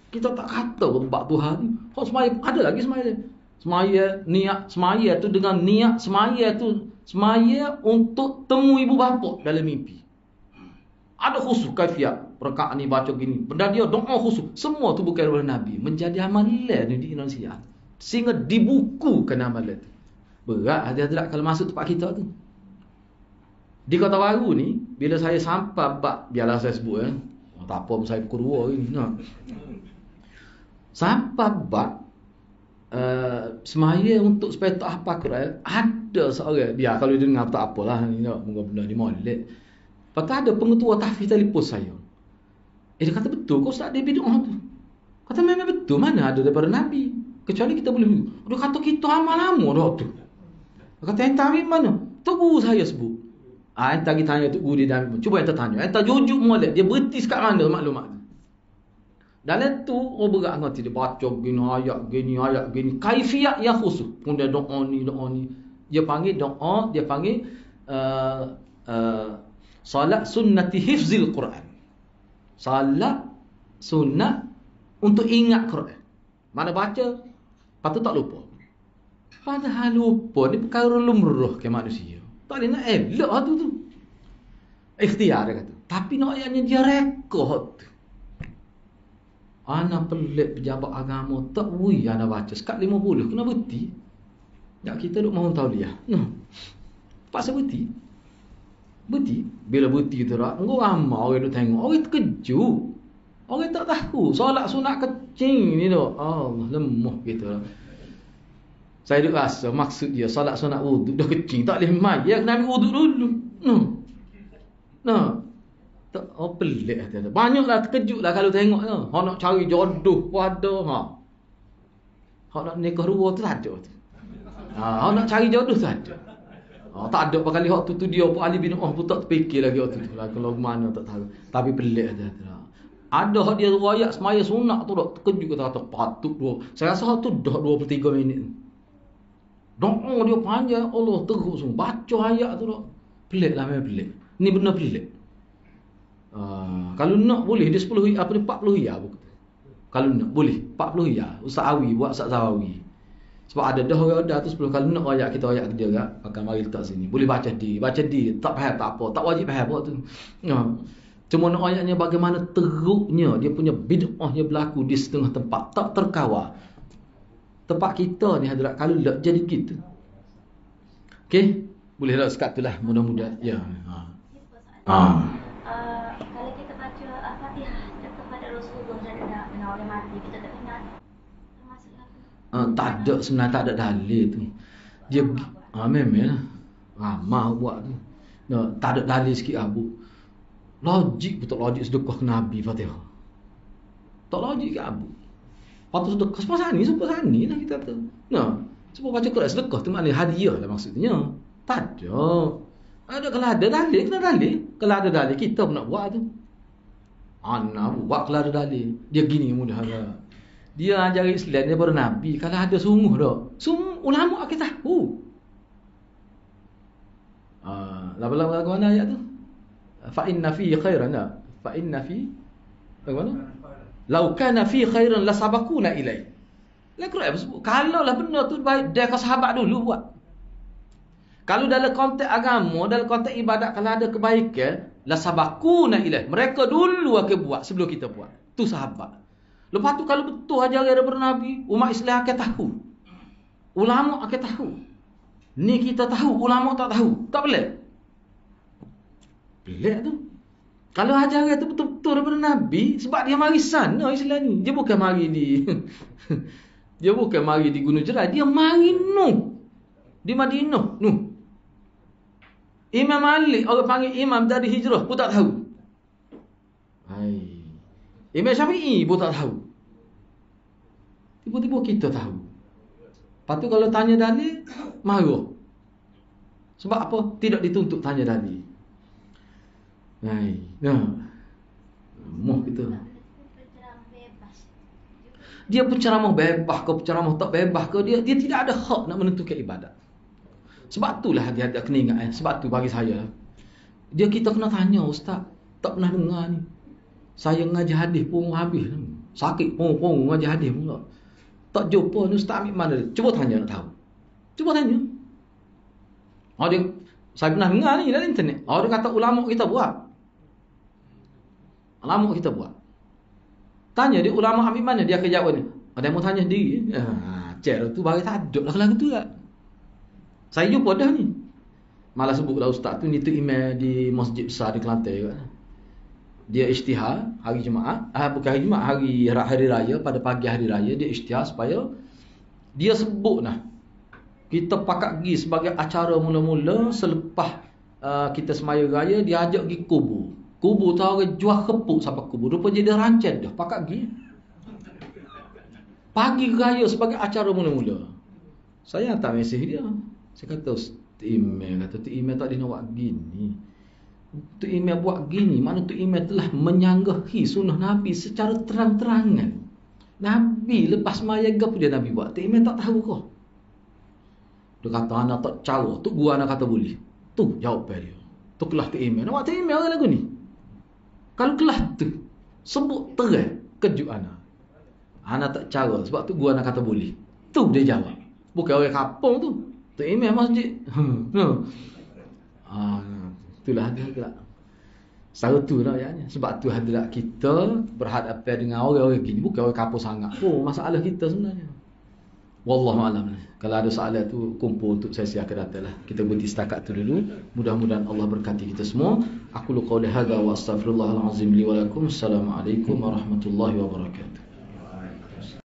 A: Kita tak kata pun tempat Tuhan. Kau semaya ada lagi semaya. Semaya niat semaya tu dengan niat semaya tu semaya untuk temu ibu bapa dalam mimpi. Ada khusyuk kaifiat. Rakaat ni baca gini. Benda dia doa khusyuk. Semua tu bukan daripada Nabi. Menjadi amalan di Indonesia. Sehingga dibukukan amalan tu. Berat hadirat kalau masuk tempat kita tu. Di Kota Baru ni, bila saya sampai biarlah saya sebut tak apa saya pukul 2 ni. Sampai semaya untuk supaya tak hafal Quran, ada seorang biar kalau dia dengar tak apalah ni moga benda ni molek. Lepas ada pengetua tahfiz telefon saya. Dia kata betul kau ustaz dia bid'ah tu. Kata memang betul, mana ada daripada Nabi. Kecuali kita boleh. Dia kata kita amal lama dah tu. Dia kata entah mana? Tu guru saya sebut. Entah kita tanya tu guru dia dah. Cuba entah tanya. Entah jujuk molek dia berhenti sekat mana maklumat tu. Dalam tu orang berat ngerti dia baca gini ayat gini. Kaifiat yang khusus. Kemudian doa ni. Dia panggil salat sunnati hifzil Quran. Salat sunnah untuk ingat Quran. Mana baca, lepas tu tak lupa. Padahal lupa ni perkara lumrah ke manusia. Tak boleh nak elak tu. Ikhtiar dia kata. Tapi nak ayatnya dia rekod tu. Anak pelik pejabat agama tak wui anak baca. Sekat 50 kena berhenti. Ya kita duk mahu tauliah. Paksa berhenti. Bila berhenti tu rak, ramai orang duk tengok. Orang terkejut. Orang tak tahu. Solat sunat kecing ni tu. Allah lemah kita. Saya duk rasa maksud dia solat sunat wuduk dah kecing. Tak boleh mai. Ya kena ambil wuduk dulu. Tak, pelik hati. Banyaklah terkejutlah kalau tengok tu. Hak nak cari jodoh pun ada. Hak nak nikah dua tu tak ada tu. Hak nak cari jodoh tu ada. Tak ada pakali hak tu dia pun ahli bid'ah pun tak terfikir lagi hak tu. Kalau mana tak tahu. Tapi pelik hati. Ada hak dia riwayat semaya sunat tu dak terkejut kata patut dua. Saya rasa hak tu dah 23 minit. Doa dia panjang, Allah terus baca ayat tu dak. Peliklah memang pelik. Ni benar pelik. Kalau nak boleh dia 40 riyal buku. Kalau nak boleh 40 riyal. Ustaz Awi buat Ustaz Zawawi. Sebab ada dah orang ada tu 10 kalau nak ayat kita ayat dia kan akan mari letak sini. Boleh baca di tak faham tak apa, tak wajib faham buat tu. Cuma nak ayatnya bagaimana teruknya dia punya bid'ahnya berlaku di setengah tempat tak terkawal. Tempat kita ni hadirat kalau tak jadi gitu. Okey, bolehlah sekat tu lah mudah-mudahan. Ya.
E: Kalau kita baca Al-Fatihah kepada Rasulullah dan orang mati kita tak ingat.
A: Tak ada, sebenarnya tak ada dalil tu. Dia memang ramah buat tu. Tak ada dalil sikit abu. Logik betul, logik sedekah ke Nabi Fatihah. Tak logik ke abu. Patut sedekah sebab sani lah kita tu. Sebab baca Quran sedekah tu maknanya hadiah lah maksudnya. Tak ada. Kalau ada dalil, kena dalil. Kalau ada dalil kita pun nak buat tu. Nak buat kalau ada dalil. Dia gini mudahnya. Dia ajar Islam daripada Nabi. Kalau ada sungguh dah. Sungguh ulama kita tahu. Lagu mana ayat tu? Fa inna fi khairan. Fa inna fi bagaimana? Lau kana fi khairan la sabaquna ilai. Kalau lah benda tu baik, dia ke sahabat dulu buat. Kalau dalam konteks agama, dalam konteks ibadat, kalau ada kebaikan, la sabaquna ilai. Mereka dulu akan buat sebelum kita buat. Tu sahabat. Lepas tu kalau betul ajaran daripada Nabi, umat Islam akan tahu. Ulama akan tahu. Ni kita tahu, ulama tak tahu. Tak boleh. Pelik tu. Kalau ajaran tu betul-betul daripada Nabi, sebab dia mari sana Islam ni. Dia bukan mari di dia bukan mari di Gunung Jerai, dia mari Nuh. Di Madinah, Nuh. Imam Malik, orang panggil imam dari hijrah pun tak tahu. Imam Syafi'i pun tak tahu. Tiba-tiba kita tahu. Lepas tu kalau tanya dalil, marah. Sebab apa? Tidak dituntut tanya dalil. Moh kita. Dia penceramah bebas ke penceramah tak bebas ke, dia tidak ada hak nak menentukan ibadat. Sebab itulah hati-hati kena ingat. Sebab tu bagi saya, kita kena tanya, ustaz, tak pernah dengar ni. Saya ngaji hadis pun habis. Sakit pun ngaji hadis pula. Tak jumpa ni ustaz ambil mana dia. Cuba tanya nak tahu. Cuba tanya. Saya pernah dengar ni dalam internet. Dia kata ulama kita buat. Ulama kita buat. Tanya dia ulama ambil mana, dia akan jawab ni. Ada yang mau tanya sendiri. Cik tu bagi tak ada lah kalau tu lah. Saya jumpa dah ni. Malah sebutlah ustaz tu ni tu email di masjid besar di Kelantan juga. Dia isytihar hari Jumaat, bukan hari Jumaat, hari raya, pada pagi hari raya dia isytihar supaya dia sebut kita pakat pergi sebagai acara mula-mula selepas kita semaya raya, dia ajak pergi kubur. Kubur tu orang jual kepuk sampai kubur. Rupanya dia rancang dah, pakat pergi. Pagi raya sebagai acara mula-mula. Saya hantar mesej dia. Saya kata, tu email tak dia nak buat gini. Tu email buat gini, mana tu email telah menyanggahi sunnah Nabi secara terang-terangan. Nabi lepas maya gap dia Nabi buat. Tu email tak tahu kau. Dia kata anak tak cara. Tu gua anak kata boleh. Tu jawapan dia. Tu kelah tu email. Nak buat tu email orang lagu ni. Kalau kelah tu sebut terang, kejut anak. Anak tak cara sebab tu gua anak kata boleh. Tu dia jawab. Bukan orang kampung tu. Tu email masjid. Itulah hadirat. Satu lah ayatnya. Sebab tu hadirat kita berhadapan dengan orang-orang gini. Bukan orang kampung sangat. Masalah kita sebenarnya. Wallahualam. Kalau ada soalan tu kumpul untuk sesi akan datang lah. Kita berhenti setakat tu dulu. Mudah-mudahan Allah berkati kita semua. Aku qawli hadza wa astaghfirullahal azim li wa lakum. Assalamualaikum warahmatullahi wabarakatuh.